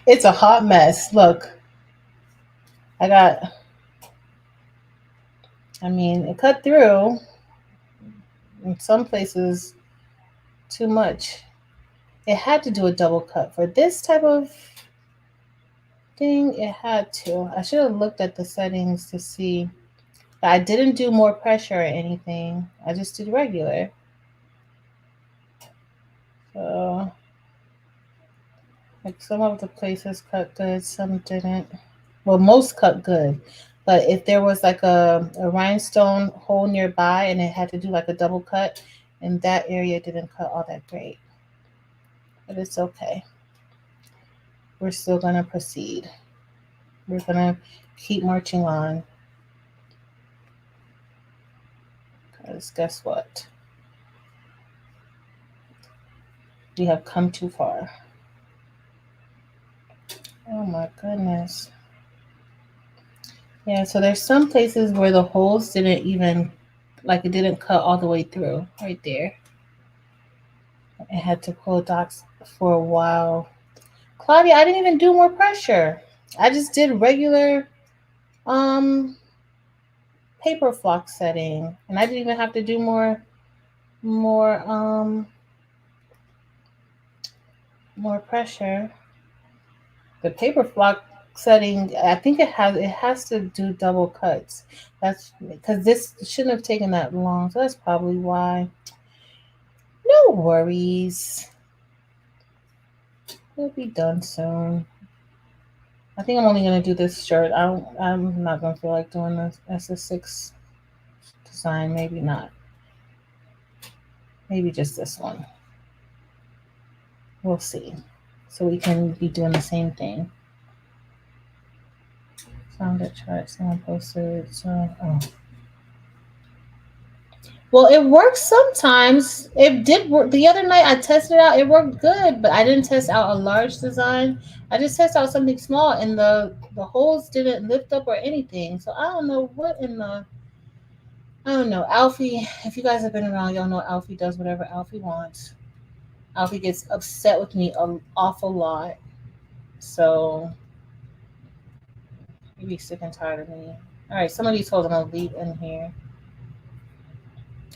It's a hot mess. Look. I mean, it cut through. In some places, too much. It had to do a double cut. For this type of thing, it had to. I should have looked at the settings to see. But I didn't do more pressure or anything. I just did regular. So, like some of the places cut good, some didn't. Well, most cut good. But if there was like a rhinestone hole nearby and it had to do like a double cut, and that area didn't cut all that great. but it's okay. We're still going to proceed. We're going to keep marching on. Because guess what? We have come too far. Oh my goodness. Yeah, so there's some places where the holes didn't even, like it didn't cut all the way through right there. I had to pull dots for a while. Claudia, I didn't even do more pressure. I just did regular paper flock setting, and I didn't even have to do more pressure. The paper flock setting, I think it has to do double cuts. That's because this shouldn't have taken that long, so that's probably why. No worries. It'll be done soon. I think I'm only gonna do this shirt. I'm not gonna feel like doing this SS6 design. Maybe not. Maybe just this one. We'll see. So we can be doing the same thing. Found a chart. Someone posted. So, oh. Well, it works sometimes. It did work. The other night I tested it out. It worked good, but I didn't test out a large design. I just tested out something small, and the holes didn't lift up or anything. So I don't know what in the. I don't know. Alfie, if you guys have been around, y'all know Alfie does whatever Alfie wants. Alfie gets upset with me an awful lot. So you be sick and tired of me. All right, some of these holes I'm gonna leave in here.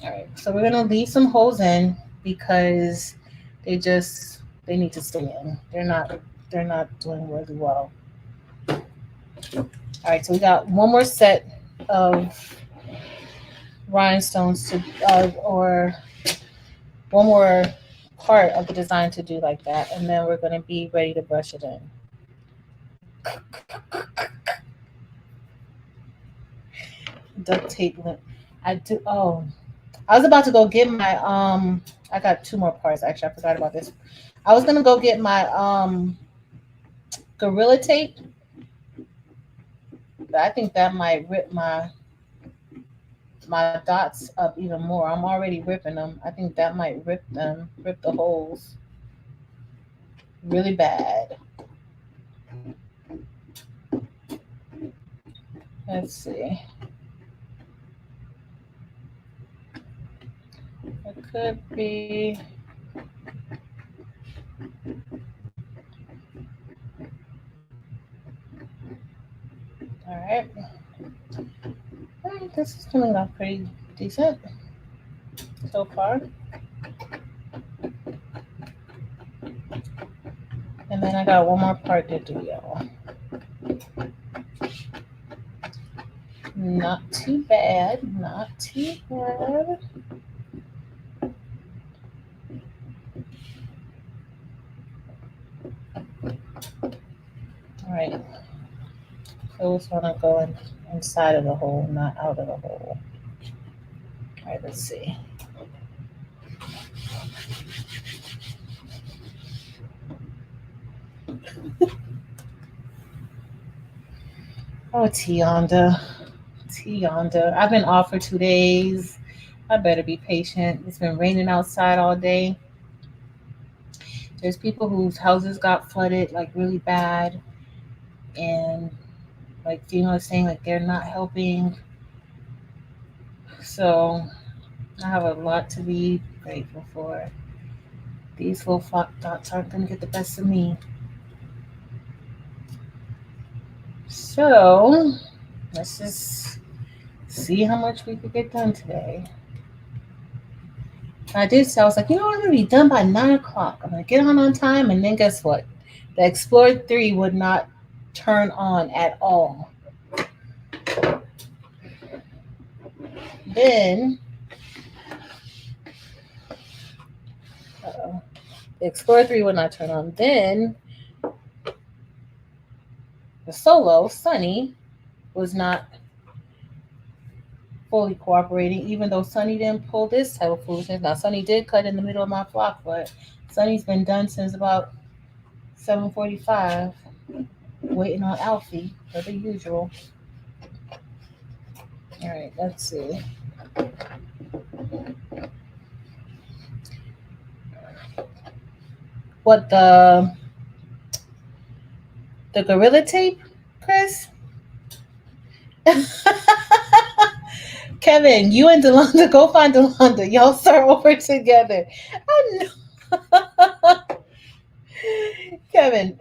All right, so we're gonna leave some holes in because they need to stay in. They're not doing really well. All right, so we got one more set of rhinestones to or one more part of the design to do like that, and then we're gonna be ready to brush it in. Duct tape. I do. Oh, I was about to go get my I got two more parts actually. I forgot about this. I was gonna go get my Gorilla Tape, but I think that might rip my dots up even more. I'm already ripping them. I think that might rip the holes really bad. Let's see. It could be. All right. All right, this is coming out pretty decent so far. And then I got one more part to do, y'all. Not too bad. Not too bad. All right. So it's gonna go inside of the hole, not out of the hole. All right, let's see. Oh, Tianda. I've been off for 2 days. I better be patient. It's been raining outside all day. There's people whose houses got flooded like really bad, and like FEMA is saying like they're not helping. So I have a lot to be grateful for. These little flock dots aren't gonna get the best of me. So let's just see how much we could get done today. I did say, I was like, I'm gonna be done by 9 o'clock. I'm gonna get on time, and then guess what? The Explorer 3 would not turn on at all. Then the Explorer 3 would not turn on. Then the Solo, Sunny, was not fully cooperating, even though Sunny didn't pull this type of foolishness. Now, Sunny did cut in the middle of my flock, but Sunny's been done since about 7:45, waiting on Alfie, for the usual. All right, let's see. What, the Gorilla Tape, Chris? Kevin, you and Delonda, go find Delonda. Y'all start over together. I know. Kevin,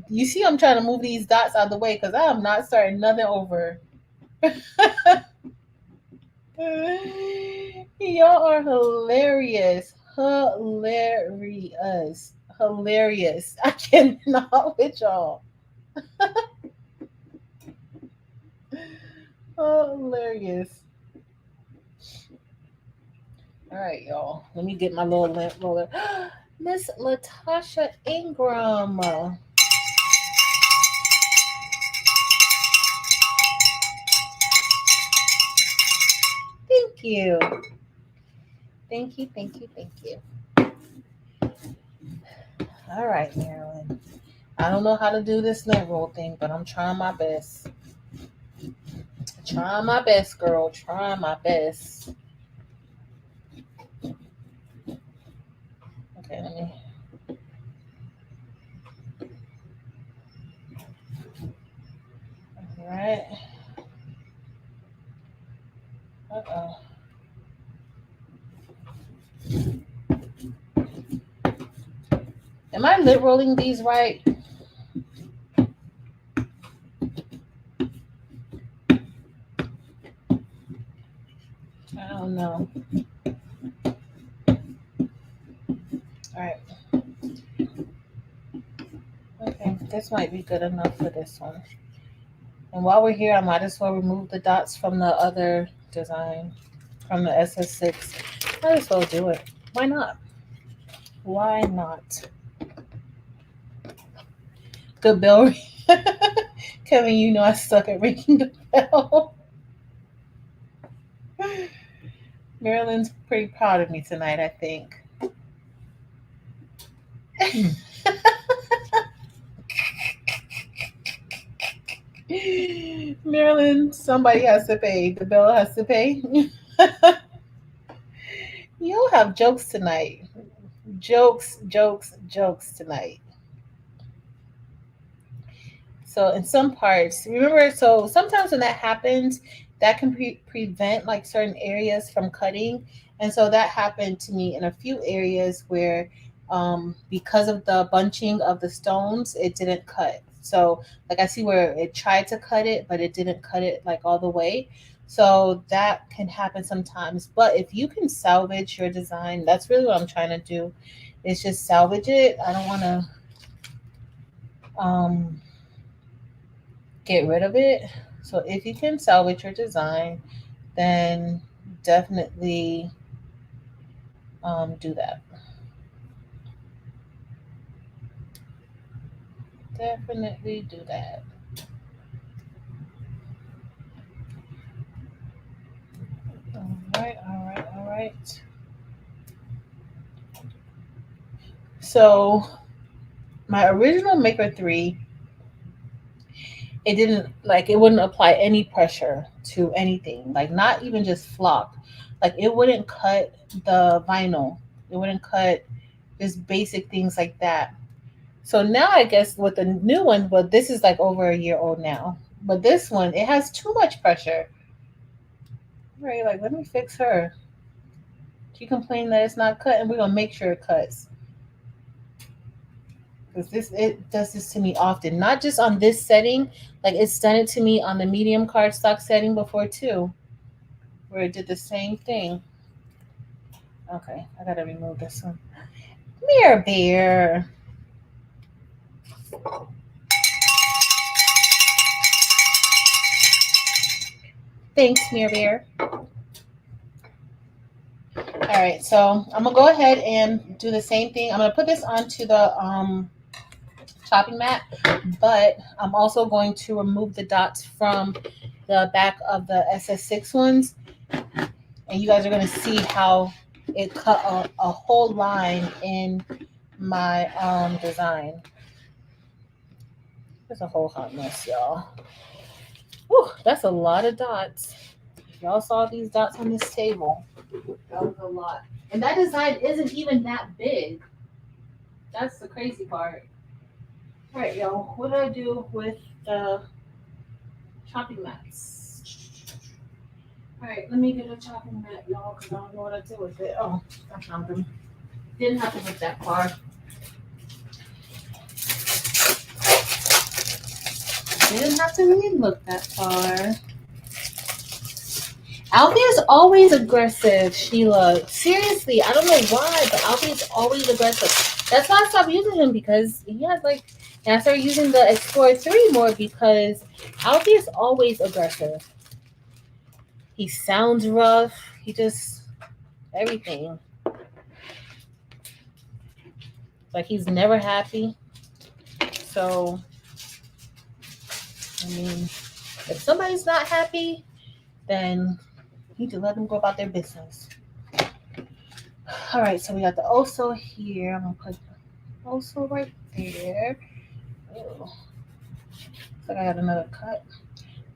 you see I'm trying to move these dots out of the way because I am not starting nothing over. Y'all are hilarious. Hilarious. Hilarious. I cannot with y'all. Hilarious. All right, y'all. Let me get my little lamp roller. Miss Latasha Ingram. Thank you. Thank you, thank you, thank you. All right, Marilyn. I don't know how to do this lint roll thing, but I'm trying my best. Trying my best, girl. Trying my best. Okay, let me. All right. Uh-oh. Am I lint rolling these right? I don't know. All right. Okay, this might be good enough for this one. And while we're here, I might as well remove the dots from the other design, from the SS6. Might as well do it. Why not? Why not? Good bell. Kevin, you know I suck at ringing the bell. Marilyn's pretty proud of me tonight, I think. Marilyn, somebody has to pay. The bell has to pay. You'll have jokes tonight. Jokes tonight. So in some parts, remember, so sometimes when that happens, that can prevent like certain areas from cutting. And so that happened to me in a few areas where because of the bunching of the stones, it didn't cut. So like I see where it tried to cut it, but it didn't cut it like all the way. So that can happen sometimes. But if you can salvage your design, that's really what I'm trying to do, is just salvage it. I don't want to get rid of it. So if you can salvage your design, then definitely do that. Definitely do that. All right. So my original Maker 3, it wouldn't apply any pressure to anything, like not even just flock. Like it wouldn't cut the vinyl. It wouldn't cut just basic things like that. So now I guess with the new one, but this is like over a year old now. But this one, it has too much pressure. Right, like let me fix her. She complained that it's not cut, and we're gonna make sure it cuts. Because it does this to me often. Not just on this setting, like it's done it to me on the medium cardstock setting before too, where it did the same thing. Okay, I gotta remove this one. Mirror Bear. Thanks, Mirror Bear. All right, so I'm gonna go ahead and do the same thing. I'm gonna put this onto the chopping mat, but I'm also going to remove the dots from the back of the SS6 ones, and you guys are going to see how it cut a whole line in my design. There's a whole hot mess, y'all. Whew, that's a lot of dots. Y'all saw these dots on this table. That was a lot. And that design isn't even that big. That's the crazy part. All right, y'all. What do I do with the chopping mats? All right, let me get a chopping mat, y'all, because I don't know what I do with it. Oh, I found them. Didn't have to look that far. Didn't have to really look that far. Alfie is always aggressive, Sheila. Seriously, I don't know why, but Alfie is always aggressive. That's why I stopped using him, because he had like, and I started using the Explorer 3 more because Alfie is always aggressive. He sounds rough. He just, everything. Like, he's never happy. So, I mean, if somebody's not happy, then you need to let them go about their business. All right, so we got the Oso here. I'm gonna put the Oso right there. Ew. Looks like I got another cut.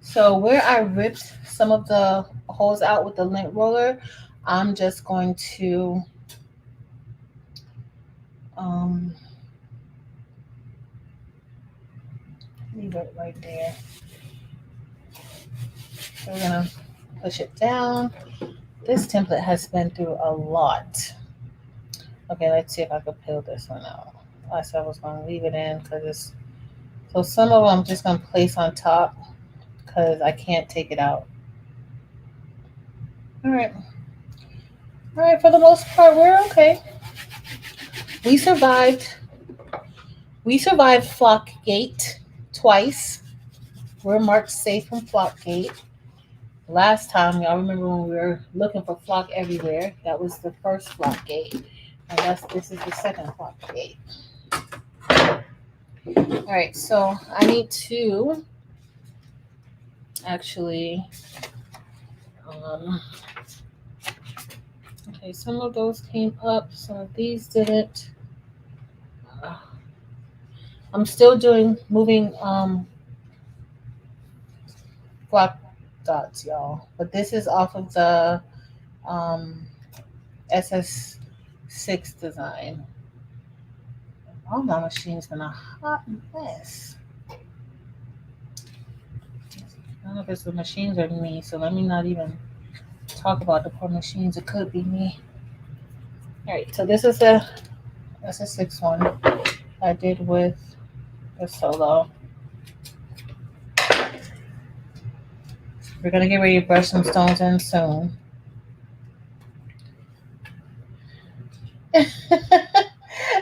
So where I ripped some of the holes out with the lint roller, I'm just going to leave it right there. So we're gonna push it down. This template has been through a lot. Okay, let's see if I could peel this one out. I said I was gonna leave it in because it's, so some of them I'm just gonna place on top because I can't take it out. All right, for the most part, we're okay. We survived Flockgate twice. We're marked safe from Flockgate. Last time, y'all remember when we were looking for flock everywhere? That was the first Flockgate. And this is the second Flockgate. All right, so I need to actually, okay, some of those came up, some of these didn't. I'm still moving flock dots, y'all, but this is off of the SS6 design. Oh, my machine's been a hot mess. I don't know if it's the machines or me, so let me not even talk about the poor machines. It could be me. All right, so this is the SS6 one I did with the Solo. We're gonna get ready to brush some stones in soon.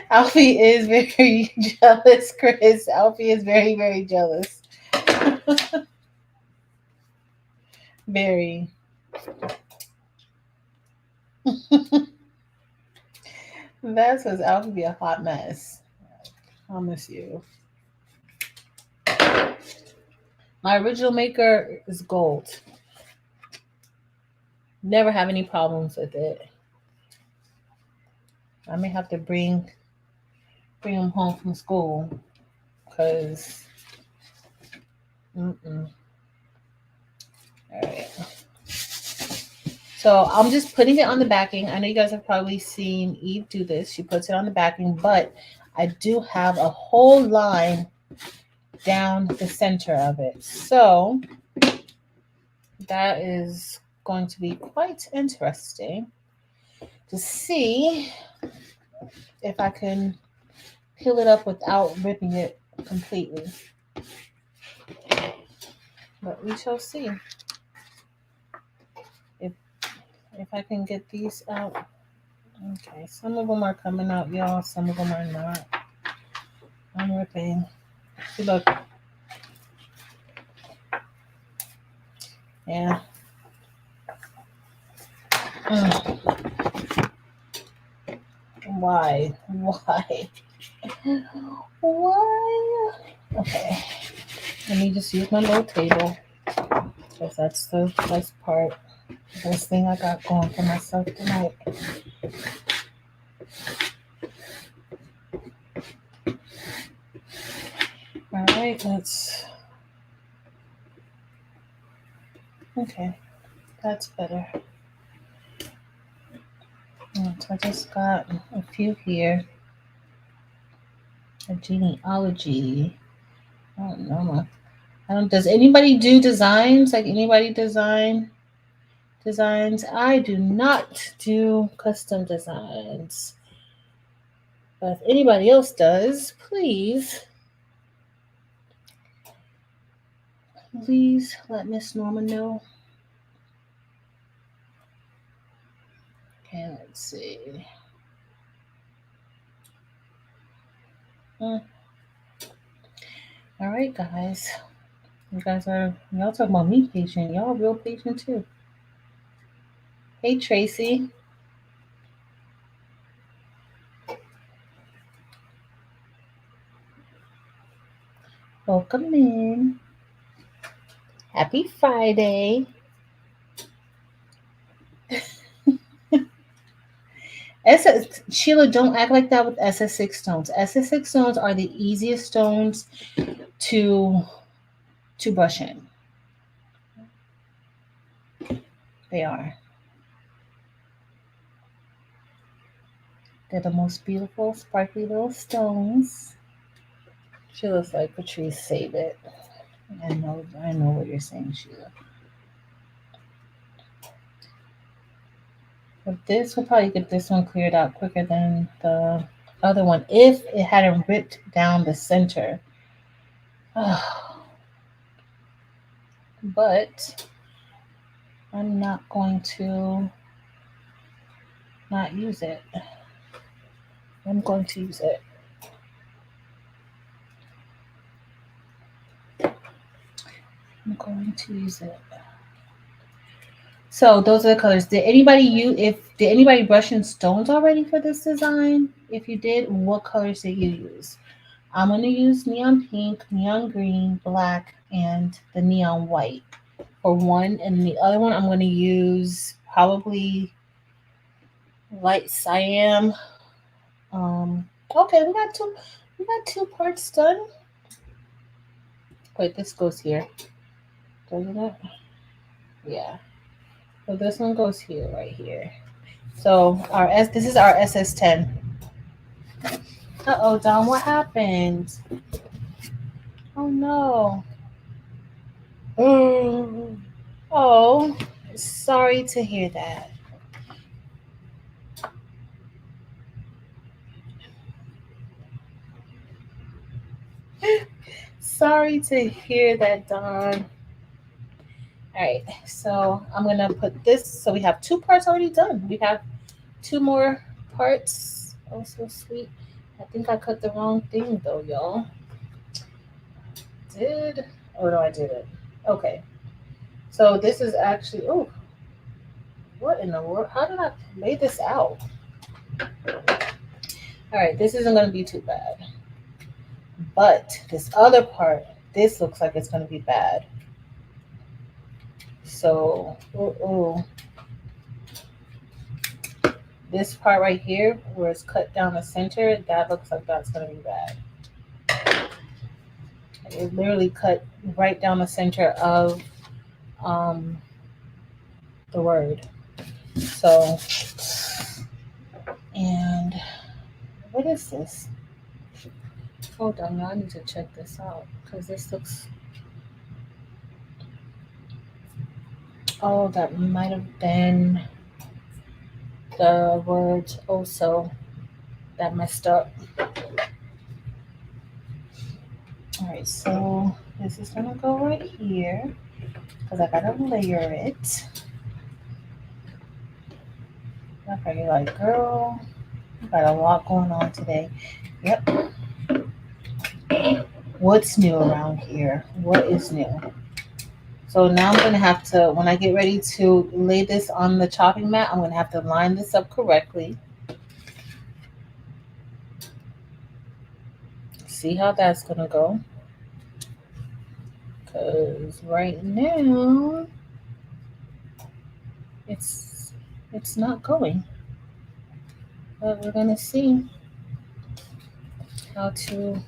Alfie is very jealous, Chris. Alfie is very, very jealous. Very. That says Alfie be a hot mess. I promise you. My original maker is gold. Never have any problems with it. I may have to bring him home from school because all right. So I'm just putting it on the backing. I know you guys have probably seen Eve do this. She puts it on the backing, but I do have a whole line down the center of it. So that is going to be quite interesting to see if I can peel it up without ripping it completely. But we shall see. If I can get these out. Okay, some of them are coming out, y'all. Some of them are not. I'm ripping. See, look. Yeah. Why? Okay. Let me just use my little table. because that's the best part. Best thing I got going for myself tonight. All right, okay, that's better. So I just got a few here. A genealogy. I don't know. Does anybody do designs? Like anybody designs? I do not do custom designs. But if anybody else does, please let Miss Norma know. Okay, let's see. All right, guys. Y'all talking about me patient. Y'all real patient too. Hey, Tracy. Welcome in. Happy Friday. Sheila, don't act like that with SS6 stones. SS6 stones are the easiest stones to brush in. They are. They're the most beautiful, sparkly little stones. Sheila's like, Patrice, save it. I know what you're saying, Sheila. But this, we'll probably get this one cleared out quicker than the other one if it hadn't ripped down the center. But I'm not going to not use it. I'm going to use it. So those are the colors. Did anybody brush in stones already for this design? If you did, what colors did you use? I'm going to use neon pink, neon green, black, and the neon white for one. And the other one, I'm going to use probably light cyan. Okay, we got two parts done. Wait, this goes here. Doesn't it? Yeah. So this one goes here, right here. So this is our SS10. Uh-oh, Don, what happened? Oh no. Oh, sorry to hear that. Sorry to hear that, Don. All right, so I'm going to put this. So we have two parts already done. We have two more parts. Oh, so sweet. I think I cut the wrong thing, though, y'all. Oh, no, I didn't. Okay. So this is actually, oh, what in the world? How did I lay this out? All right, this isn't going to be too bad. But this other part, this looks like it's going to be bad. So, this part right here, where it's cut down the center, that looks like that's going to be bad. It literally cut right down the center of the word. So, and what is this? Hold on, I need to check this out because this looks. Oh, that might have been the words also that messed up. All right, so this is gonna go right here because I gotta layer it. Okay, you're like, girl, you got a lot going on today. Yep. What's new around here? What is new? So now I'm gonna have to, when I get ready to lay this on the chopping mat, I'm gonna have to line this up correctly. See how that's gonna go. because right now it's not going. But we're gonna see how to.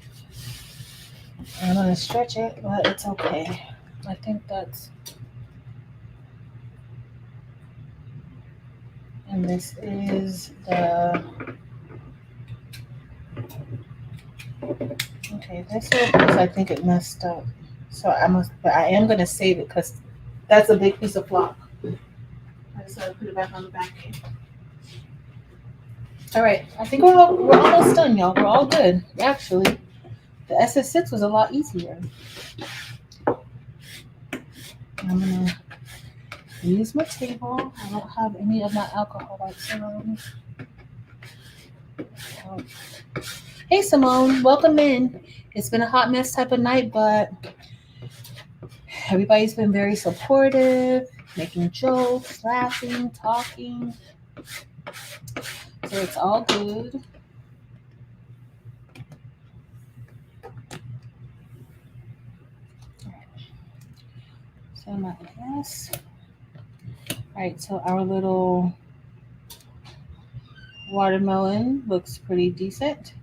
I'm gonna stretch it, but it's okay. I think that's. And this is the. Okay, this one because I think it messed up. So but I am gonna save it because that's a big piece of flock. I just gotta put it back on the back end. All right, I think we're almost done, y'all. We're all good. Actually, the SS6 was a lot easier. I'm gonna use my table. I don't have any of my alcohol wipes around. Oh. Hey Simone, welcome in. It's been a hot mess type of night, but everybody's been very supportive, making jokes, laughing, talking. So it's all good. So my yes. All right, so our little watermelon looks pretty decent.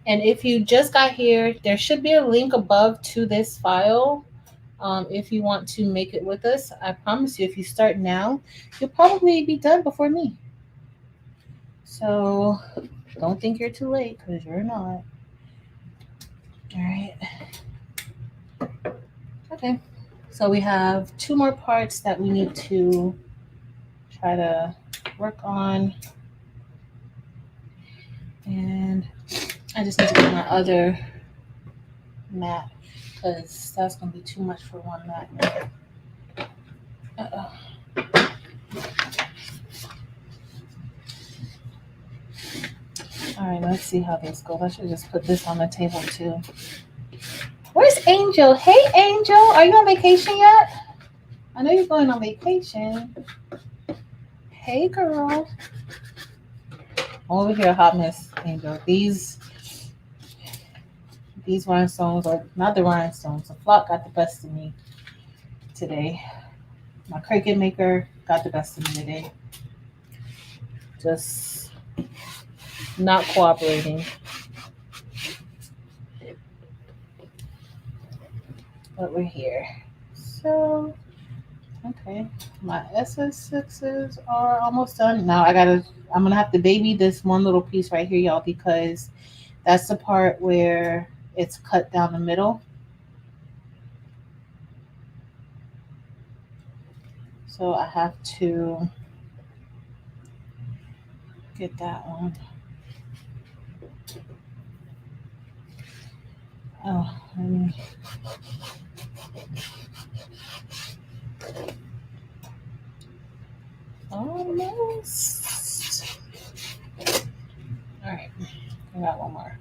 And if you just got here, there should be a link above to this file. If you want to make it with us, I promise you, if you start now, you'll probably be done before me. So don't think you're too late, because you're not. All right. Okay. So we have 2 more parts that we need to try to work on. And I just need to get my other mat because that's going to be too much for one mat. Uh-oh. All right, let's see how this goes. I should just put this on the table too. Where's Angel? Hey, Angel, are you on vacation yet? I know you're going on vacation. Hey, girl. Over here, hot mess, Angel. These rhinestones, or not the rhinestones, the flock got the best of me today. My Cricut maker got the best of me today. Just not cooperating. But we're here. So, okay. My SS6s are almost done. Now I'm gonna have to baby this one little piece right here, y'all, because that's the part where it's cut down the middle. So I have to get that one. Oh, let me. Almost. All right, I got one more.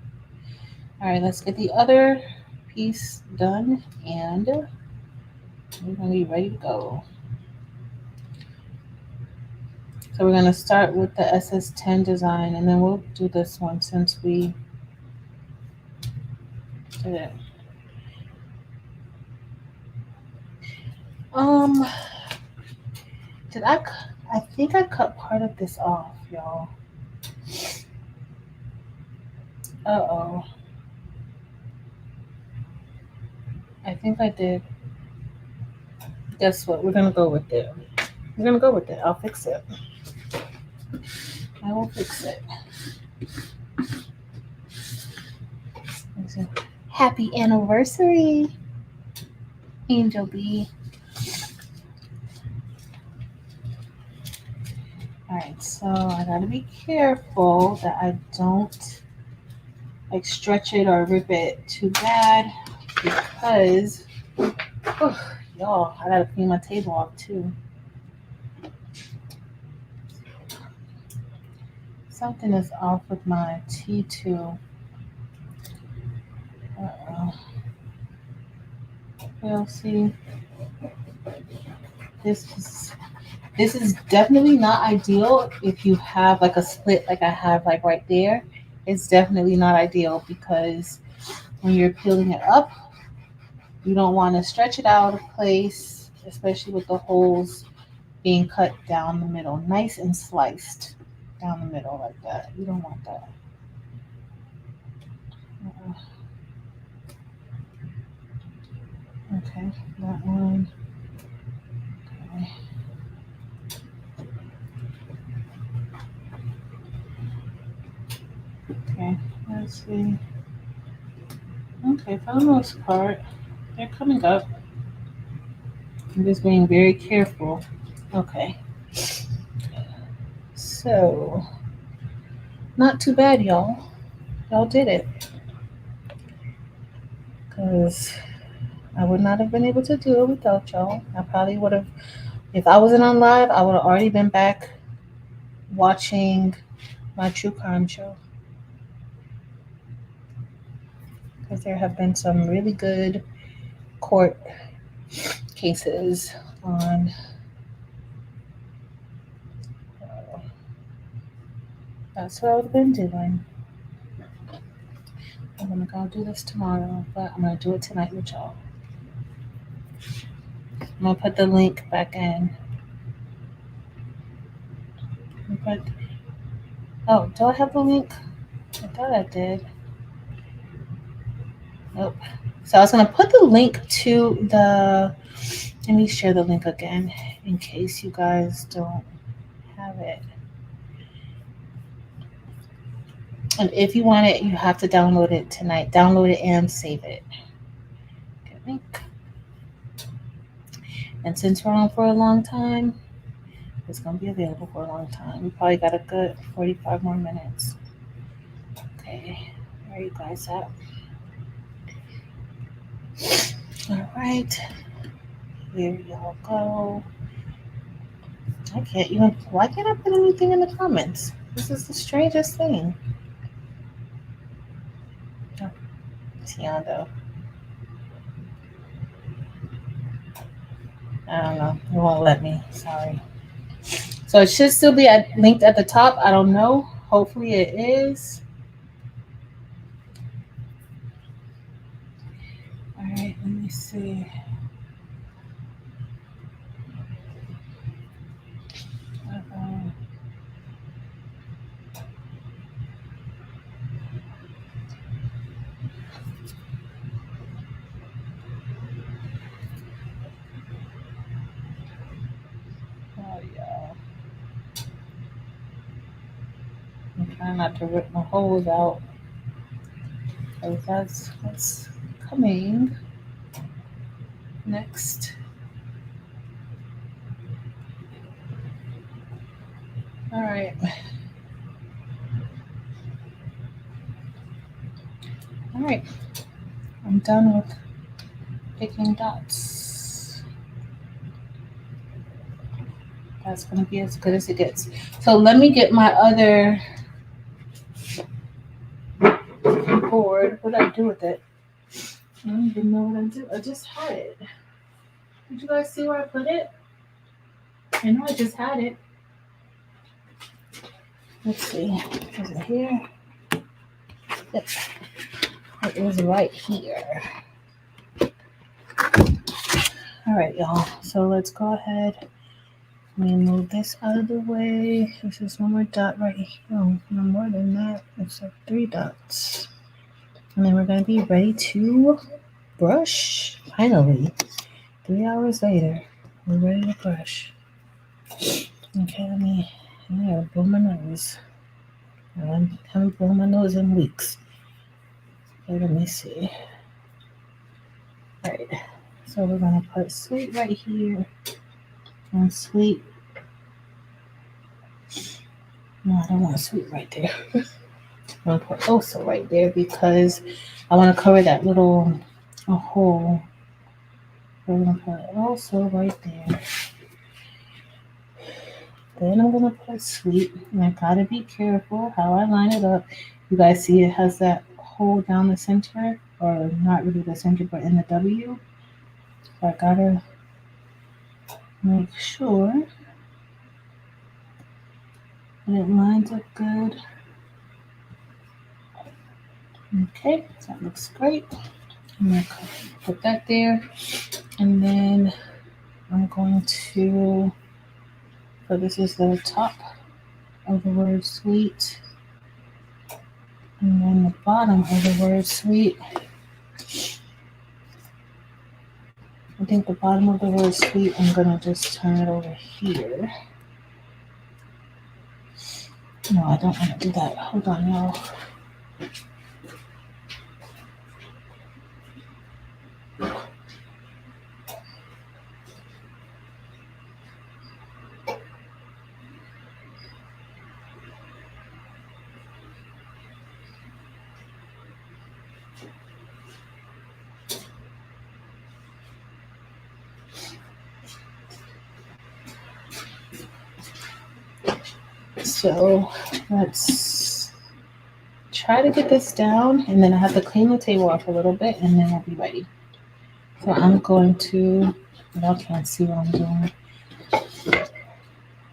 All right, let's get the other piece done, and we're gonna be ready to go. So we're gonna start with the SS10 design, and then we'll do this one since we did it. I think I cut part of this off, y'all. Uh-oh. I think I did. Guess what? We're gonna go with it. We're gonna go with it. I'll fix it. I will fix it. Happy anniversary, Angel B. All right, so I gotta be careful that I don't like stretch it or rip it too bad, because y'all, I gotta clean my table off too. Something is off with my T2. Uh-oh. Well, see, this is definitely not ideal if you have like a split like I have like right there. It's definitely not ideal because when you're peeling it up, You don't want to stretch it out of place, especially with the holes being cut down the middle, nice and sliced down the middle like that. You don't want that. Okay, that one. Okay. Okay, let's see. Okay, for the most part, they're coming up. I'm just being very careful. Okay. So, not too bad, y'all. Y'all did it. Because I would not have been able to do it without y'all. I probably would have, if I wasn't on live, I would have already been back watching my true crime show. Because there have been some really good court cases on. That's what I would have been doing. I'm gonna go do this tomorrow, but I'm gonna do it tonight with y'all. I'm gonna put the link back in. But oh, do I have the link? I thought I did. Nope. So I was gonna put the link to the. Let me share the link again in case you guys don't have it. And if you want it, you have to download it tonight. Download it and save it. Okay, link. And since we're on for a long time, it's going to be available for a long time. We probably got a good 45 more minutes. Okay, where are you guys at? All right, here y'all go. I can't even, why can't I put anything in the comments? This is the strangest thing. Oh, Tiando. I don't know. It won't let me. Sorry. So it should still be linked at the top. I don't know. Hopefully it is. All right, let me see. Oh, yeah. I'm trying not to rip my holes out. Because that's what's coming next. All right. All right. I'm done with picking dots. That's going to be as good as it gets. So let me get my other board. What did I do with it? I don't even know what I did. I just had it. Did you guys see where I put it? I know I just had it. Let's see. Is it here? Yep. It is right here. All right, y'all. So let's go ahead. Let me move this out of the way. This is one more dot right here. Oh, no more than that. It's like 3 dots. And then we're going to be ready to brush. Finally. 3 hours later, we're ready to brush. Okay, I gotta blow my nose. I haven't blown my nose in weeks. Okay, let me see. All right. So we're going to put sweet right here. And sweet. No, I don't want sweet right there. I'm going to put also right there because I want to cover that little hole. We're going to put also right there. Then I'm going to put sweet. And I got to be careful how I line it up. You guys see it has that hole down the center. Or not really the center, but in the W. So I got to make sure that it lines up good. Okay, that looks great. I'm going to put that there. And then I'm going to, so this is the top of the word sweet. And then the bottom of the word sweet. I think the bottom of the word sweet, I'm going to just turn it over here. No, I don't want to do that. Hold on, y'all. So let's try to get this down, and then I have to clean the table off a little bit, and then I'll be ready. So I'm going to, y'all can't see what I'm doing.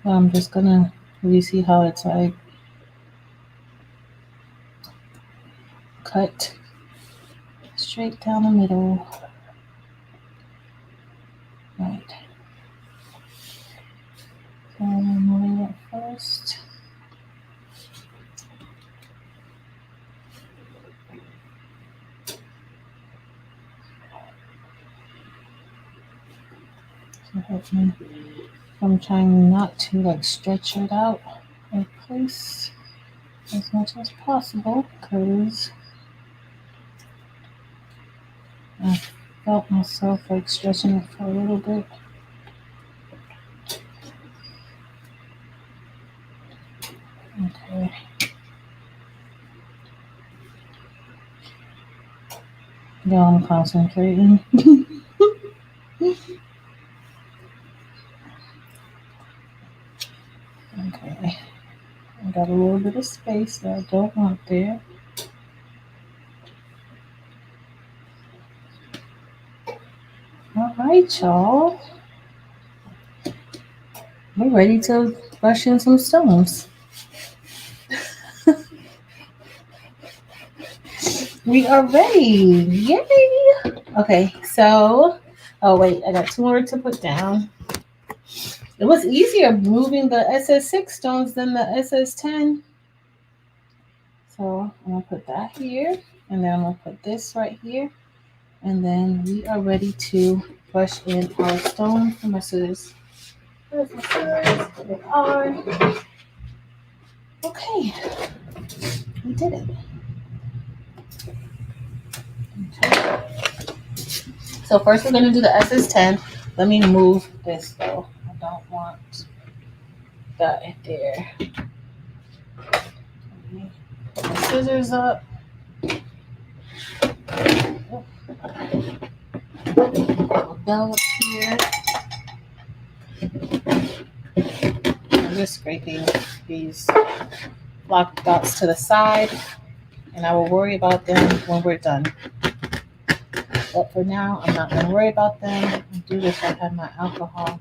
So I'm just gonna, you see how it's like cut straight down the middle. Right. So I'm moving it first. So help me. I'm trying not to like stretch it out in place as much as possible because I felt myself like stretching it for a little bit. Okay. Now I'm concentrating. Okay. I got a little bit of space that I don't want there. All right, y'all. We're ready to brush in some stones. We are ready. Yay! Okay, so, oh wait, I got 2 more to put down. It was easier moving the SS6 stones than the SS10. So I'm gonna put that here, and then I'm gonna put this right here, and then we are ready to brush in our stones. Where's my scissors? Where's my scissors? There they are. Okay, we did it. Okay. So first we're gonna do the SS10. Let me move this though. I don't want that in there. Put my scissors up. Bell up here. I'm just scraping these block dots to the side, and I will worry about them when we're done. But for now, I'm not going to worry about them. I'll do this. I have my alcohol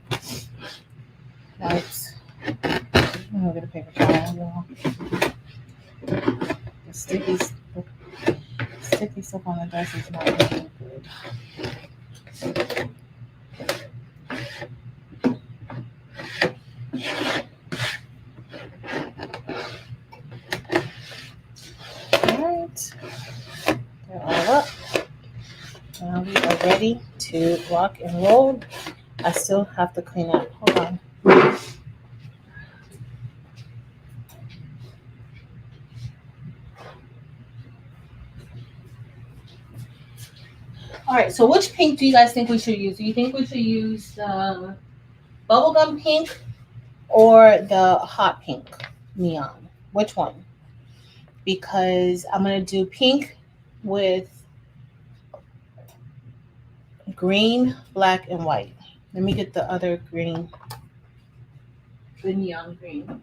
wipes. I'm going to get a paper towel, y'all. The sticky stuff on the dress is not really good. Alright. They're all up. Now we are ready to rock and roll. I still have to clean up. Hold on. All right, so which pink do you guys think we should use? Do you think we should use the bubblegum pink or the hot pink neon? Which one? Because I'm going to do pink with green, black, and white. Let me get the other green, the neon green.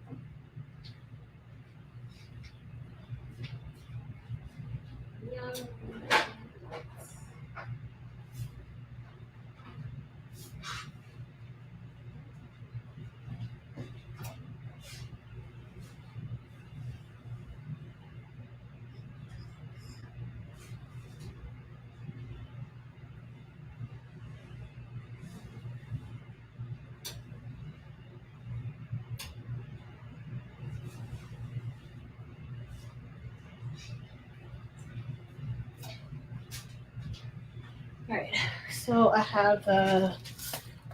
So I have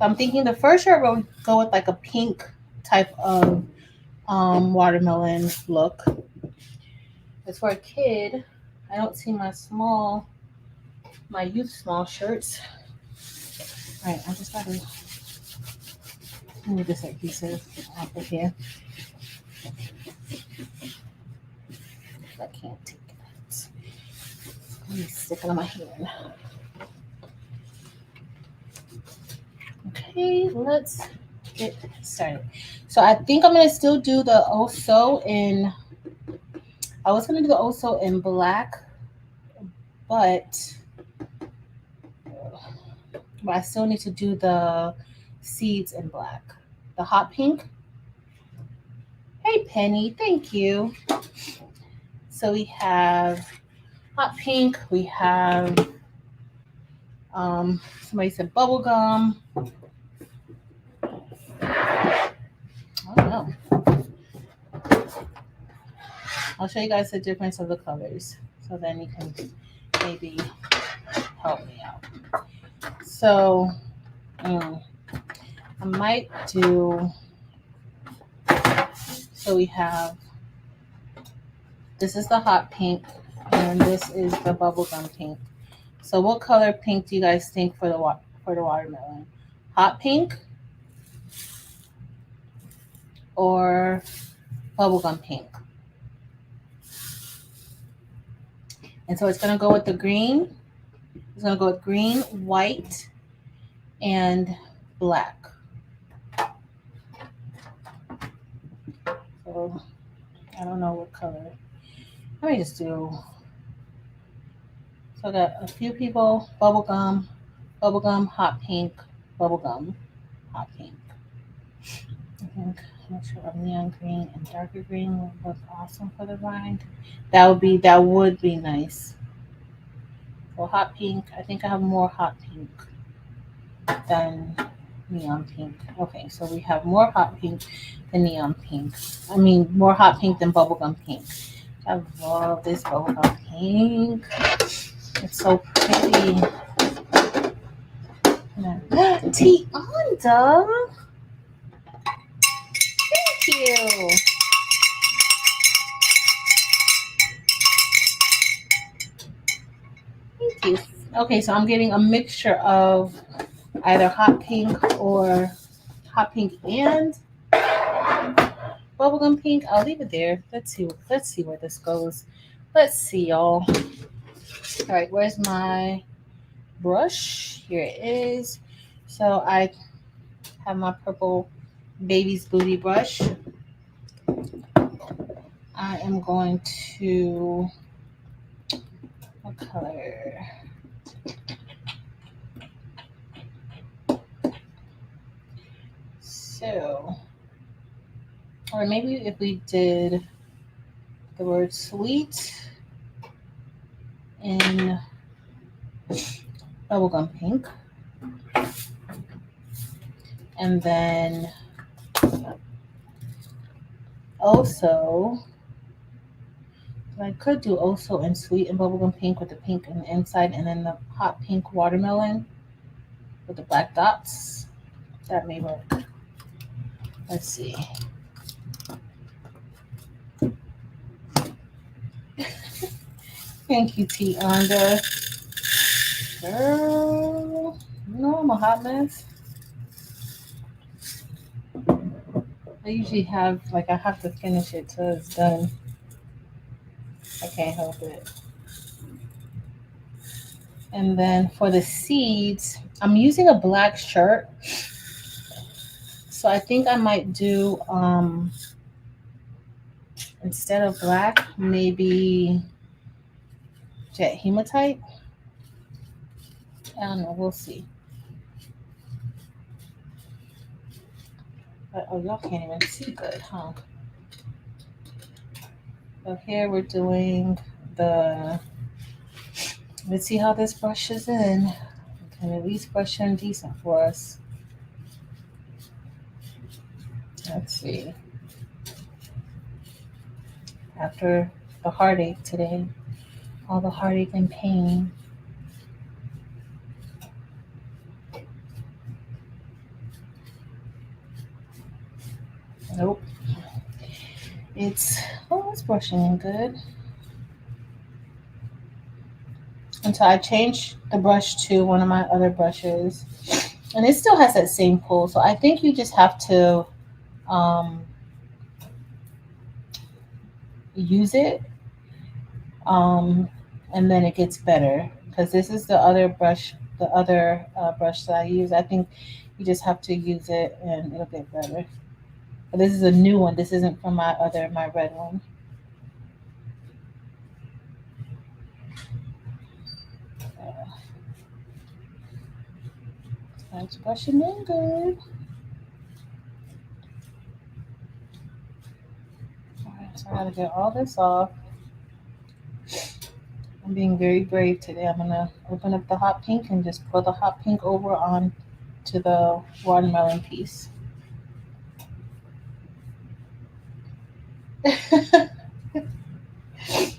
I'm thinking the first shirt will go with like a pink type of watermelon look. As for a kid, I don't see my youth small shirts. All right, I just gotta move this adhesive off of here. I can't take that. Let me stick it on my hand. Okay, let's get started. So I think I'm gonna still do the also in. I was gonna do the also in black, but I still need to do the seeds in black. The hot pink. Hey Penny, thank you. So we have hot pink. We have somebody said bubble gum. I don't know. I'll show you guys the difference of the colors, so then you can maybe help me out. So I might do. So we have. This is the hot pink, and this is the bubblegum pink. So what color pink do you guys think for the watermelon? Hot pink or bubblegum pink? And so it's going to go with the green. It's going to go with green, white, and black. So I don't know what color. Let me just do. So I got a few people, bubblegum, hot pink, bubblegum, hot pink. I think I'm not sure of neon green and darker green would look awesome for the rind. That would be nice. So hot pink, I think I have more hot pink than neon pink. Okay, so we have more hot pink than neon pink. I mean, more hot pink than bubblegum pink. I love this bubblegum pink. It's so pretty. Tianda. Thank you. Thank you. Okay, so I'm getting a mixture of either hot pink or hot pink and bubblegum pink. I'll leave it there. Let's see where this goes. Let's see, y'all. All right, where's my brush? Here it is. So I have my purple baby's booty brush. I am going to, what color? So, or maybe if we did the word sweet in bubblegum pink, and then also I could do also in sweet and bubblegum pink with the pink on the inside, and then the hot pink watermelon with the black dots. That may work. Let's see. Thank you, Tianda. Girl, you know I'm a hot mess. I usually have, I have to finish it till it's done. I can't help it. And then for the seeds, I'm using a black shirt. So I think I might do, instead of black, maybe jet hematite. I don't know, we'll see. But, oh, y'all can't even see good, huh? So here we're doing let's see how this brush is in. Can at least brush in decent for us. Let's see. After the heartache today, all the heartache and pain. It's brushing in good. Until I change the brush to one of my other brushes. And it still has that same pull. So I think you just have to use it. And then it gets better. Because this is the other brush, brush that I use. I think you just have to use it and it'll get better. But this is a new one. This isn't from my red one. It's brushing in good. Alright, so I gotta get all this off. I'm being very brave today. I'm gonna open up the hot pink and just pour the hot pink over on to the watermelon piece.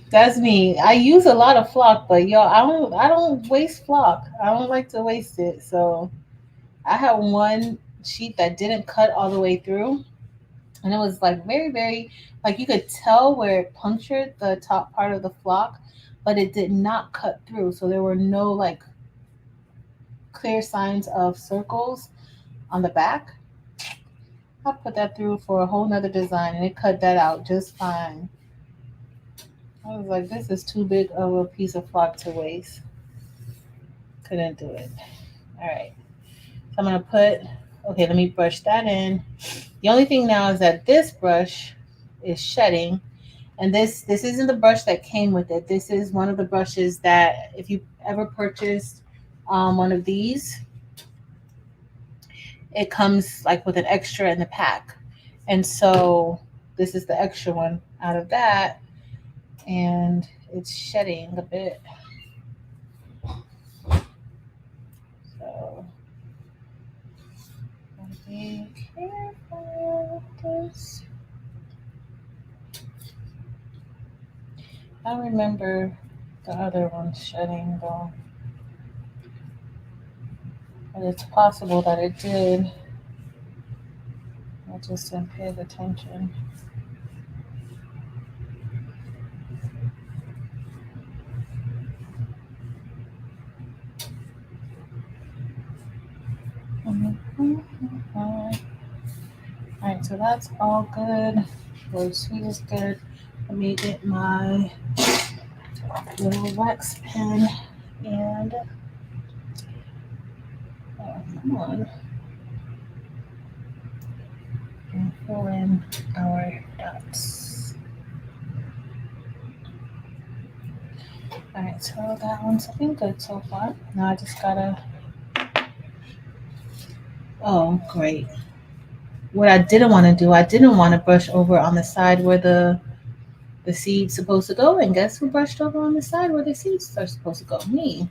That's me. I use a lot of flock, but y'all, I don't waste flock. I don't like to waste it. So I had one sheet that didn't cut all the way through, and it was like very, very, like you could tell where it punctured the top part of the flock, but it did not cut through. So there were no like clear signs of circles on the back. I put that through for a whole nother design and it cut that out just fine. I was like, this is too big of a piece of flock to waste. Couldn't do it. All right. So I'm going to okay, let me brush that in. The only thing now is that this brush is shedding. And this isn't the brush that came with it. This is one of the brushes that if you ever purchased one of these, it comes like with an extra in the pack. And so this is the extra one out of that. And it's shedding a bit. So be careful with this. I remember the other one shedding though. But it's possible that it did. I just didn't pay attention. Alright, so that's all good. The sweet is good. Let me get my little wax pen and come on. And fill in our dots. Alright, so that one's looking good so far. Now I just gotta. Oh, great. What I didn't want to do, I didn't want to brush over on the side where the seed's supposed to go. And guess who brushed over on the side where the seeds are supposed to go? Me.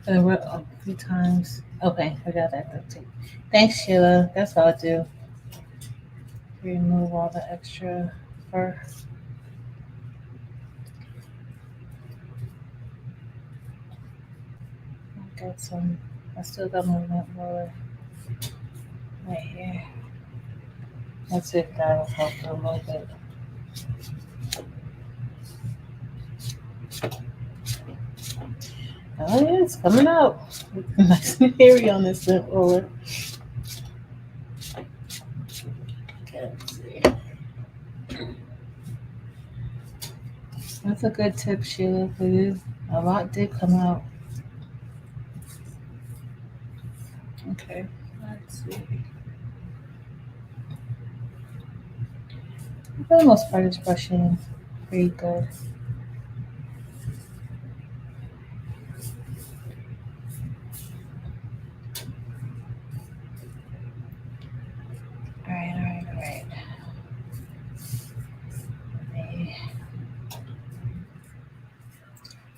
A few times. Okay, I got that too. Thanks, Sheila. That's what I'll do. Remove all the extra fur. Got some. I still got movement roller right here. That's it. That'll help a little bit. Oh yeah, it's coming out. Nice and hairy on this lint roller. Okay, let's see. That's a good tip, Sheila, for you. A lot did come out. Okay, let's see. For the most part, it's brushing pretty good. All right.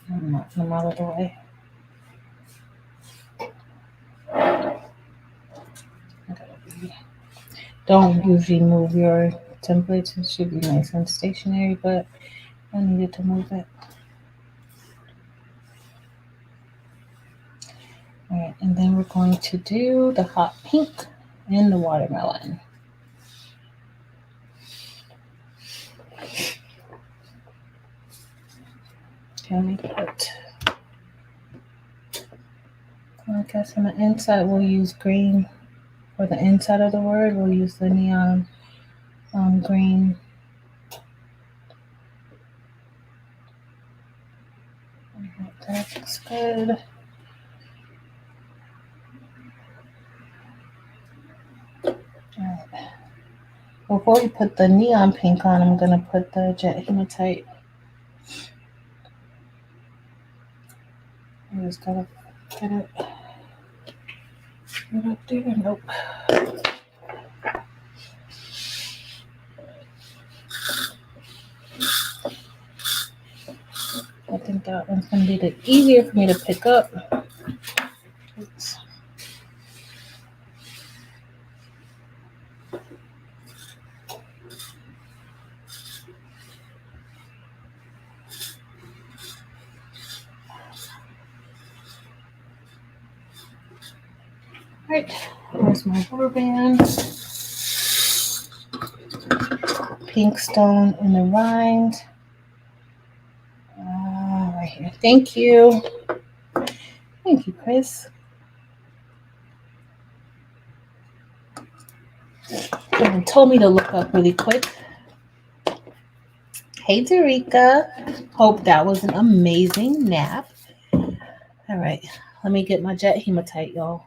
I'm not them out of the way. Don't usually move your templates. It should be nice and stationary, but I needed to move it. All right, and then we're going to do the hot pink and the watermelon. Okay, let me put, I guess on the inside we'll use green. For the inside of the word, we'll use the neon green. That looks good. Alright. Before we put the neon pink on, I'm gonna put the jet hematite. I just gotta get it right up there. Nope. I think that one's gonna be the easier for me to pick up. Oops. Right, here's my rubber band. Pink stone in the rind. Right here. Thank you. Thank you, Chris. Someone told me to look up really quick. Hey, Darika. Hope that was an amazing nap. All right, let me get my jet hematite, y'all.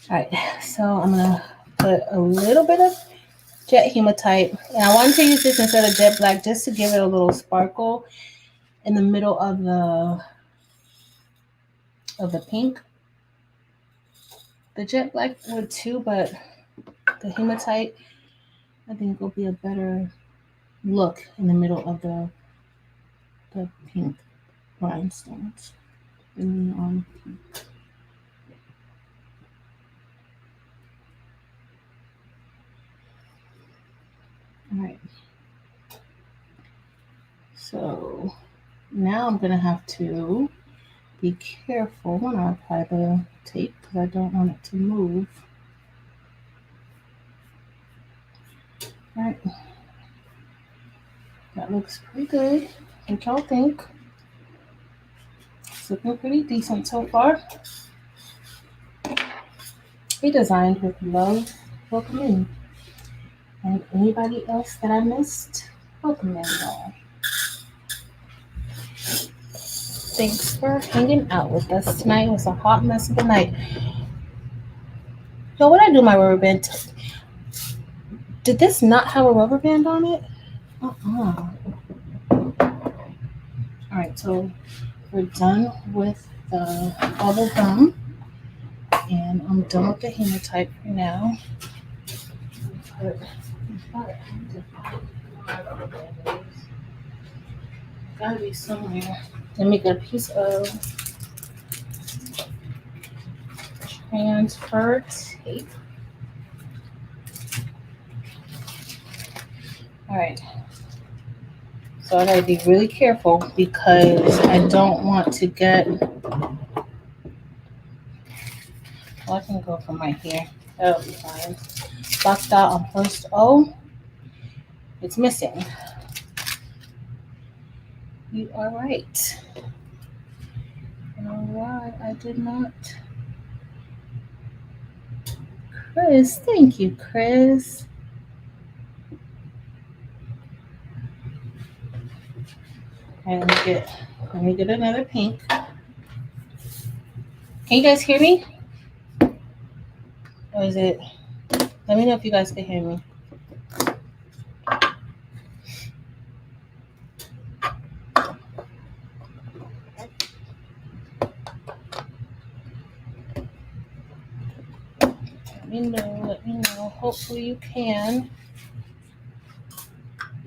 All right, so I'm gonna put a little bit of jet hematite, and I wanted to use this instead of jet black just to give it a little sparkle in the middle of the pink. The jet black would too, but the hematite I think will be a better look in the middle of the pink rhinestones. And all right. So now I'm gonna have to be careful when I apply the tape because I don't want it to move. All right. That looks pretty good. What y'all think? It's looking pretty decent so far. Redesigned with love. Welcome in. And anybody else that I missed, welcome in, y'all. Thanks for hanging out with us tonight. It was a hot mess of a night. So what I do my rubber band? Did this not have a rubber band on it? All right, so we're done with the bubble gum, and I'm done with the hematite for now. Gotta be somewhere. Let me get a piece of transfer tape. All right. So I gotta be really careful because I don't want to get. Well, I can go from right here. That'll be fine. Box dot on first O. It's missing. You are right. I don't know why I did not. Chris, thank you, Chris. Okay, let me get another pink. Can you guys hear me? Or is it? Let me know if you guys can hear me. Let me know. Hopefully you can.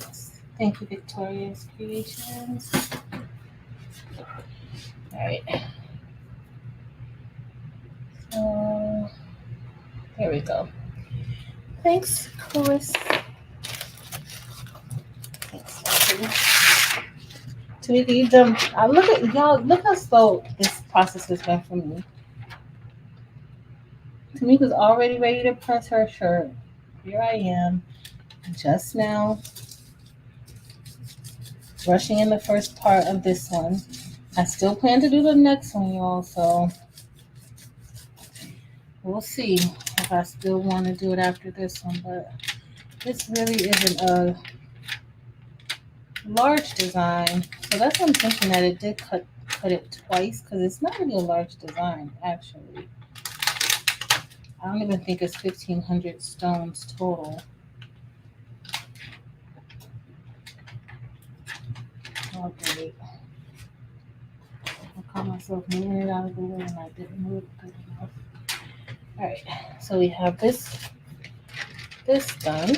Yes. Thank you, Victoria's Creations. All right. So here we go. Thanks, Chris. Thanks, Tamika, you done. Look at y'all. Look how slow this process has been for me. Tamika's already ready to press her shirt. Here I am, just now, rushing in the first part of this one. I still plan to do the next one, y'all, so we'll see if I still want to do it after this one, but this really isn't a large design, so that's what I'm thinking, that it did cut it twice, because it's not really a large design, actually. I don't even think it's 1,500 stones total. Oh, great. I caught myself moving it out of the way and I didn't move it good enough. All right, so we have this done.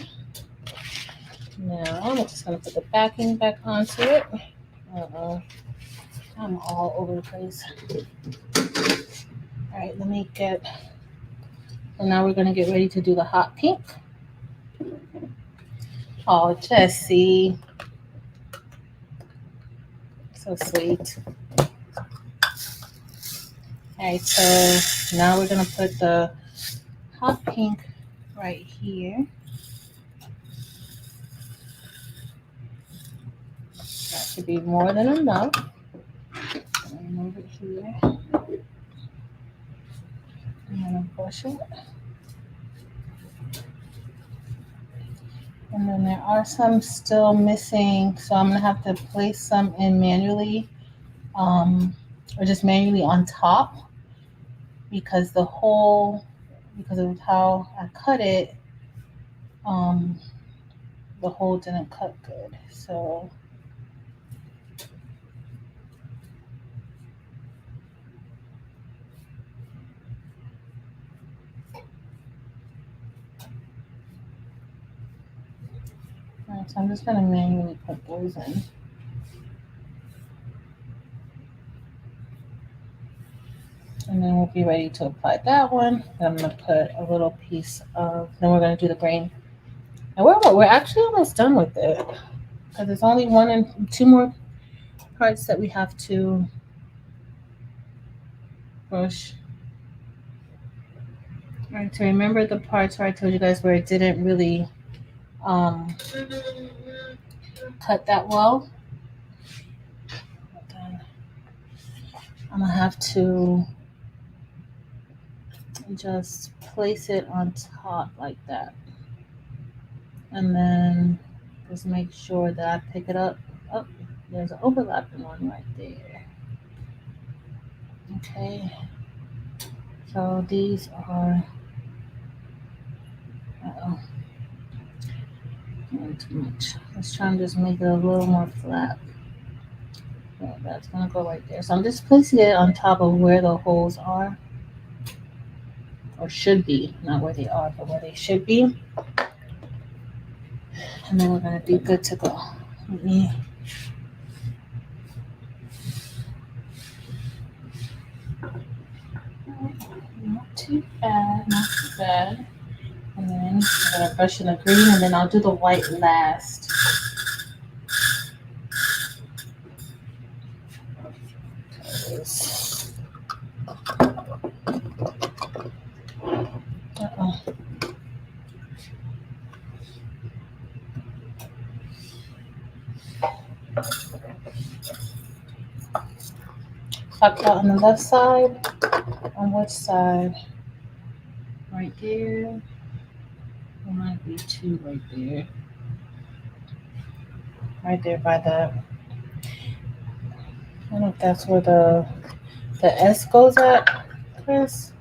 Now I'm just gonna put the backing back onto it. I'm all over the place. All right, let me get. And now we're gonna get ready to do the hot pink. Oh, Jessie, so sweet. All right, so now we're gonna put the hot pink right here. That should be more than enough. Move it here. I'm gonna brush it. And then there are some still missing, so I'm gonna have to place some in manually, or just manually on top, because the hole, because of how I cut it, the hole didn't cut good. So alright, so I'm just gonna manually put those in. And then we'll be ready to apply that one. Then I'm gonna put a little piece of, then we're gonna do the grain. And we're actually almost done with it, because there's only one and two more parts that we have to brush. All right, to remember the parts where I told you guys where it didn't really cut that well, I'm gonna have to just place it on top like that, and then just make sure that I pick it up. Oh, there's an overlapping one right there. Okay, so these are not too much. Let's try and just make it a little more flat. Yeah, that's gonna go right there. So I'm just placing it on top of where the holes are, or should be, not where they are, but where they should be. And then we're gonna be good to go. Let me not too bad, not too bad. And then I'm gonna brush in the green, and then I'll do the white last. Tuck out on the left side. On which side? Right there. There might be two right there. Right there by the, I don't know if that's where the S goes at, Chris.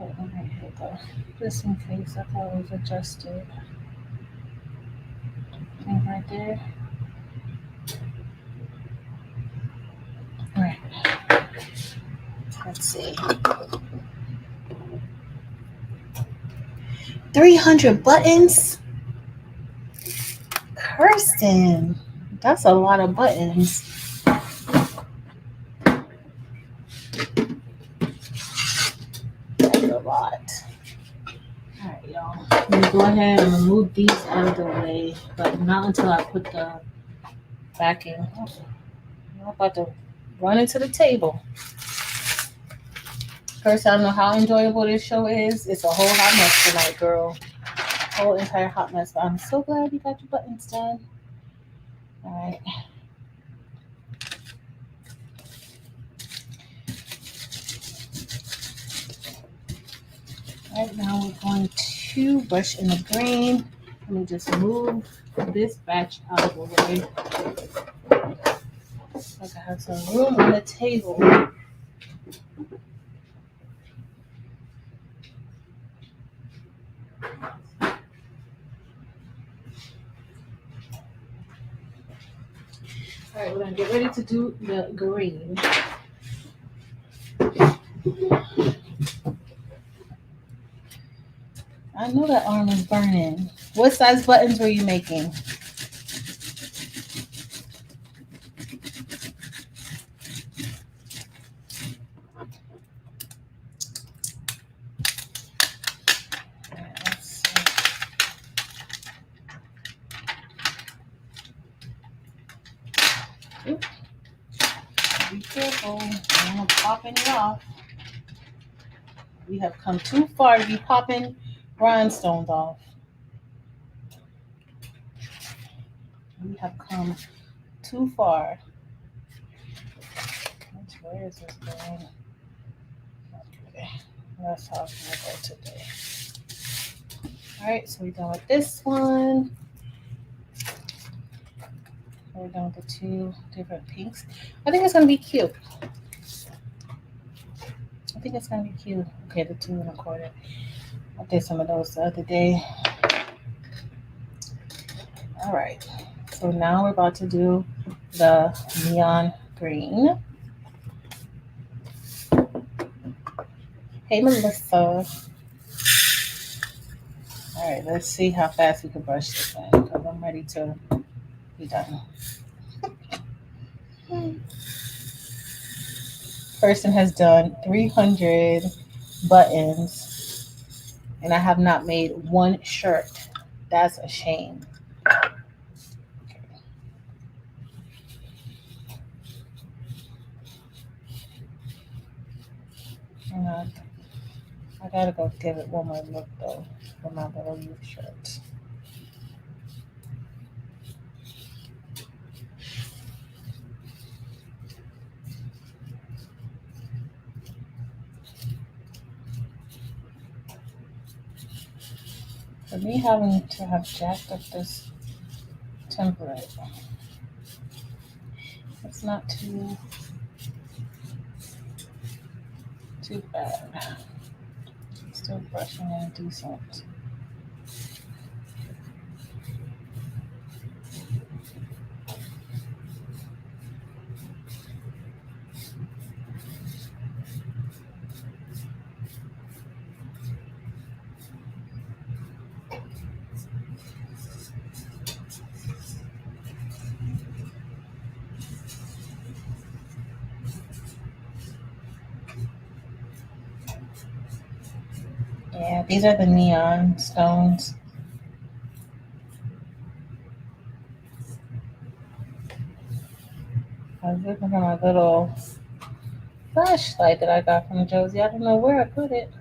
right, here we go. Just in case I thought it was adjusted. I think right there. All right. Let's see. 300 buttons? Kirsten, that's a lot of buttons. That's a lot. All right, y'all. I'm going to go ahead and remove these out of the way, but not until I put the backing. Oh, I'm about to run into the table. First, I don't know how enjoyable this show is. It's a whole hot mess tonight, girl. Whole entire hot mess. But I'm so glad you got your buttons done. All right. All right, now we're going to brush in the green. Let me just move this batch out of the way. So I can have some room on the table. All right, we're gonna get ready to do the green. I know that arm is burning. What size buttons were you making? Oops. Be careful. I'm gonna pop it off. We have come too far to be popping rhinestones off. We have come too far. Where is this going? Okay, that's how it's gonna go today. All right, so we're done with this one. We're done with the two different pinks. I think it's gonna be cute. I think it's gonna be cute. Okay, the 2 1/4. I did some of those the other day. All right, so now we're about to do the neon green. Hey, Melissa. All right, let's see how fast we can brush this in because I'm ready to be done. Person has done 300 buttons and I have not made one shirt. That's a shame. I gotta go give it one more look though for my little youth shirt. For me having to have jacked up this template, it's not too bad. Still brushing in decent. Yeah, these are the neon stones. I was looking for my little flashlight that I got from Josie. I don't know where I put it.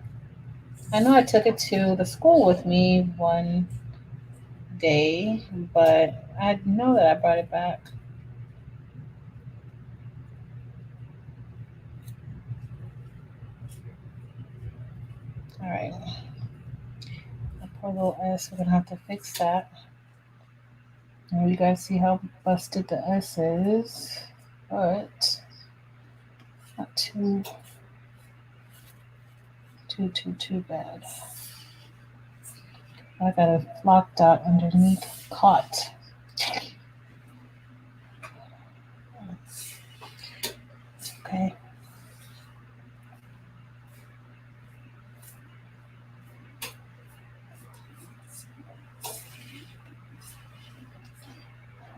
I know I took it to the school with me one day, but I know that I brought it back. All right. My poor little S, we're gonna have to fix that. And you guys see how busted the S is, but not too Too bad. I got a flock dot underneath caught. Okay.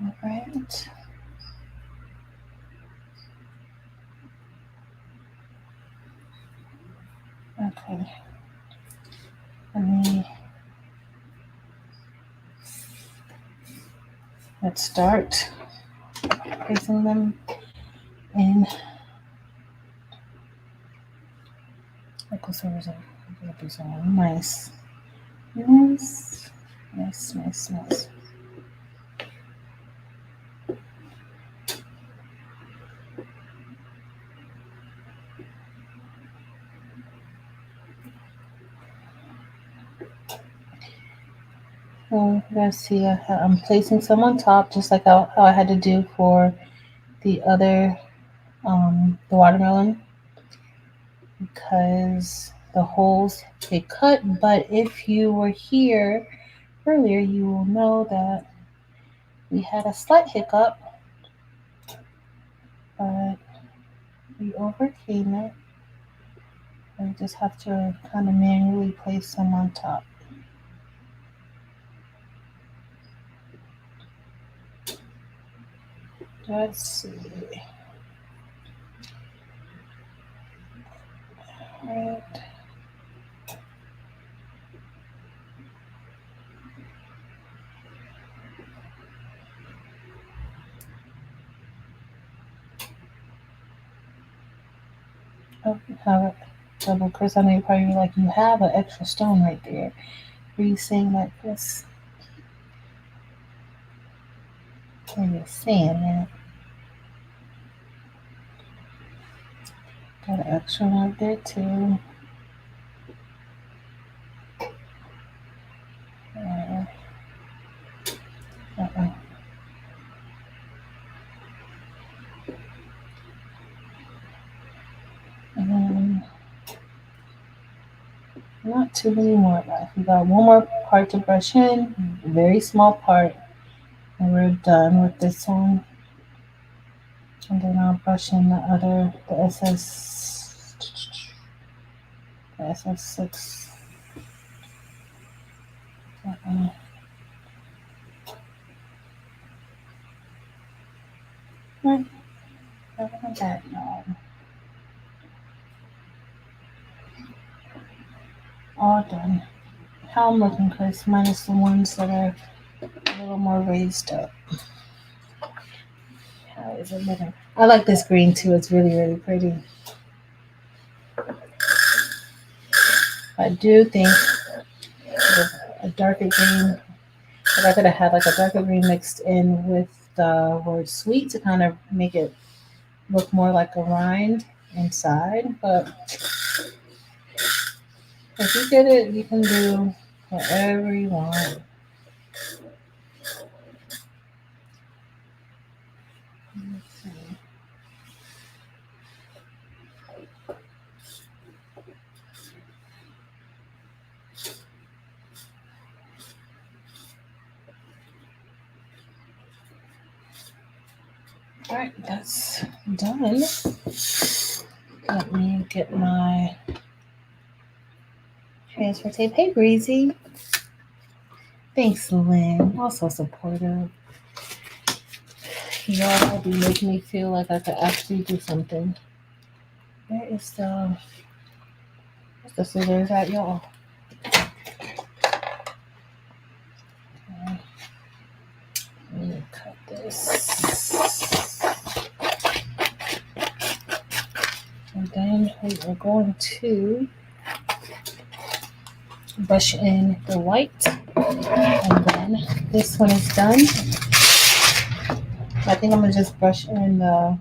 All right. Okay. Let's start placing them in. Nice. Nice. Nice, nice, nice. So let's see, I'm placing some on top, just like how I had to do for the other, the watermelon, because the holes they cut. But if you were here earlier, you will know that we had a slight hiccup, but we overcame it. I just have to kind of manually place some on top. Let's see. All right. Oh, you have it. Double Chris, I know you're probably like, you have an extra stone right there. Are you saying that, Chris? What are you saying, man? Got an extra one up there too. Not too many more left. We got one more part to brush in, a very small part, and we're done with this one. And then I'll brush in the SS6. Right. That, all done. How I'm looking, Chris, minus the ones that are a little more raised up. How is it looking? I like this green too. It's really, really pretty. I do think a darker green, but I could have had like a darker green mixed in with the word sweet to kind of make it look more like a rind inside. But if you get it, you can do whatever you want. All right, that's done. Let me get my transfer tape. Hey, Breezy. Thanks, Lynn. Also supportive. Y'all be making me feel like I could actually do something. Where is the scissors at, y'all? Okay. Let me cut this. And then we are going to brush in the white. And then this one is done. I think I'm gonna just brush in the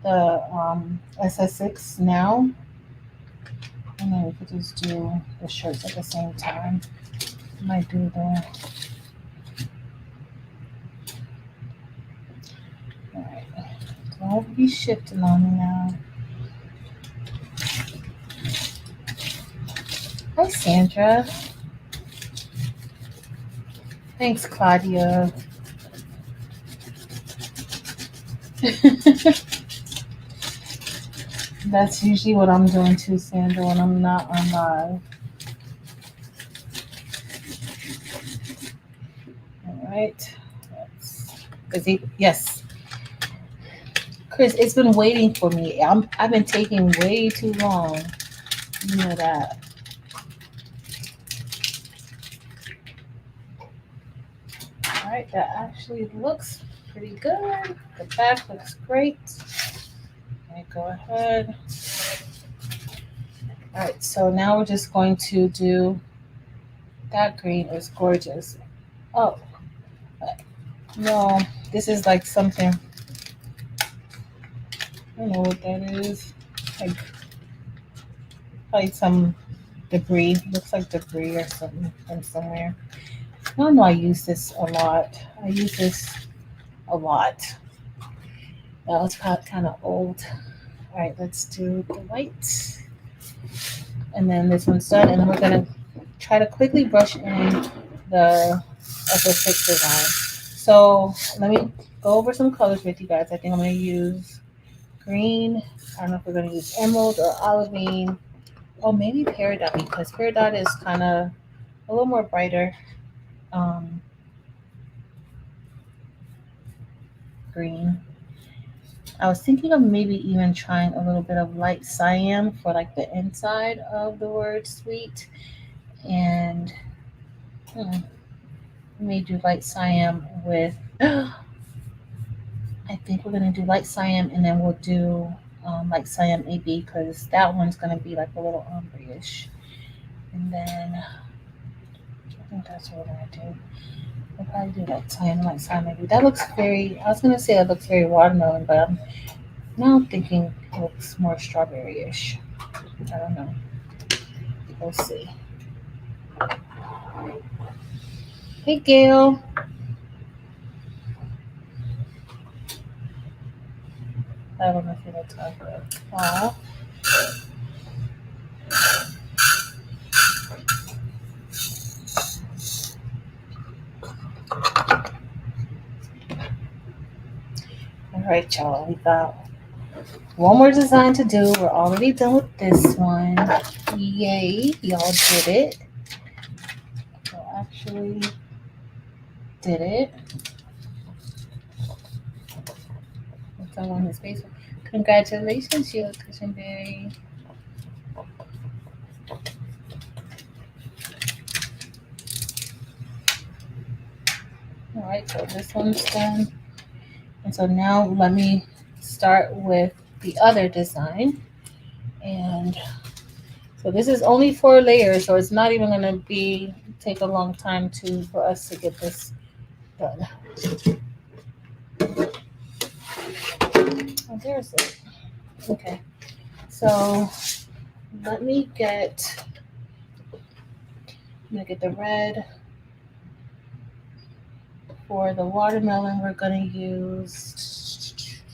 SS6 now, and then we could just do the shirts at the same time. I might do the. All right, don't be shifting on me now. Hi, Sandra. Thanks, Claudia. That's usually what I'm doing too, Sandra, when I'm not on live. All right. Yes. Chris, it's been waiting for me. I've been taking way too long. You know that. All right, that actually looks pretty good. The back looks great. Let me go ahead. All right, so now we're just going to do, that green is gorgeous. Oh, no, this is like something, I don't know what that is. Like, probably some debris. Looks like debris or something from somewhere. I know I use this a lot. I use this a lot. Well, it's kind of old. All right, let's do the white. And then this one's done. And then we're going to try to quickly brush in the REFERRAL design. So let me go over some colors with you guys. I think I'm going to use green. I don't know if we're going to use emerald or olivine. Oh, maybe peridot, because peridot is kind of a little more brighter. Green. I was thinking of maybe even trying a little bit of light cyan for like the inside of the word sweet. And may do light cyan with, I think we're going to do light cyan, and then we'll do light cyan AB, because that one's going to be like a little ombre-ish. And then I think that's what we're going to do. We'll probably do light cyan maybe. That looks very, I was going to say that looks very watermelon, but I'm now thinking it looks more strawberry-ish. I don't know. We'll see. Hey, Gail. I don't know if you're talking about. All right, y'all. We got one more design to do. We're already done with this one. Yay, y'all did it. Y'all actually did it. Someone is Facebook. Congratulations, Sheila Cushionberry. All right, so this one's done. And so now let me start with the other design. And so this is only 4 layers, so it's not even going to take a long time for us to get this done. Oh, there's it. Okay, so let me get, I'm going to get the red. For the watermelon, we're going to use,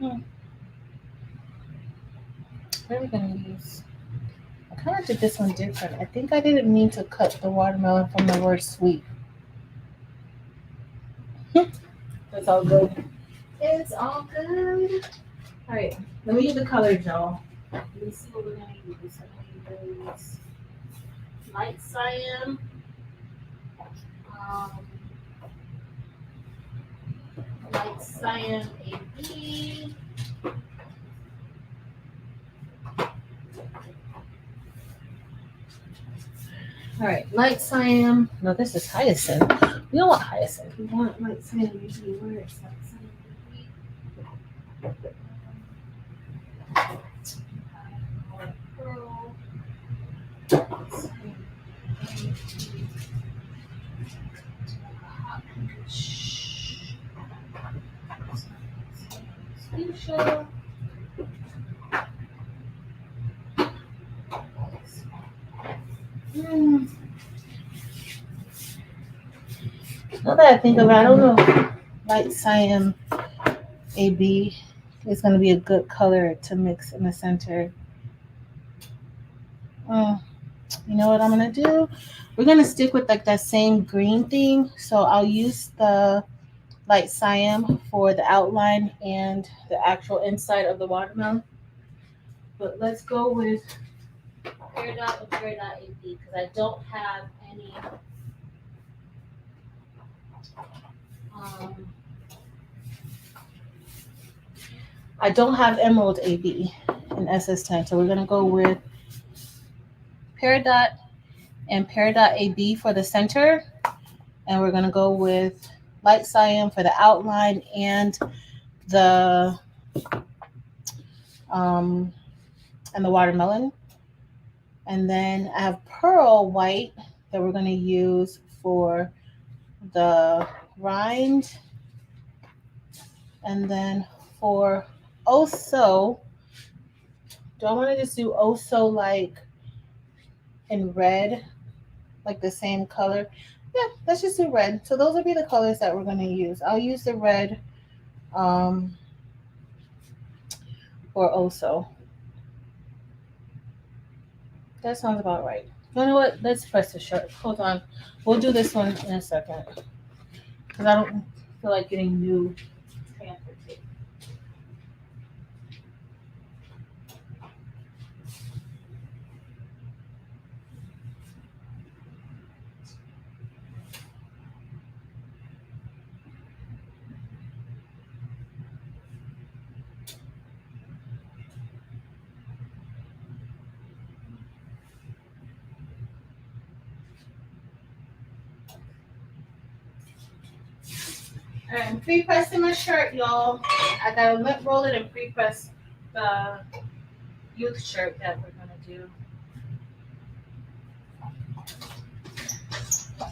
what are we going to use? I kind of did this one different. I think I didn't mean to cut the watermelon from the word sweet. That's all good. It's all good. All right, let me get the colors, y'all. Let me see what we're going to use. I'm going to use light cyan. Light cyan AB. All right, light cyan. No, this is hyacinth. We don't want hyacinth. We want light cyan usually. Where is light cyan? Now that I think of it, I don't know. Light cyan AB is going to be a good color to mix in the center. You know what I'm gonna do? We're gonna stick with like that same green thing. So I'll use the light cyan for the outline and the actual inside of the watermelon. But let's go with Peridot and Peridot AB because I don't have any um, I don't have Emerald AB in SS10. So we're gonna go with Peridot and Peridot AB for the center. And we're gonna go with light cyan for the outline and the um, watermelon. And then I have pearl white that we're going to use for the rind. And then for also, do I want to just do also like in red, like the same color? Yeah, let's just do red. So those will be the colors that we're going to use. I'll use the red for also. That sounds about right. You know what? Let's press the shirt. Hold on. We'll do this one in a second. Because I don't feel like getting new transfer tape. Alright, I'm pre-pressing my shirt, y'all. I gotta lint roll it and pre-press the youth shirt that we're gonna do.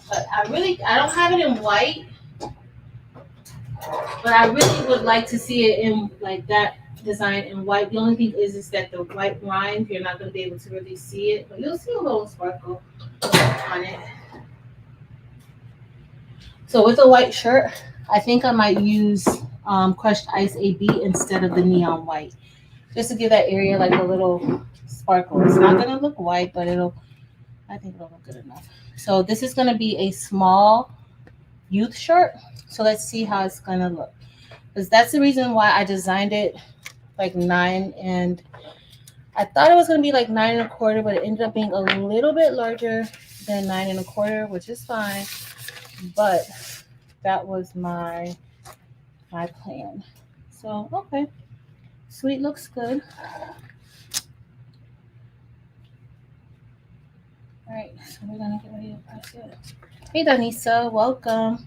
But I don't have it in white, but I really would like to see it in like that design in white. The only thing is that the white rind, you're not gonna be able to really see it, but you'll see a little sparkle on it. So with a white shirt, I think I might use crushed ice AB instead of the neon white, just to give that area like a little sparkle. It's not gonna look white, but I think it'll look good enough. So this is gonna be a small youth shirt. So let's see how it's gonna look. Because that's the reason why I designed it like 9, and I thought it was gonna be like 9 1/4, but it ended up being a little bit larger than 9 1/4, which is fine. But that was my plan. So okay, sweet, looks good. All right, so we're gonna get ready to press it. Hey Danisa, welcome.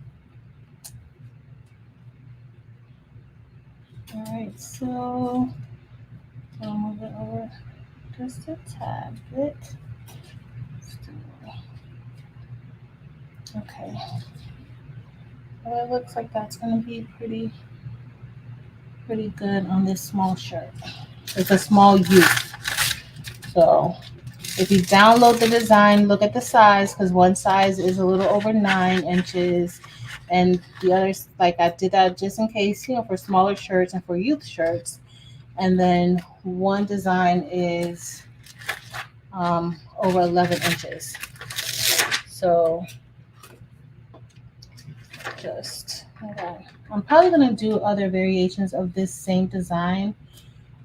All right, so I'll move it over just a tad bit. Okay. Well, it looks like that's gonna be pretty good on this small shirt. It's a small U. So if you download the design, look at the size, because one size is a little over 9 inches, and the others, like I did that just in case, for smaller shirts and for youth shirts. And then one design is over 11 inches. So just hold on. I'm probably gonna do other variations of this same design.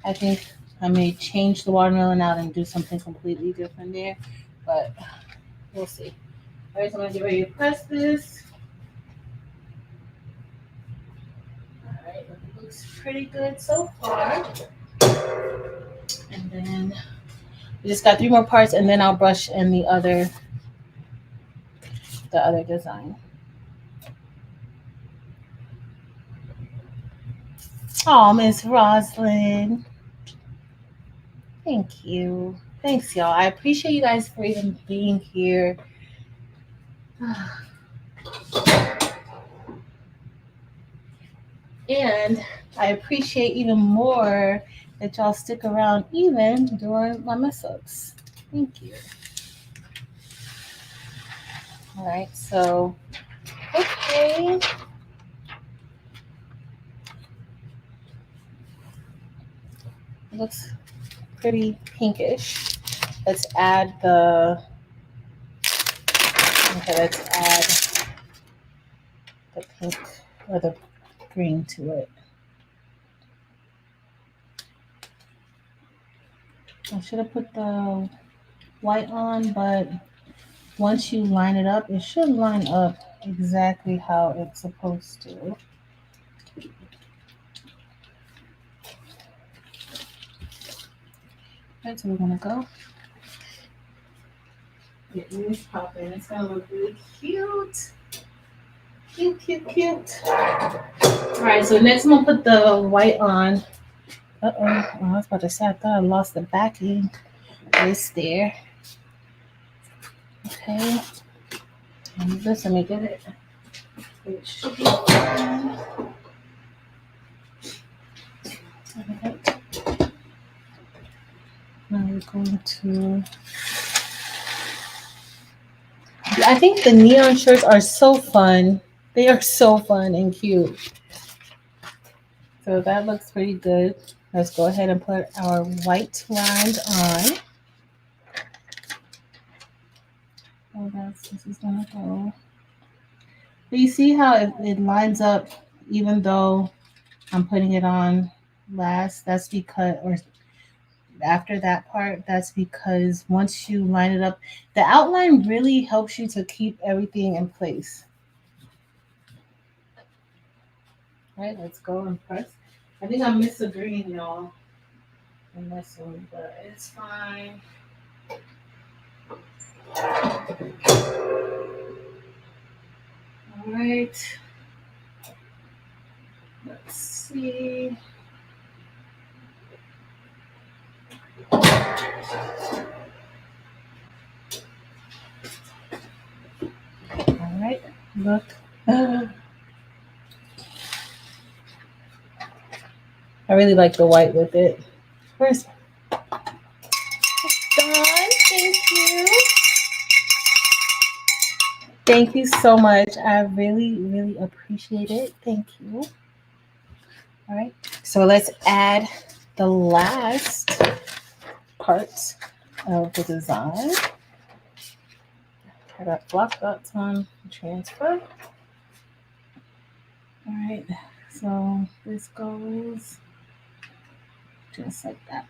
I think I may change the watermelon out and do something completely different there, but we'll see. All right, so I'm gonna get ready to press this. All right, it looks pretty good so far. And then we just got 3 more parts, and then I'll brush in the other design. Oh, Miss Roslyn. Thank you. Thanks, y'all. I appreciate you guys for even being here. And I appreciate even more that y'all stick around even during my mess-ups. Thank you. All right, so, okay. It looks pretty pinkish. let's add the, okay, let's add the pink or the green to it. I should have put the white on, but once you line it up, it should line up exactly how it's supposed to. That's where we're gonna go. Get this popping. It's gonna look really cute. Cute, cute, cute. All right, so next I'm gonna put the white on. Uh-oh, I was about to say, I thought I lost the backing. It's there. Okay. And this, let me get it. It should be fine. Alright. Now we're going to, I think the neon shirts are so fun. They are so fun and cute. So that looks pretty good. Let's go ahead and put our white rind on. Oh, this is gonna go. But you see how it lines up even though I'm putting it on last? That's because, or after that part, that's because once you line it up, the outline really helps you to keep everything in place. All right, let's go and press. I think I missed the green, y'all, in this one, but it's fine. All right. Let's see. All right, look. I really like the white with it. Where's it's done? Thank you. Thank you so much. I really, really appreciate it. Thank you. All right. So let's add the last parts of the design. I got block dots on transfer. All right. So this goes just like that.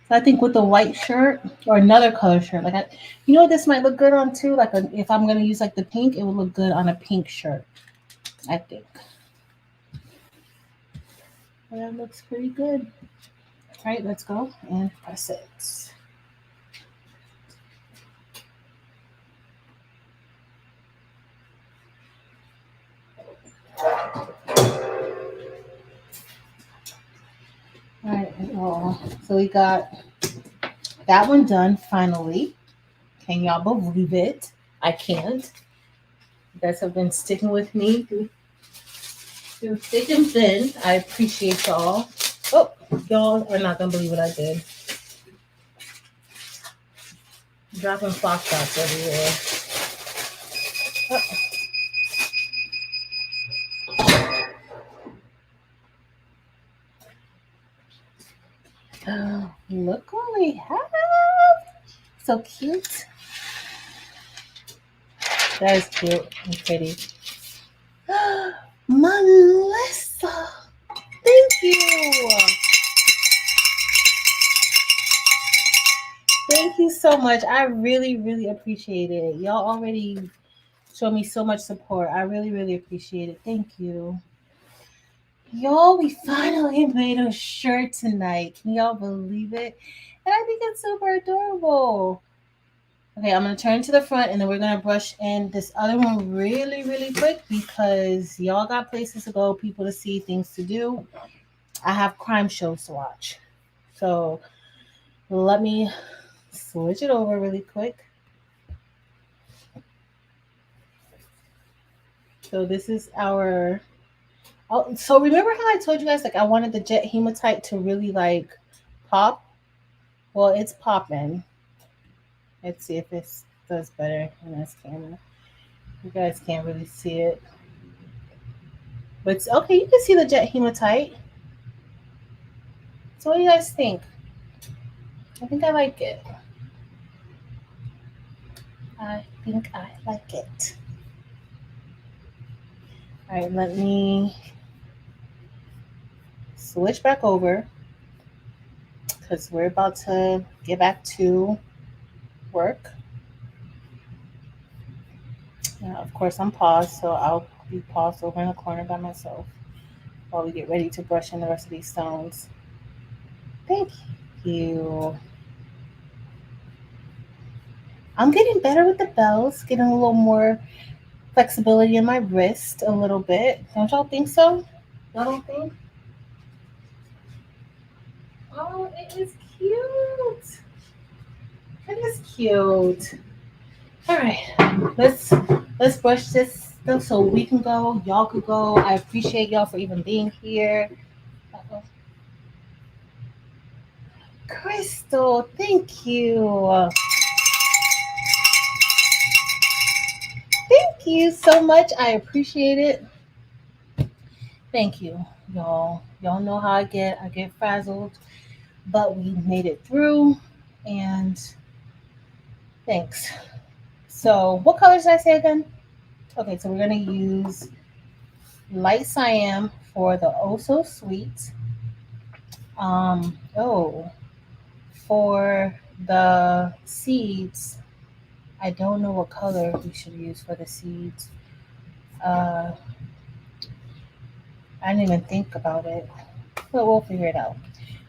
So I think with the white shirt or another color shirt, like you know what this might look good on too? Like if I'm gonna use like the pink, it would look good on a pink shirt, I think. And that looks pretty good. All right, let's go and press it. All right, well, so we got that one done finally. Can y'all believe it? I can't. You guys have been sticking with me through thick and thin. I appreciate y'all. Oh, y'all are not gonna believe what I did. Dropping flock dots everywhere. Oh, look what we have. So cute. That is cute and pretty. Melissa, thank you. Thank you so much. I really, really appreciate it. Y'all already show me so much support. I really, really appreciate it. Thank you. Y'all, we finally made a shirt tonight. Can y'all believe it? And I think it's super adorable. Okay, I'm going to turn to the front and then we're going to brush in this other one really, really quick because y'all got places to go, people to see, things to do. I have crime shows to watch. So let me switch it over really quick. So this is our, oh, so remember how I told you guys, like I wanted the jet hematite to really like pop? Well, it's popping. Let's see if this does better in this camera. You guys can't really see it. But it's okay, you can see the jet hematite. So what do you guys think? I think I like it. I think I like it. All right, let me switch back over because we're about to get back to work. Now, of course, I'm paused, so I'll be paused over in the corner by myself while we get ready to brush in the rest of these stones. Thank you. I'm getting better with the bells, getting a little more flexibility in my wrist a little bit. Don't y'all think so? Y'all don't think? Oh, it is cute. It is cute. All right, let's brush this stuff so we can go. Y'all could go. I appreciate y'all for even being here. Uh-oh. Crystal, thank you. Thank you so much. I appreciate it. Thank you, y'all. Y'all know how I get. I get frazzled, but we made it through, and thanks. So, what colors did I say again? Okay, so we're gonna use light cyan for the oh so sweet. Oh, for the seeds, I don't know what color we should use for the seeds. Uh, I didn't even think about it, but we'll figure it out.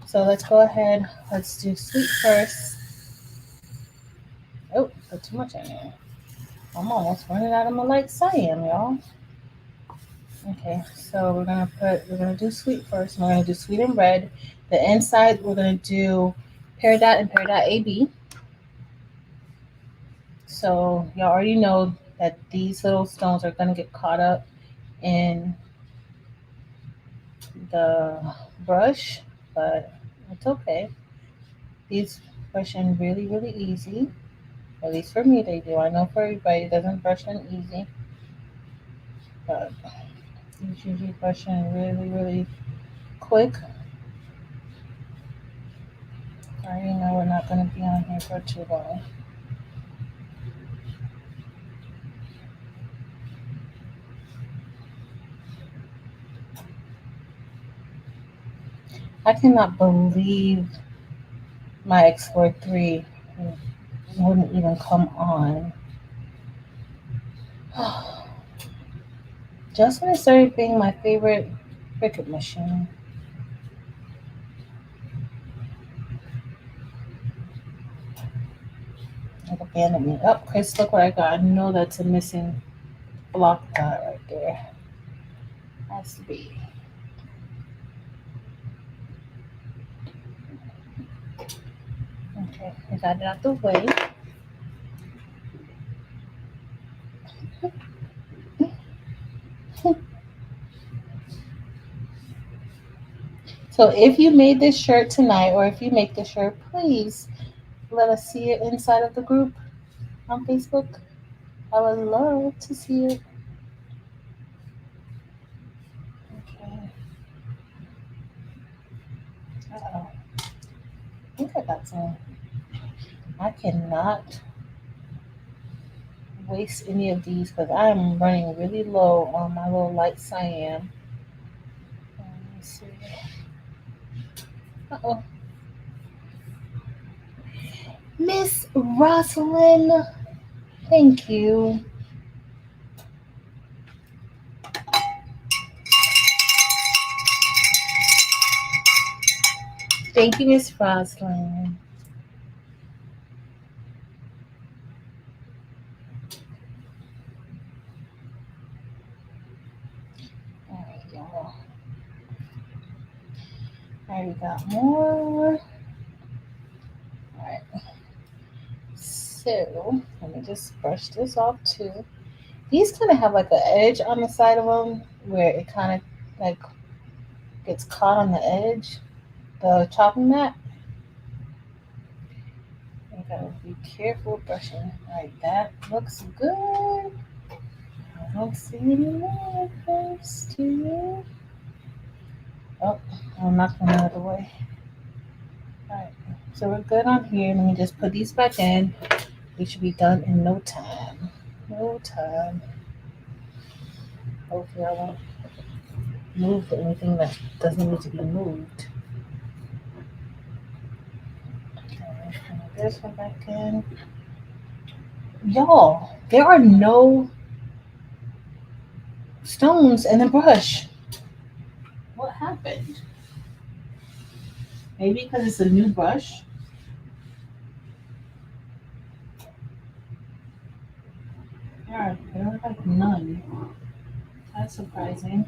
So let's go ahead. Let's do sweet first. Oh, put too much in there. I'm almost running out of my light cyan, y'all. Okay, so we're gonna do sweet first. We're gonna do sweet and red. The inside we're gonna do peridot and peridot AB. So y'all already know that these little stones are gonna get caught up in the brush, but it's okay. These brush in really, really easy. At least for me they do. I know for everybody it doesn't brush in easy, but these usually brush in really, really quick. I already know we're not gonna be on here for too long. I cannot believe my Explore 3 wouldn't even come on. Just when it started being my favorite Cricut machine. Like abandoned me. Oh, Chris, look what I got. I know that's a missing block dot right there. Has to be. Okay, I got it out the way. So if you made this shirt tonight, or if you make this shirt, please let us see it inside of the group on Facebook. I would love to see it. Okay. Uh-oh. I think I got some. I cannot waste any of these because I'm running really low on my little light cyan. Let me see. Uh-oh. Miss Rosalind, thank you. Thank you, Miss Rosalind. All right, y'all. All right, we got more. All right. So let me just brush this off too. These kind of have like an edge on the side of them where it kind of like gets caught on the edge, the chopping mat. You gotta be careful brushing. All right, that looks good. I don't see any more things to you. Oh, I'm knocking it out of the way. All right, so we're good on here. Let me just put these back in. We should be done in no time. No time. Hopefully I won't move anything that doesn't need to be moved. Okay, this one back in. Y'all, there are no stones in the brush. What happened? Maybe because it's a new brush. There are like none. That's surprising.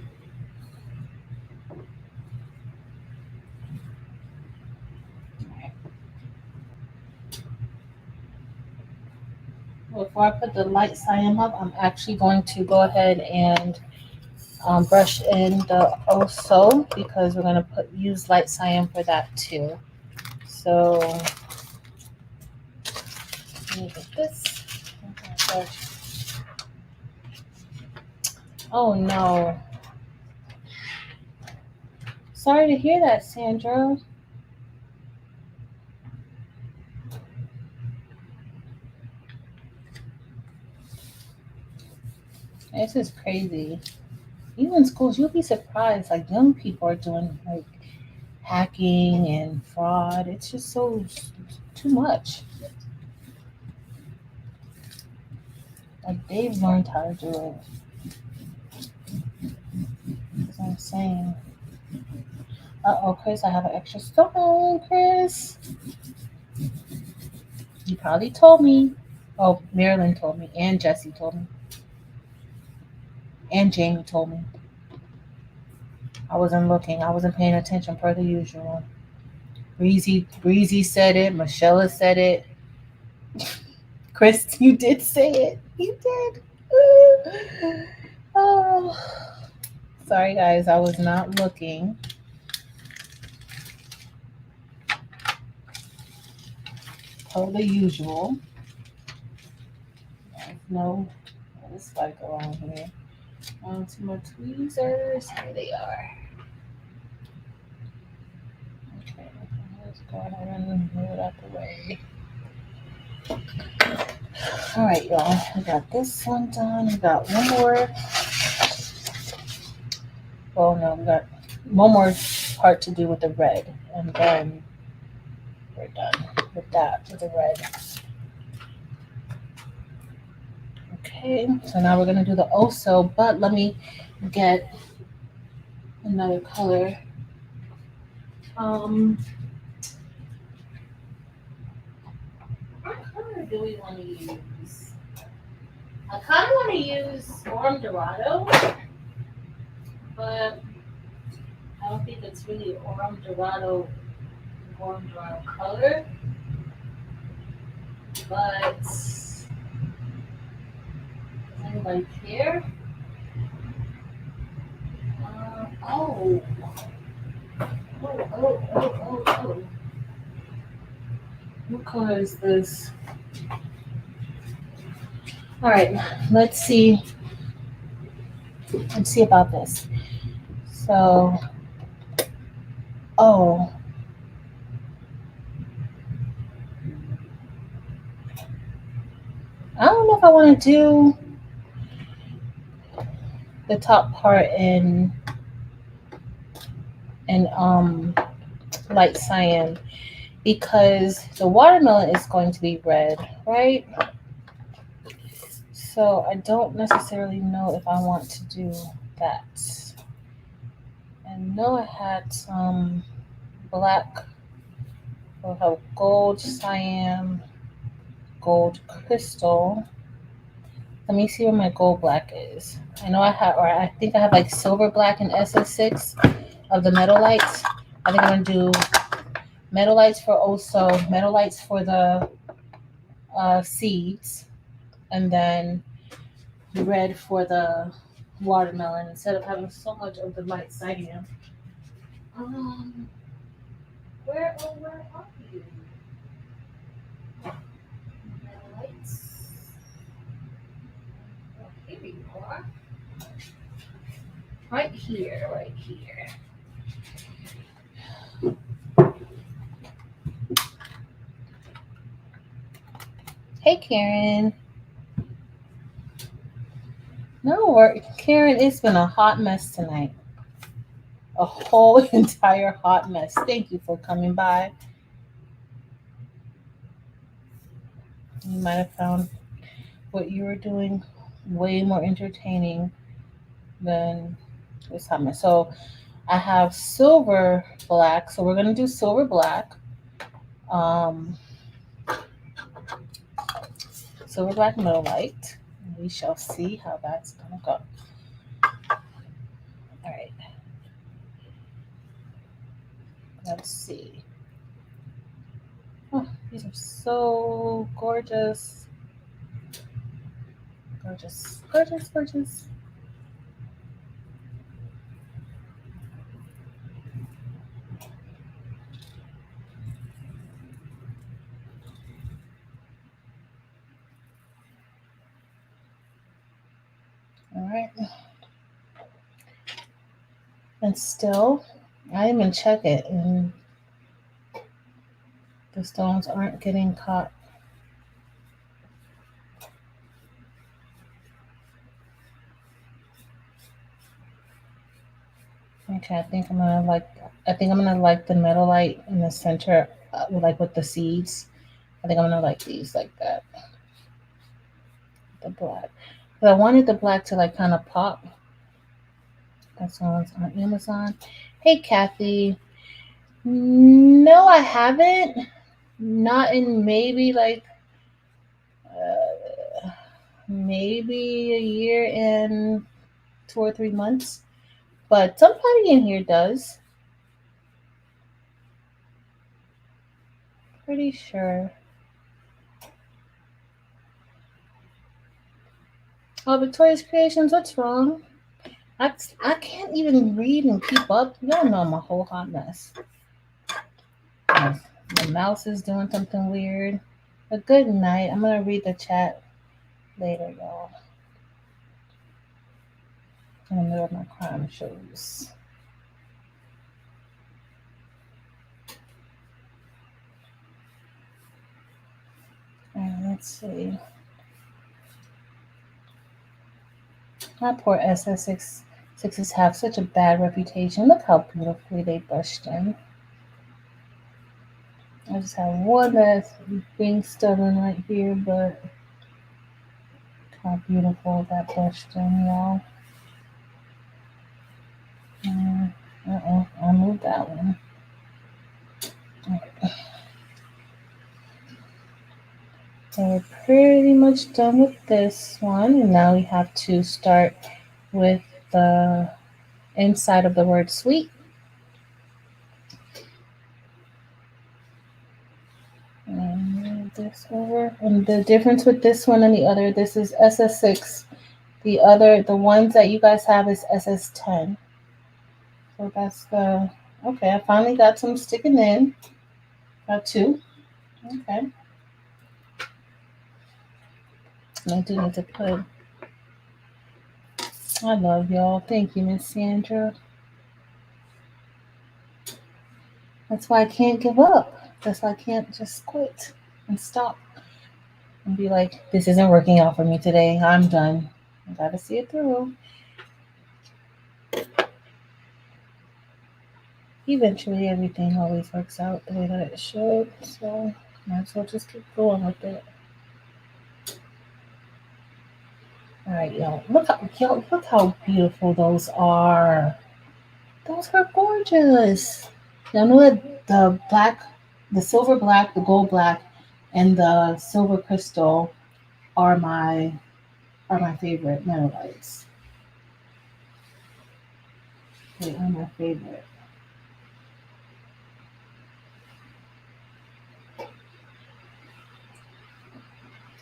Before I put the light cyan up, I'm actually going to go ahead and brush in the Oso because we're going to use light cyan for that too. So let me get this. Oh, gosh. Oh no. Sorry to hear that, Sandra. This is crazy. Even in schools, you'll be surprised. Like young people are doing like hacking and fraud. It's just so too much. Like they've learned how to do it. That's what I'm saying. Uh-oh, Chris, I have an extra stone, Chris. You probably told me. Oh, Marilyn told me, and Jesse told me, and Jamie told me. I wasn't looking. I wasn't paying attention per the usual. Breezy said it. Michelle said it. Chris, you did say it. You did. Oh, sorry, guys. I was not looking. Per the usual. No, what's like around here? Onto my tweezers. Here they are. Okay, let's go ahead and move it out the way. All right, y'all. We got this one done. We got one more. Well, no, we got one more part to do with the red, and then we're done with that, with the red. Okay, so now we're gonna do the Oso, but let me get another color. What color do we want to use? I kind of want to use Warm Dorado, but I don't think it's really Warm Dorado color. But does anybody care? Oh. What color is this? All right, let's see. Let's see about this. So, oh. I don't know if I want to do the top part in light cyan because the watermelon is going to be red, right? So I don't necessarily know if I want to do that. I know I had some black, we'll have gold cyan, gold crystal. Let me see where my gold black is. I know I have, or I think I have like silver black and SS6 of the metal lights. I think I'm gonna do metal lights for Oso, metal lights for the seeds, and then red for the watermelon instead of having so much of the light cyan. Where are you? Metal lights. Oh, here you are. Right here, right here. Hey, Karen. No, Karen, it's been a hot mess tonight. A whole entire hot mess. Thank you for coming by. You might have found what you were doing way more entertaining than this hot mess. So I have silver black. So we're gonna do silver black. Silver black middle light. We shall see how that's gonna go. All right. Let's see. Oh, these are so gorgeous. Gorgeous, gorgeous, gorgeous. All right. And still, I even check it, and the stones aren't getting caught. Okay, I think I'm gonna like the metal light in the center, like with the seeds. I think I'm gonna like these like that. The black. But I wanted the black to like kind of pop. That's on Amazon. Hey, Kathy. No, I haven't. Not in maybe like maybe a year and 2 or 3 months. But somebody in here does. Pretty sure. Oh, Victoria's Creations, what's wrong? I can't even read and keep up. Y'all know I'm a whole hot mess. The mouse is doing something weird. But good night. I'm going to read the chat later, y'all. In the middle of my crime shows. And let's see. My poor SS6s have such a bad reputation. Look how beautifully they brushed in. I just have one that's being stubborn right here, but how beautiful that brushed in, y'all. I moved that one. Okay. So we're pretty much done with this one, and now we have to start with the inside of the word sweet. And move this over. And the difference with this one and the other, this is SS6. The ones that you guys have is SS10. So that's the, okay, I finally got some sticking in. Got 2. Okay. And I do need to put, I love y'all. Thank you, Miss Sandra. That's why I can't give up. That's why I can't just quit and stop and be like, this isn't working out for me today. I'm done. I gotta see it through. Eventually, everything always works out the way that it should. So, might as well just keep going with it. All right, y'all. Look how beautiful those are. Those are gorgeous. Now, I know that the black, the silver black, the gold black, and the silver crystal are my favorite metal lights. They are my favorite.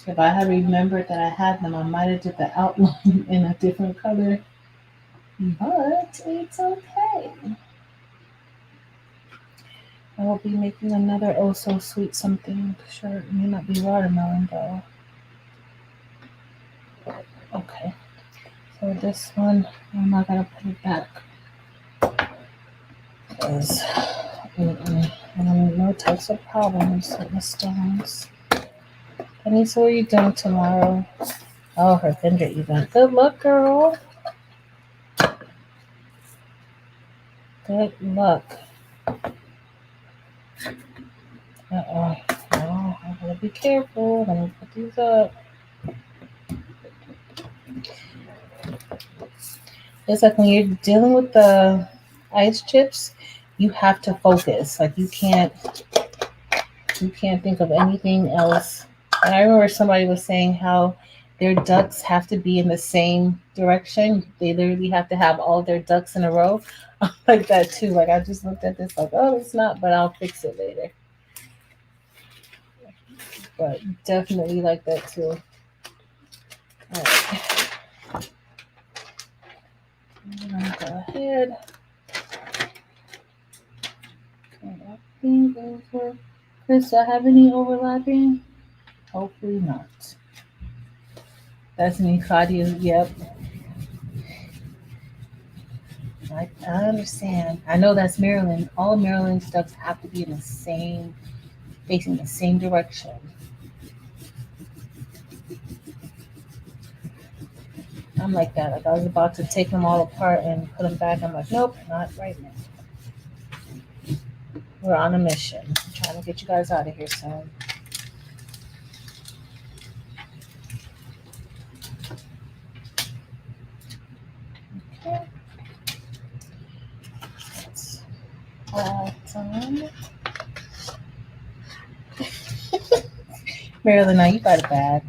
If I had remembered that I had them, I might have did the outline in a different color. But it's okay. I will be making another oh so sweet something. Sure, it may not be watermelon though. Okay. So this one, I'm not gonna put it back because I don't know types of problems with the stones. Honey, so what are you doing tomorrow? Oh, her vendor event. Good luck, girl. Good luck. Uh-oh. Oh, I gotta be careful. Let me put these up. It's like when you're dealing with the ice chips, you have to focus. Like you can't think of anything else. And I remember somebody was saying how their ducks have to be in the same direction. They literally have to have all their ducks in a row. I'm like that too. Like I just looked at this like, oh, it's not, but I'll fix it later. But definitely like that too. All right. I'm gonna go ahead. Over. Chris, do I have any overlapping? Hopefully not. That's me, Claudia. Yep. I understand. I know that's Maryland. All Maryland stuff have to be in the same, facing the same direction. I'm like that. Like I was about to take them all apart and put them back. I'm like, nope, not right now. We're on a mission. I'm trying to get you guys out of here soon. Okay. That's all done. Marilyn, now you got it bad.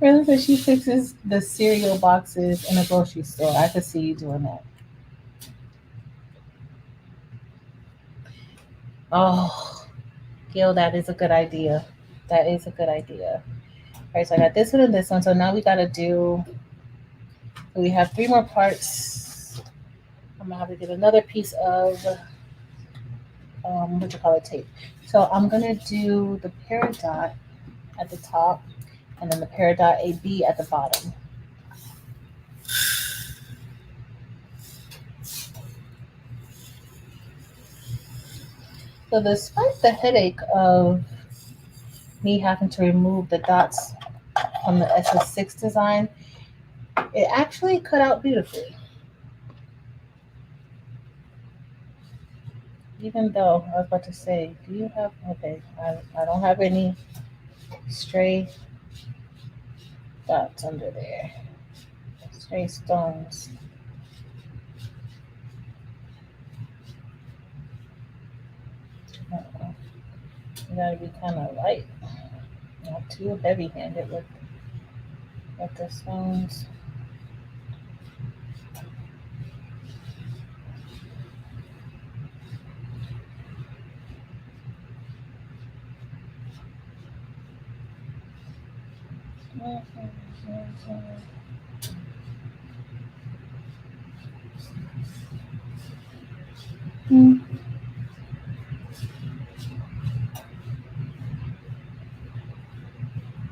Marilyn says she fixes the cereal boxes in a grocery store. I could see you doing that. Oh, Gil, that is a good idea. That is a good idea. All right, so I got this one and this one. So now we got to do, we have 3 more parts. I'm going to have to get another piece of, what you call it, tape. So I'm going to do the peridot at the top and then the peridot AB at the bottom. So despite the headache of me having to remove the dots from the SS6 design, it actually cut out beautifully. Even though I was about to say, do you have, okay, I don't have any stray dots under there. Stray stones. You gotta be kind of light, not too heavy-handed with the stones.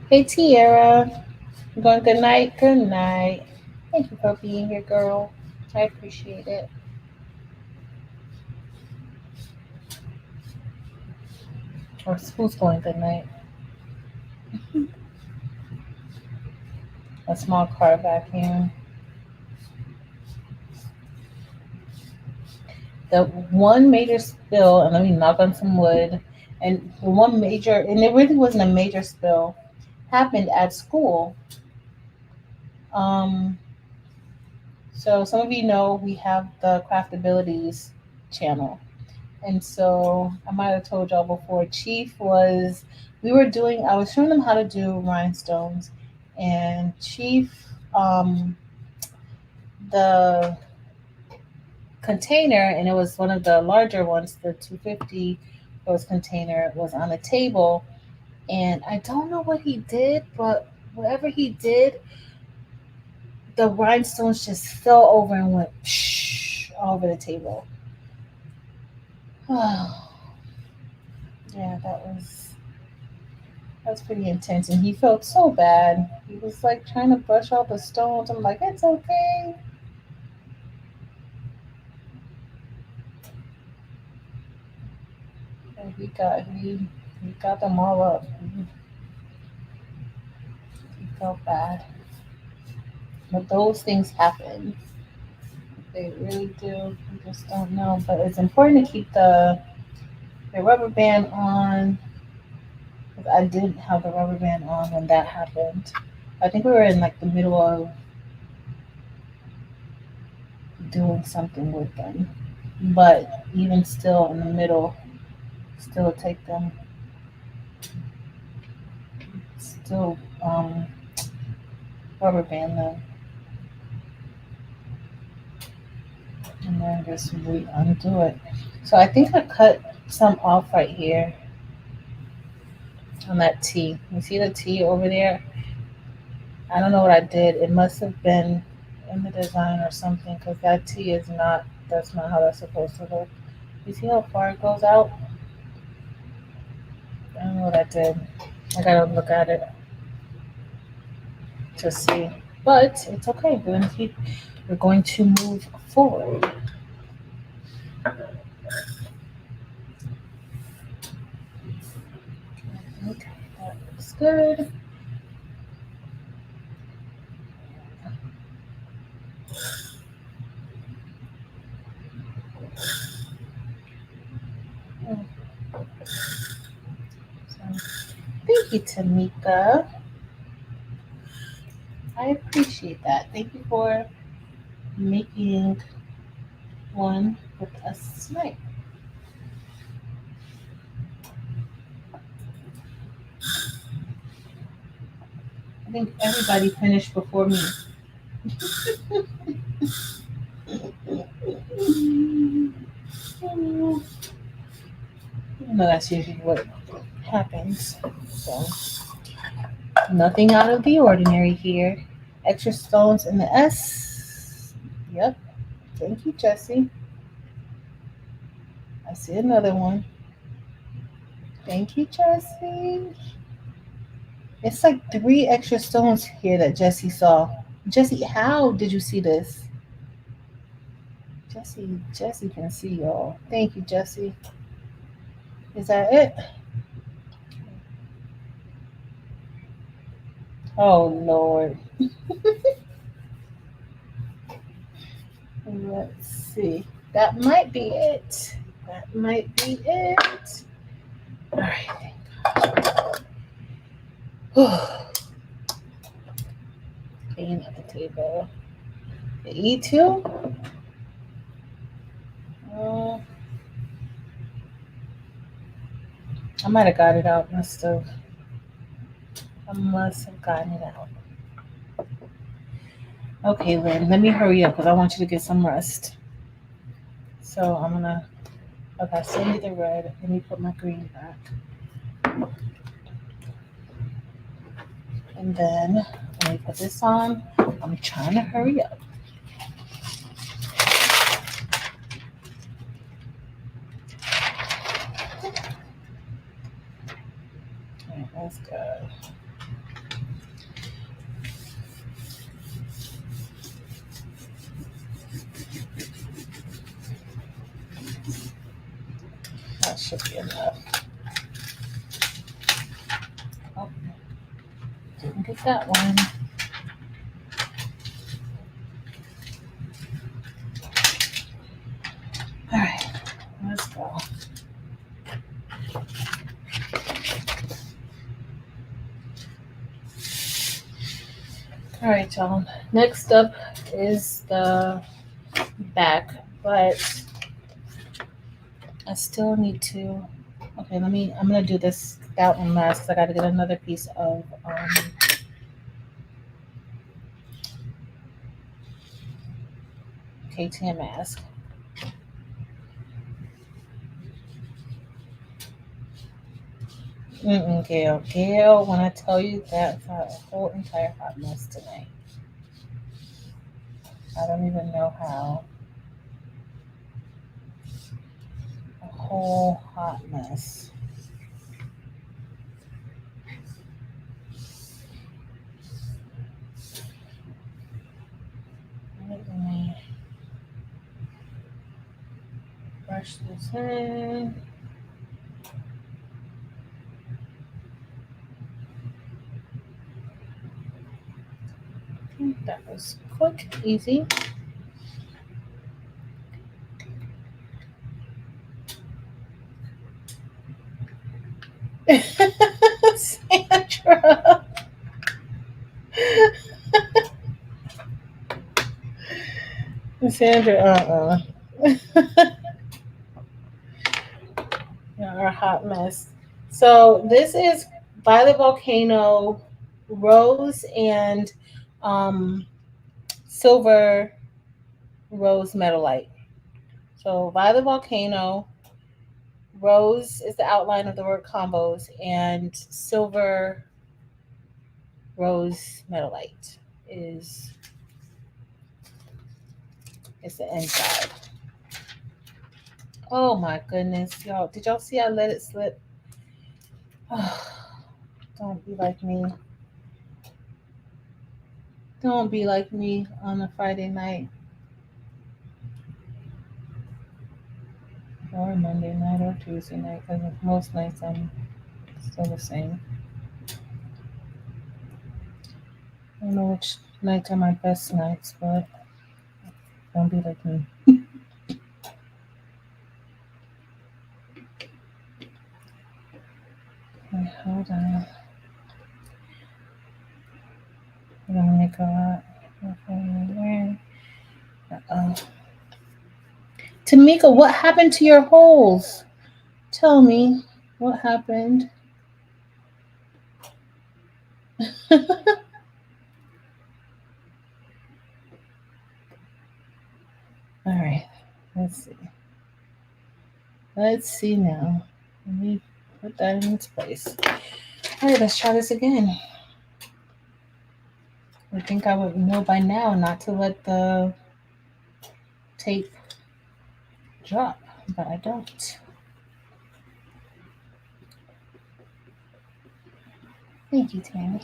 Hey Tiara, you going good night? Good night. Thank you for being here, girl. I appreciate it. Or who's going good night? A small car vacuum. The one major spill, and let me knock on some wood, and the one major, and it really wasn't a major spill, happened at school. Um, so some of you know we have the Craftabilities channel. And so I might have told y'all before, I was showing them how to do rhinestones, and Chief, the container, and it was one of the larger ones, the 250 dose container, was on the table. And I don't know what he did, but whatever he did, the rhinestones just fell over and went all over the table. Yeah, that's pretty intense. And he felt so bad. He was like trying to brush off the stones. I'm like, it's okay. And he You got them all up. You felt bad. But those things happen. They really do. You just don't know. But it's important to keep the rubber band on. Because I didn't have the rubber band on when that happened. I think we were in like the middle of doing something with them. But even still in the middle, still take them, still rubber band them. And then just undo it. So I think I cut some off right here on that T. You see the T over there? I don't know what I did. It must have been in the design or something because that T is not, that's not how that's supposed to look. You see how far it goes out? I don't know what I did. I gotta look at it to see. But it's okay. We're going to move forward. Okay, that looks good. Thank you, Tamika. I appreciate that. Thank you for making one with us tonight. I think everybody finished before me. No, that's usually what happens. So, nothing out of the ordinary here. Extra stones in the S. Yep. Thank you, Jesse. I see another one. Thank you, Jesse. It's like 3 extra stones here that Jesse saw. Jesse, how did you see this? Jesse can see y'all. Thank you, Jesse. Is that it? Oh, Lord. Let's see. That might be it. That might be it. All right. Clean at the table. The E2. I might have got it out. I must have gotten it out. Okay, Lynn, let me hurry up because I want you to get some rest. So I'm gonna, okay, send me the red. Let me put my green back. And then let me put this on. I'm trying to hurry up. All right, that's good. That should be enough. Oh, didn't get that one. All right, let's go. All right, y'all. Next up is the back, but I still need to. Okay, I'm gonna do that one last because I got to get another piece of KTM mask. Gail, when I tell you that's a whole entire hot mess tonight. I don't even know how. A whole hot mess. Let me brush this in. That was quick, easy. Sandra. Sandra, You're a hot mess. So this is Violet Volcano, Rose, and um, Silver Rose Metalite. So Violet Volcano, Rose is the outline of the word combos, and Silver Rose Metalite is the inside. Oh my goodness, y'all! Did y'all see I let it slip? Don't be like me. Don't be like me on a Friday night or Monday night or Tuesday night, because most nights I'm still the same. I don't know which nights are my best nights, but don't be like me. Okay, hold on. I'm gonna make a lot. Uh-oh. Tamika, what happened to your holes? Tell me what happened. All right, let's see. Let's see now. Let me put that in its place. All right, let's try this again. I think I would know by now not to let the tape drop, but I don't. Thank you, Tammy.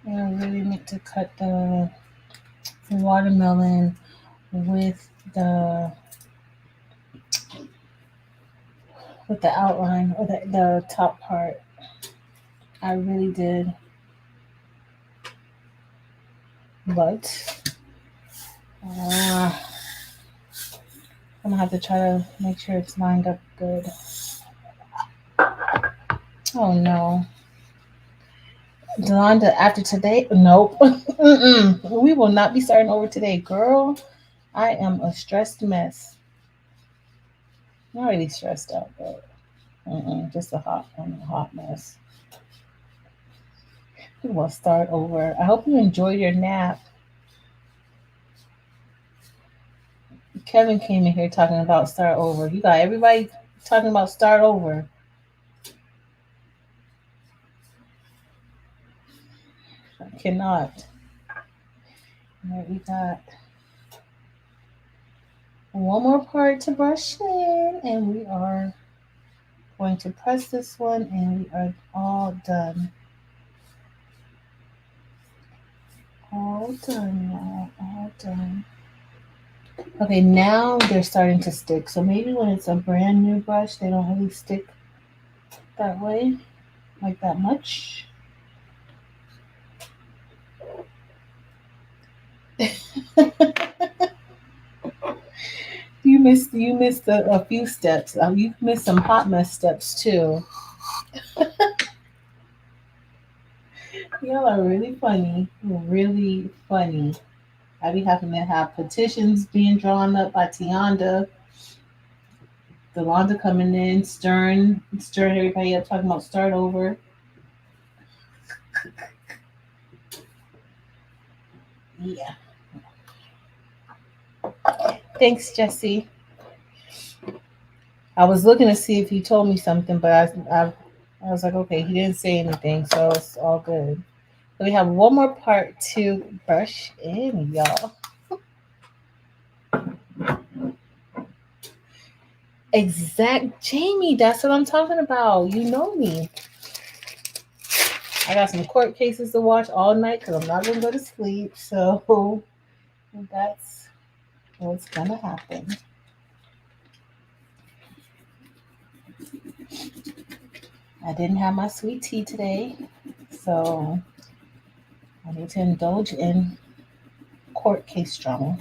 I really need to cut the watermelon with the outline or the top part. I really did. But I'm gonna have to try to make sure it's lined up good. Oh no. Delonda, after today? Nope. We will not be starting over today. Girl, I am a stressed mess. Not really stressed out, but just a hot mess. We will start over. I hope you enjoyed your nap. Kevin came in here talking about start over. You got everybody talking about start over. I cannot. All right, we got one more part to brush in, and we are going to press this one, and we are all done. All done, y'all. All done. Okay, now they're starting to stick. So maybe when it's a brand new brush, they don't really stick that way, like that much. You missed a few steps. You missed some hot mess steps too. Y'all are really funny. Really funny. I be having to have petitions being drawn up by Tianda. Delonda coming in, stirring everybody up, talking about start over. Yeah. Thanks, Jesse. I was looking to see if he told me something, but I was like, okay, he didn't say anything, so it's all good. So we have one more part to brush in, y'all. Exact, Jamie, that's what I'm talking about. You know me. I got some court cases to watch all night because I'm not going to go to sleep. So that's what's gonna happen. I didn't have my sweet tea today, so I need to indulge in court case drama.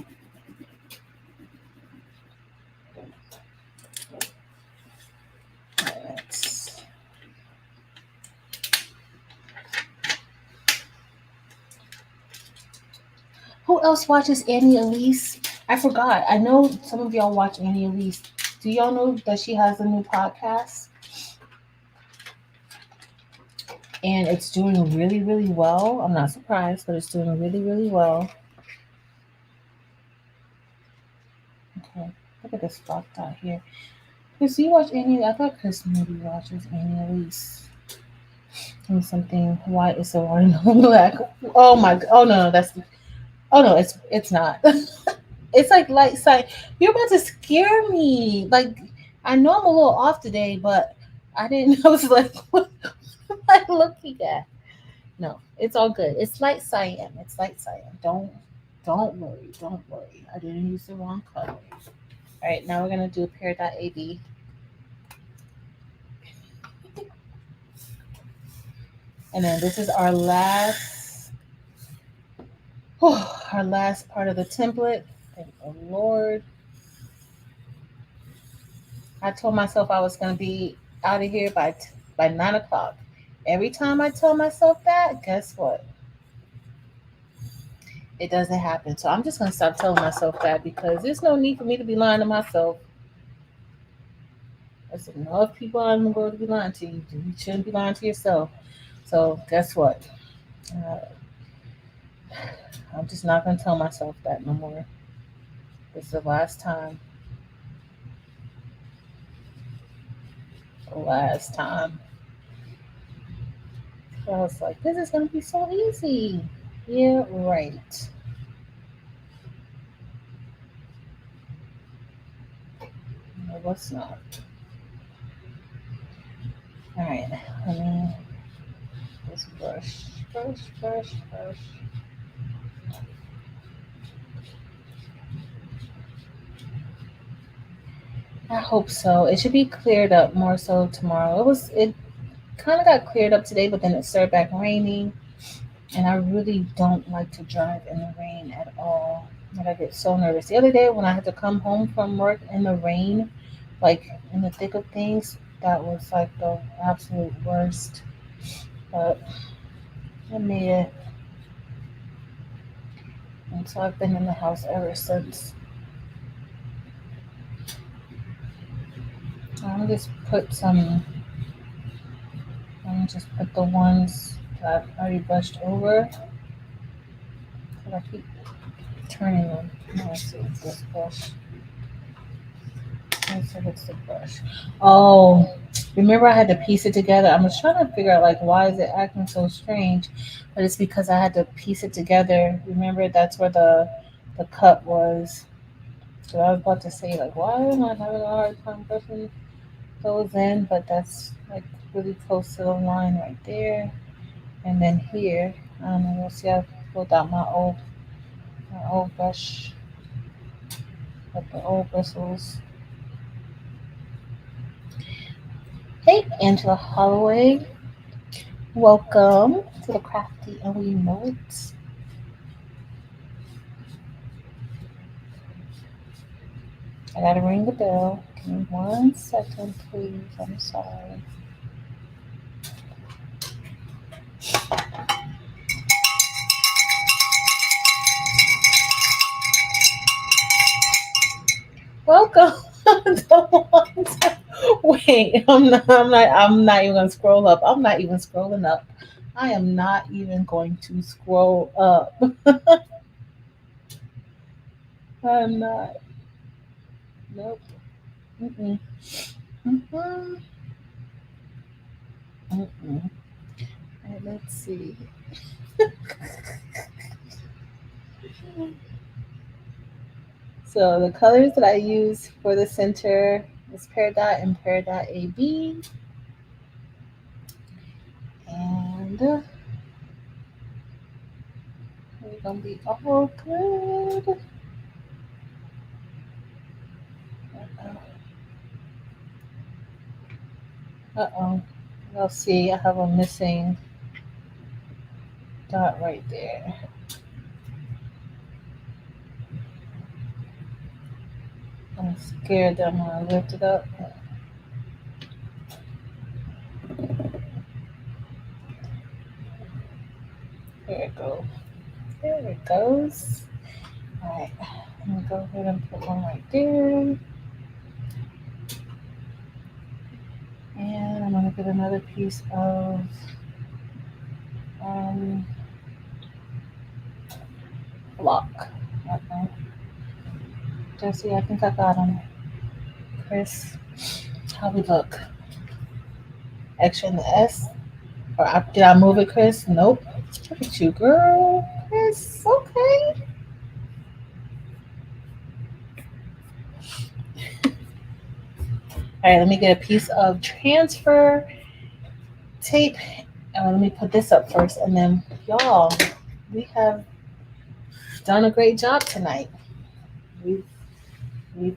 Let's... Who else watches Annie Elise? I forgot. I know some of y'all watch Annie Elise. Do y'all know that she has a new podcast? And it's doing really, really well. I'm not surprised, but it's doing really, really well. Okay, look at this spot out here. Chris, do you watch Annie? I thought Chris maybe watches Annie Elise. And something white is so white and black. Oh my! Oh no, that's. Oh no, it's not. It's like light side. You're about to scare me. Like I know I'm a little off today, but I didn't. I was like, what am I looking at? No, it's all good. It's light cyan. It's light cyan. Don't worry. Don't worry. I didn't use the wrong color. All right, now we're gonna do pair.ab. And then this is our last part of the template. Thank the Lord. I told myself I was going to be out of here by 9 o'clock. Every time I tell myself that, guess what? It doesn't happen. So I'm just going to stop telling myself that because there's no need for me to be lying to myself. There's enough people out in the world to be lying to you. You shouldn't be lying to yourself. So guess what? I'm just not going to tell myself that no more. This is the last time. Last time. So I was like, this is going to be so easy. Yeah, right. No, it was not. All right, let me just brush. I hope so. It should be cleared up more so tomorrow. It kind of got cleared up today, but then it started back raining, and I really don't like to drive in the rain at all. Like I get so nervous. The other day when I had to come home from work in the rain, like in the thick of things, that was like the absolute worst. But I made it. And so I've been in the house ever since. I'm just put the ones that I've already brushed over. But I keep turning them. Let's see, it's this brush. Let's see if it's the brush. Oh, remember I had to piece it together. I was trying to figure out like why is it acting so strange, but it's because I had to piece it together. Remember that's where the cut was. So I was about to say like why am I having a hard time brushing those in? But that's like really close to the line right there. And then here, I don't know. You'll see I pulled out my old brush, with the old bristles. Hey, Angela Holloway. Welcome to the Crafty and We Know It. I gotta ring the bell. Give me 1 second, please. I'm sorry. Welcome. Wait, I'm not even gonna scroll up. I'm not even scrolling up. I am not even going to scroll up. I'm not. Nope. Mm-mm. Mm-mm. Mm-mm. Right, let's see. So the colors that I use for the center is Peridot and Peridot AB. And we're gonna be all good. Uh-oh. Let's see, I have a missing dot right there. I'm scared that I'm going to lift it up. There it goes. There it goes. All right, I'm going to go ahead and put one right there. And I'm going to get another piece of block. Uh-oh. Jesse, I think I got him. Chris, how we look? Extra in the S? Or did I move it, Chris? Nope. Look at you, girl. Chris, okay. All right, let me get a piece of transfer tape. Let me put this up first, and then y'all, we have done a great job tonight. We've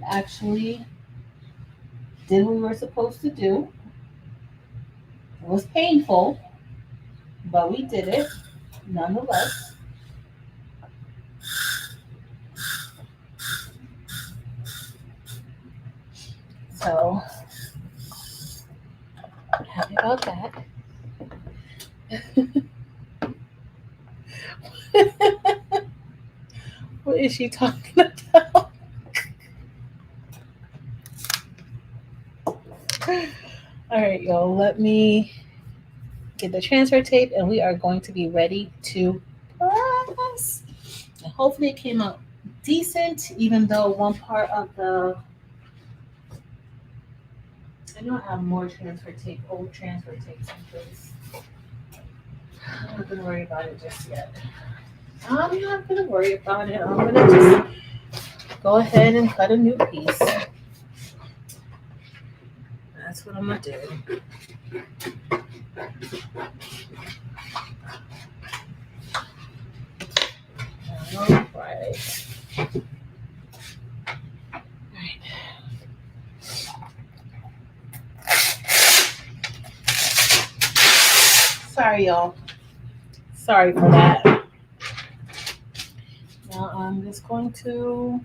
actually did what we were supposed to do. It was painful, but we did it nonetheless. So happy about that. What is she talking about? All right, y'all, let me get the transfer tape and we are going to be ready to press. And hopefully it came out decent, even though one part of the, I know I have more transfer tape, old transfer tapes in place. I'm not gonna worry about it just yet. I'm not gonna worry about it. I'm gonna just go ahead and cut a new piece. That's what I'm gonna do. All right. Sorry, y'all. Sorry for that. Now I'm just going to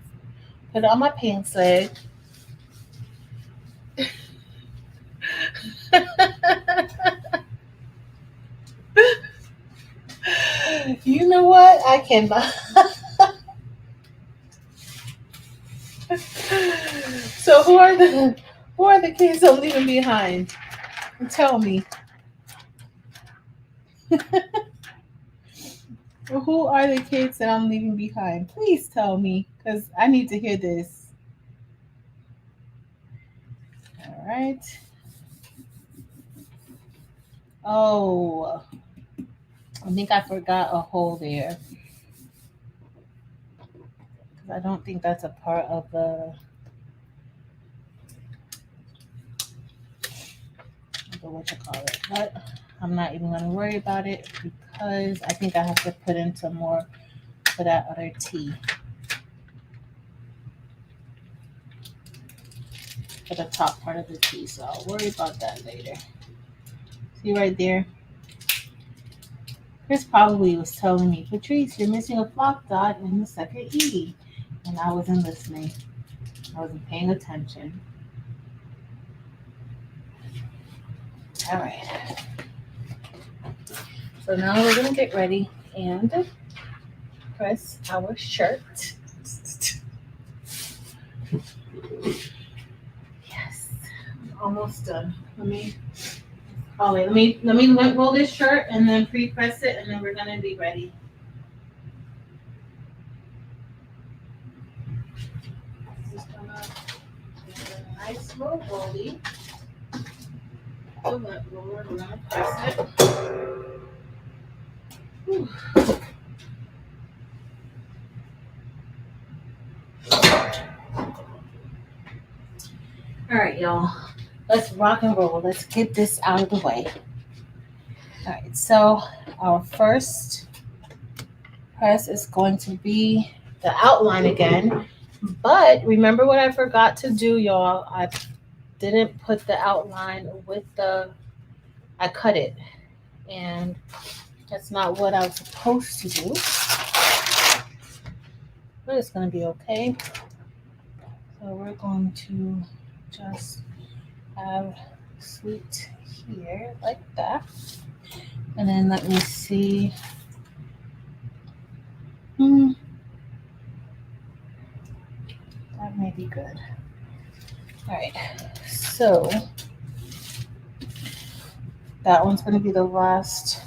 put it on my pants leg. You know what? I cannot. So who are the kids I'm leaving behind? Tell me. Who are the kids that I'm leaving behind? Please tell me, because I need to hear this. All right. Oh, I think I forgot a hole there. I don't think that's a part of the what you call it, but I'm not even going to worry about it because I think I have to put in some more for that other T. For the top part of the T, so I'll worry about that later. See right there? Chris probably was telling me, Patrice, you're missing a block dot in the second E. And I wasn't listening. I wasn't paying attention. All right. So now we're going to get ready and press our shirt. Yes, I'm almost done. Let me roll this shirt and then pre-press it, and then we're going to be ready. Just gonna get a nice little rollie. We're gonna press it. Whew. All right, y'all. Let's rock and roll. Let's get this out of the way. All right, so our first press is going to be the outline again. But remember what I forgot to do, y'all. I didn't put the outline with I cut it, and that's not what I was supposed to do, but it's going to be okay. So we're going to just have sweet here like that, and then let me see. That may be good. All right, so that one's going to be the last.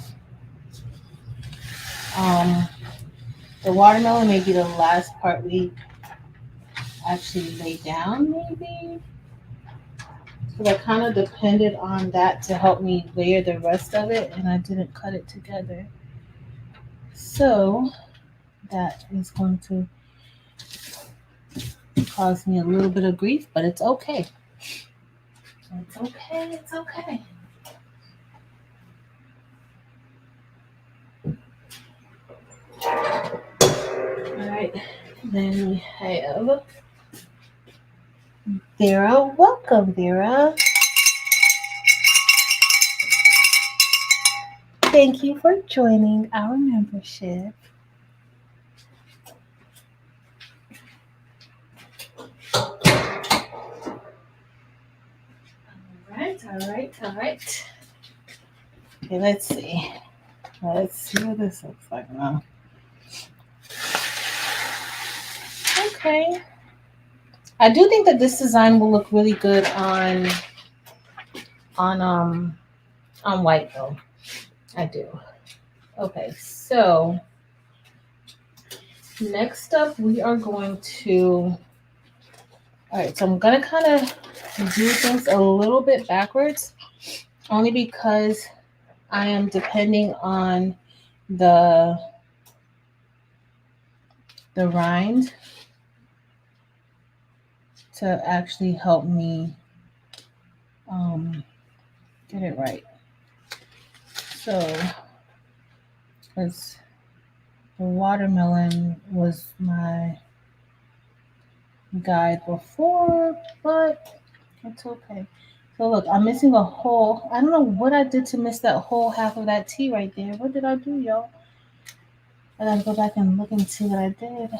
The watermelon may be the last part we actually lay down, maybe. So I kind of depended on that to help me layer the rest of it, and I didn't cut it together. So that is going to cause me a little bit of grief, but it's okay. It's okay, it's okay. All right, then we have Vera. Welcome, Vera. Thank you for joining our membership. All right. Okay, let's see. Let's see what this looks like now. Okay. I do think that this design will look really good on white though. I do. Okay, so next up we are going to, all right, so I'm gonna kind of do things a little bit backwards, only because I am depending on the rind to actually help me get it right. So, because the watermelon was my guide before, but it's okay. So look, I'm missing a whole, I don't know what I did to miss that whole half of that T right there. What did I do, y'all? I gotta go back and look and see what I did.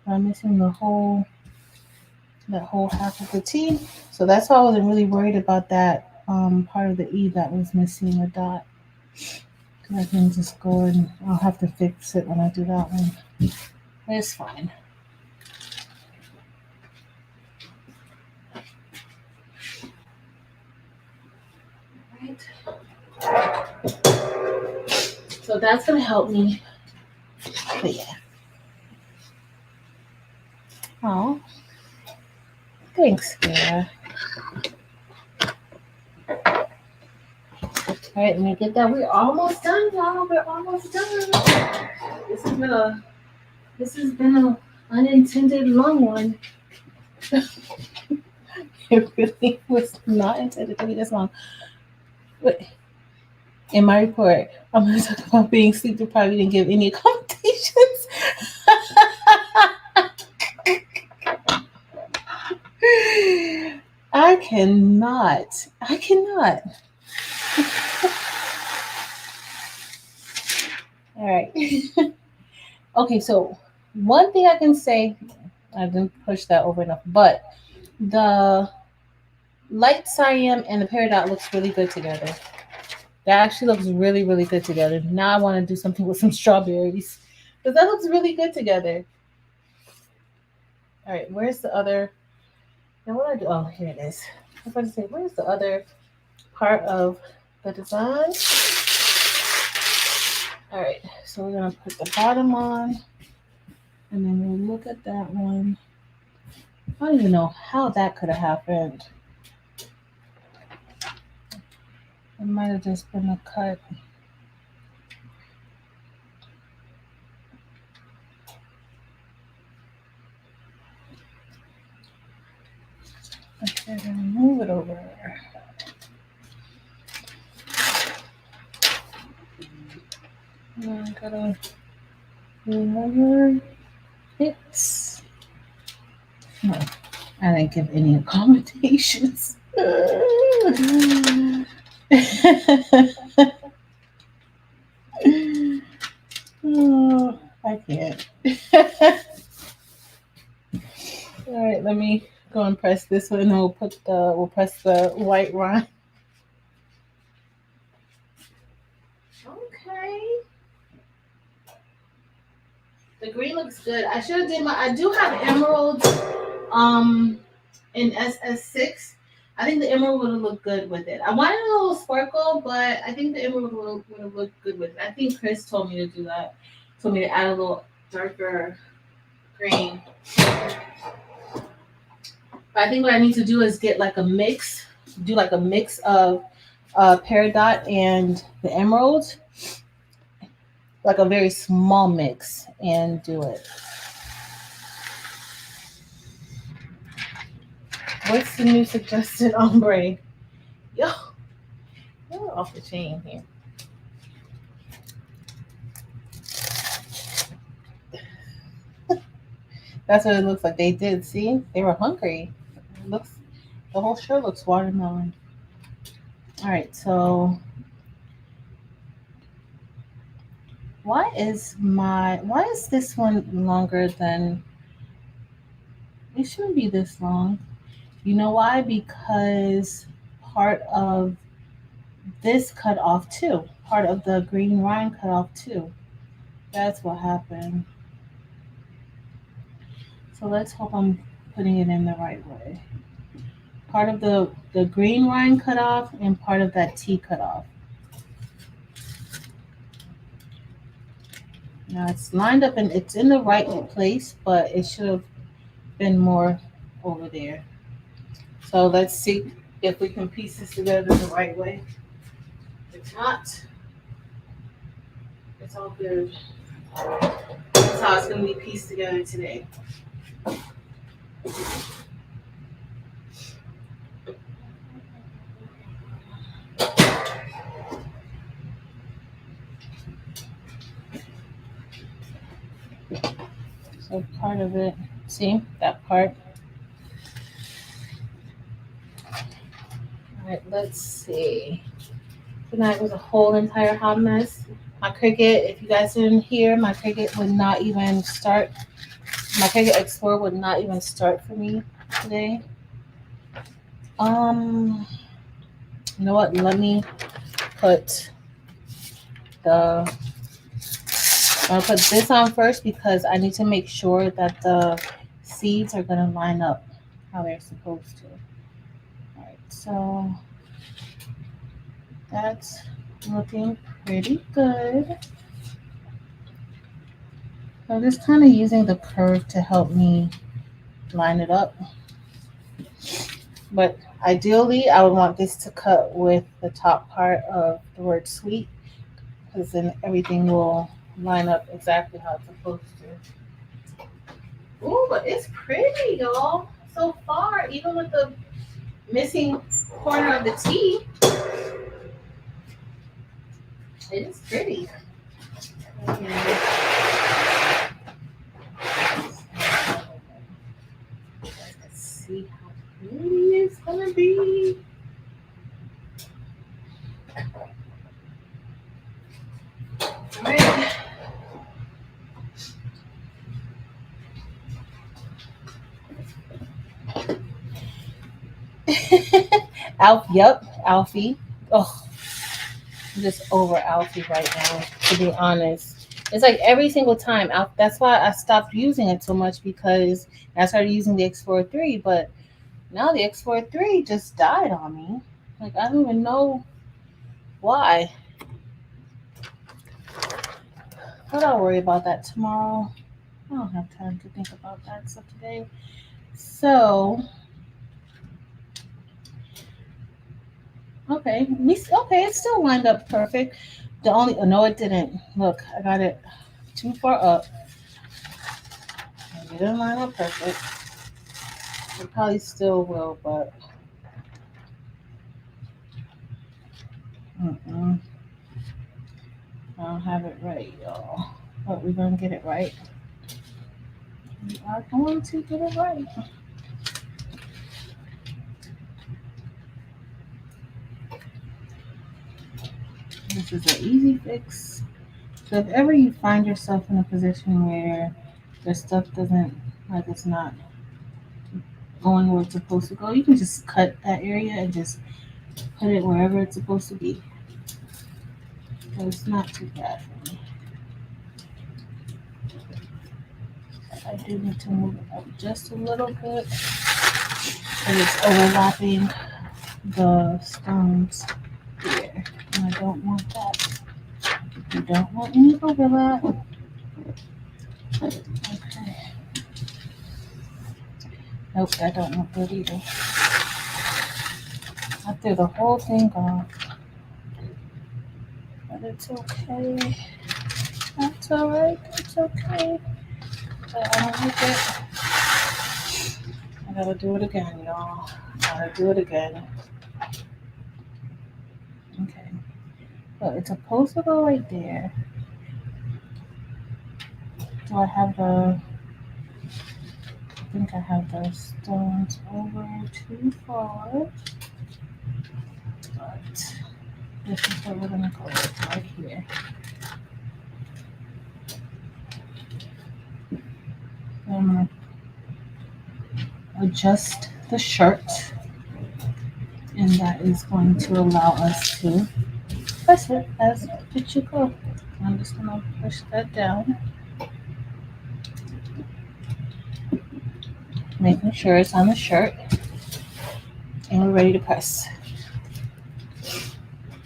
I'm missing that whole half of the T. So that's why I wasn't really worried about that part of the E that was missing a dot. Because I can just go and I'll have to fix it when I do that one. It's fine. Right. So that's gonna help me. But yeah. Oh. Thanks, Sarah. All right, let me get that. We're almost done, y'all. We're almost done. This has been a unintended long one. It really was not intended to be this long. But in my report, I'm going to talk about being sleep deprived. We didn't give any accommodations. I cannot. All right. Okay, so one thing I can say, I didn't push that over enough, but the light cyan and the peridot looks really good together. That actually looks really, really good together. Now I want to do something with some strawberries, because that looks really good together. All right, where's the other? Now what I do? Oh, here it is. I was about to say, where's the other part of the design? All right, so we're gonna put the bottom on, and then we'll look at that one. I don't even know how that could have happened. It might have just been a cut. Okay, then move it over. I gotta remember it. No, I didn't give any accommodations. Oh, I can't. All right, let me go and press this one. We'll press the white rind. Okay. The green looks good. I should have did I do have emeralds in SS6. I think the emerald would have looked good with it. I wanted a little sparkle, but I think the emerald would have looked good with it. I think Chris told me to do that. Told me to add a little darker green. But I think what I need to do is get like a mix, do like a mix of peridot and the emerald, like a very small mix, and do it. What's the new suggested ombre? Yo, you're off the chain here. That's what it looks like. They did. See, they were hungry. It looks, the whole shirt looks watermelon. All right, so why is this one longer than? It shouldn't be this long. You know why? Because part of this cut off too. Part of the green rind cut off too. That's what happened. So let's hope I'm putting it in the right way. Part of the green rind cut off and part of that T cut off. Now it's lined up and it's in the right place, but it should have been more over there. So let's see if we can piece this together the right way. If not, it's all good. That's how it's going to be pieced together today. So part of it, see that part? All right, let's see. Tonight was a whole entire hot mess. My Cricut, if you guys didn't hear, my Cricut would not even start. My Cricut Explorer would not even start for me today. You know what? Let me put I'm gonna put this on first because I need to make sure that the seeds are gonna line up how they're supposed to. All right, so that's looking pretty good. I'm just kind of using the curve to help me line it up. But ideally, I would want this to cut with the top part of the word sweet, because then everything will line up exactly how it's supposed to. Ooh, but it's pretty, y'all. So far, even with the missing corner of the T, it is pretty. Okay. Let's see how pretty it's gonna be. All right. Alfie. Oh, I'm just over Alfie right now, to be honest. It's like every single time. That's why I stopped using it so much, because I started using the Explorer 3, but now the Explorer 3 just died on me. Like, I don't even know why. But I'll worry about that tomorrow. I don't have time to think about that stuff today. So, okay, it still lined up perfect. No, it didn't. Look, I got it too far up. It didn't line up perfect. It probably still will, but I don't have it right, y'all. But we're gonna get it right. We are going to get it right. This is an easy fix. So if ever you find yourself in a position where your stuff doesn't, like it's not going where it's supposed to go, you can just cut that area and just put it wherever it's supposed to be. So it's not too bad for me. I do need to move it up just a little bit, and it's overlapping the stones here, and I don't want that. You don't want any overlap. Okay. Nope, I don't want that either. I threw the whole thing off, but it's okay. That's all right. It's okay. But I don't like it. I gotta do it again, y'all. Gotta do it again. Okay. So it's supposed to go right there. Do I have the? I think I have the stones over too far. But this is where we're gonna go right here. I'm gonna adjust the shirt, and that is going to allow us to press it as it should go. I'm just gonna push that down, making sure it's on the shirt, and we're ready to press.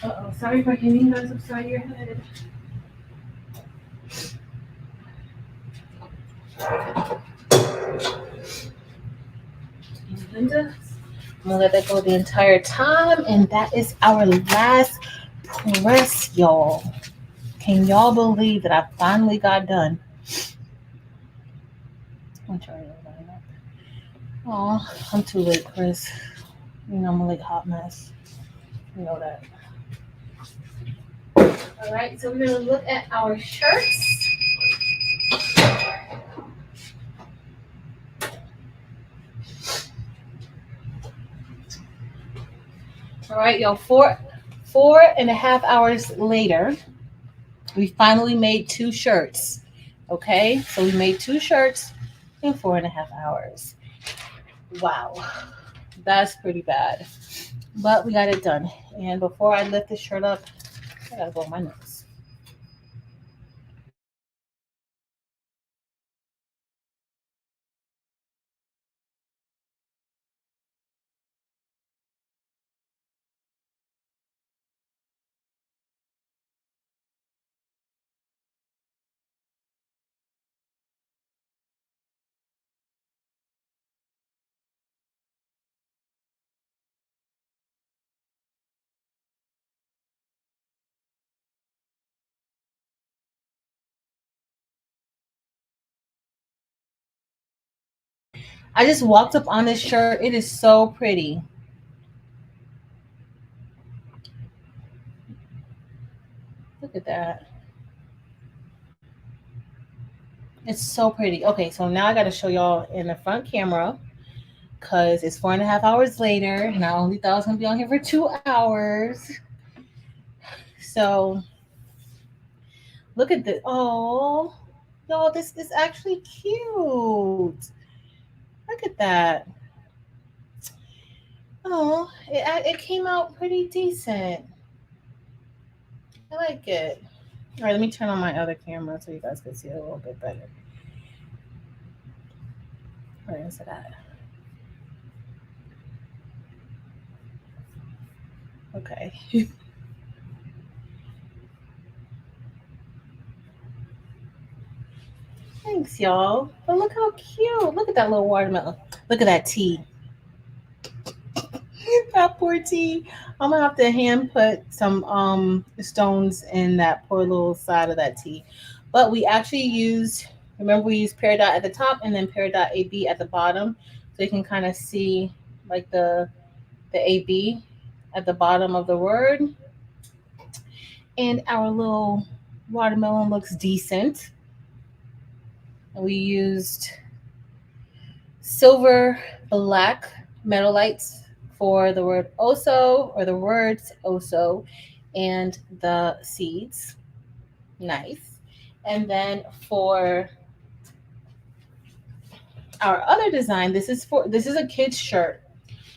Uh-oh, sorry for hitting you guys upside your head. Linda, I'm gonna let that go the entire time, and that is our last press, y'all. Can y'all believe that I finally got done? I'm trying to line up. Oh, I'm too late, Chris. You know I'm a late hot mess. You know that. All right, so we're gonna look at our shirts. All right, y'all. 4.5 hours later, we finally made 2 shirts. Okay, so we made 2 shirts in 4.5 hours. Wow, that's pretty bad. But we got it done. And before I lift the shirt up, I gotta blow my nose. I just walked up on this shirt. It is so pretty. Look at that. It's so pretty. Okay, so now I got to show y'all in the front camera because it's 4.5 hours later, and I only thought I was going to be on here for 2 hours. So look at this. Oh, y'all, this is actually cute. Look at that. Oh, it came out pretty decent. I like it. All right, let me turn on my other camera so you guys can see it a little bit better. Where is it at? Okay. Thanks, y'all. But look how cute. Look at that little watermelon. Look at that tea. That poor tea. I'm gonna have to hand put some stones in that poor little side of that tea. But we actually used, remember we used peridot at the top and then peridot AB at the bottom. So you can kind of see like the AB at the bottom of the word. And our little watermelon looks decent. And we used silver black metal lights for the word oso or the words oso, and the seeds. Nice. And then for our other design, this is a kid's shirt.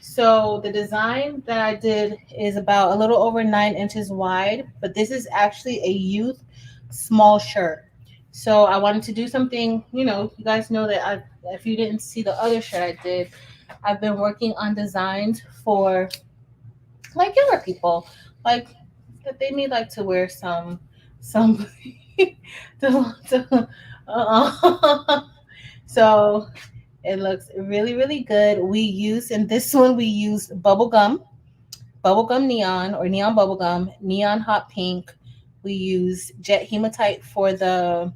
So the design that I did is about a little over 9 inches wide, but this is actually a youth small shirt. So I wanted to do something, you guys know that if you didn't see the other shirt I did, I've been working on designs for like younger people, like that they may like to wear some uh, so it looks really, really good. In this one, we used bubblegum neon or neon bubblegum, neon hot pink. We used jet hematite for the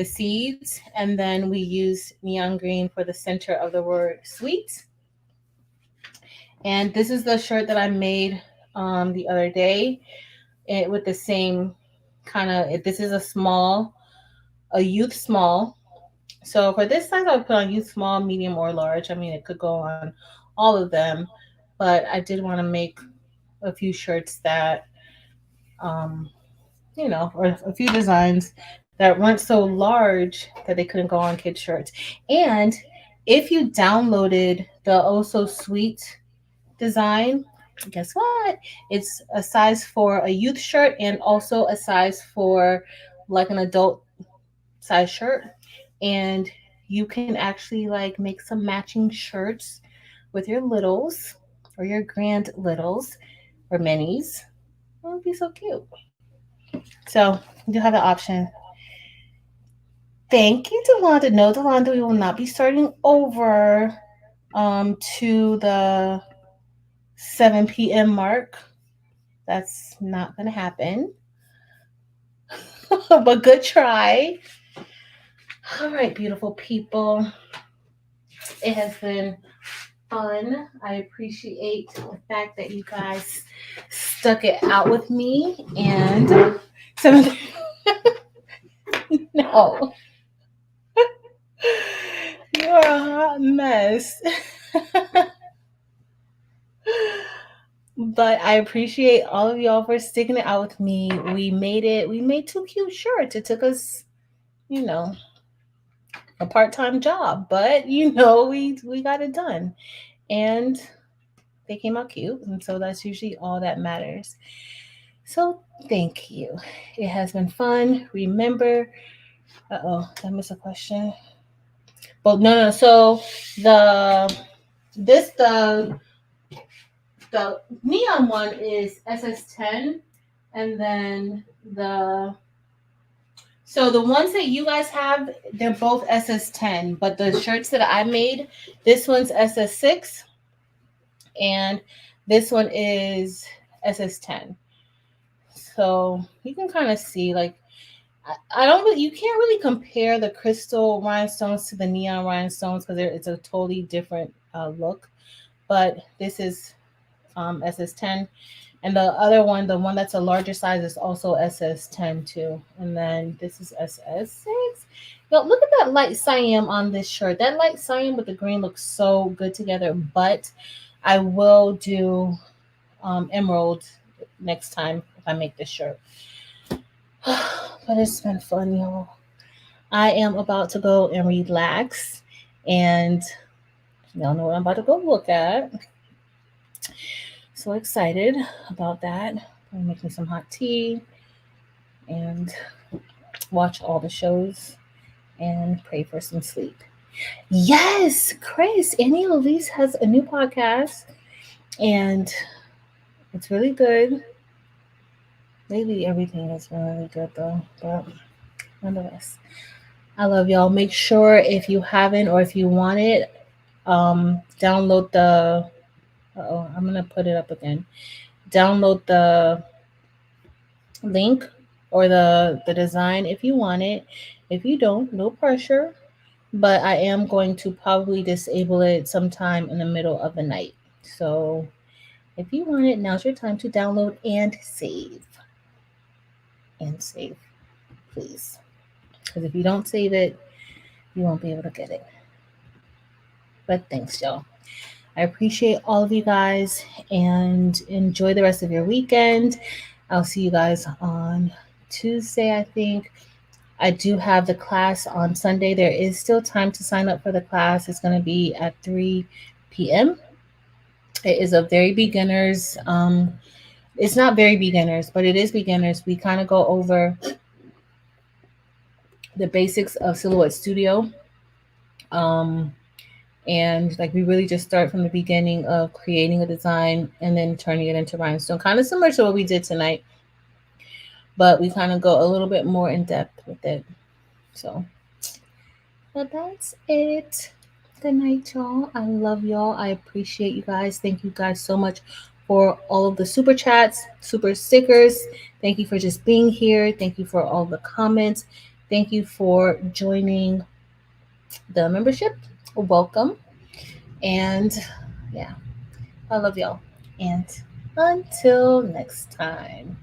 seeds, and then we used neon green for the center of the word sweet. And this is the shirt that I made the other day, with the same kind of. This is a youth small. So for this size, I would put on youth small, medium, or large. I mean, it could go on all of them, but I did want to make a few shirts that, um, or a few designs that weren't so large that they couldn't go on kids' shirts. And if you downloaded the Oh So Sweet design, guess what? It's a size for a youth shirt and also a size for like an adult size shirt. And you can actually like make some matching shirts with your littles or your grand littles or minis. It would be so cute. So you do have the option. Thank you, Delonda. No, Delonda, we will not be starting over to the 7 p.m. mark. That's not going to happen. But good try. All right, beautiful people. It has been fun. I appreciate the fact that you guys stuck it out with me. And some no, you're a hot mess. But I appreciate all of y'all for sticking it out with me. We made it. We made 2 cute shirts. It took us, you know, a part-time job, but we got it done. And they came out cute, and so that's usually all that matters. So thank you. It has been fun. Remember, did I miss a question? Well, no. So the this the neon one is SS10, and then the ones that you guys have, they're both SS10, but the shirts that I made, this one's SS6, and this one is SS10. So you can kind of see, like, I don't really, you can't really compare the crystal rhinestones to the neon rhinestones because it's a totally different look. But this is SS10, and the other one, the one that's a larger size, is also SS10 too. And then this is SS6. Yo, look at that light cyan on this shirt. That light cyan with the green looks so good together. But I will do emerald next time if I make this shirt. But it's been fun, y'all. I am about to go and relax, and y'all know what I'm about to go look at. So excited about that. I'm making some hot tea and watch all the shows and pray for some sleep. Yes, Chris, Annie Elise has a new podcast, and it's really good. Lately, everything has been really good, though. But nonetheless, I love y'all. Make sure if you haven't or if you want it, download the. I'm gonna put it up again. Download the link or the design if you want it. If you don't, no pressure. But I am going to probably disable it sometime in the middle of the night. So if you want it, now's your time to download and save. And save, please. Because if you don't save it, you won't be able to get it. But thanks, y'all. I appreciate all of you guys, and enjoy the rest of your weekend. I'll see you guys on Tuesday, I think. I do have the class on Sunday. There is still time to sign up for the class. It's going to be at 3 p.m. It is a very beginners. It's not very beginners, but it is beginners. We kind of go over the basics of Silhouette Studio. And like we really just start from the beginning of creating a design and then turning it into Rhinestone, kind of similar to what we did tonight, but we kind of go a little bit more in depth with it. So, but that's it. Good night, y'all. I love y'all. I appreciate you guys. Thank you guys so much for all of the super chats, super stickers. Thank you for just being here. Thank you for all the comments. Thank you for joining the membership. Welcome. And yeah, I love y'all. And until next time.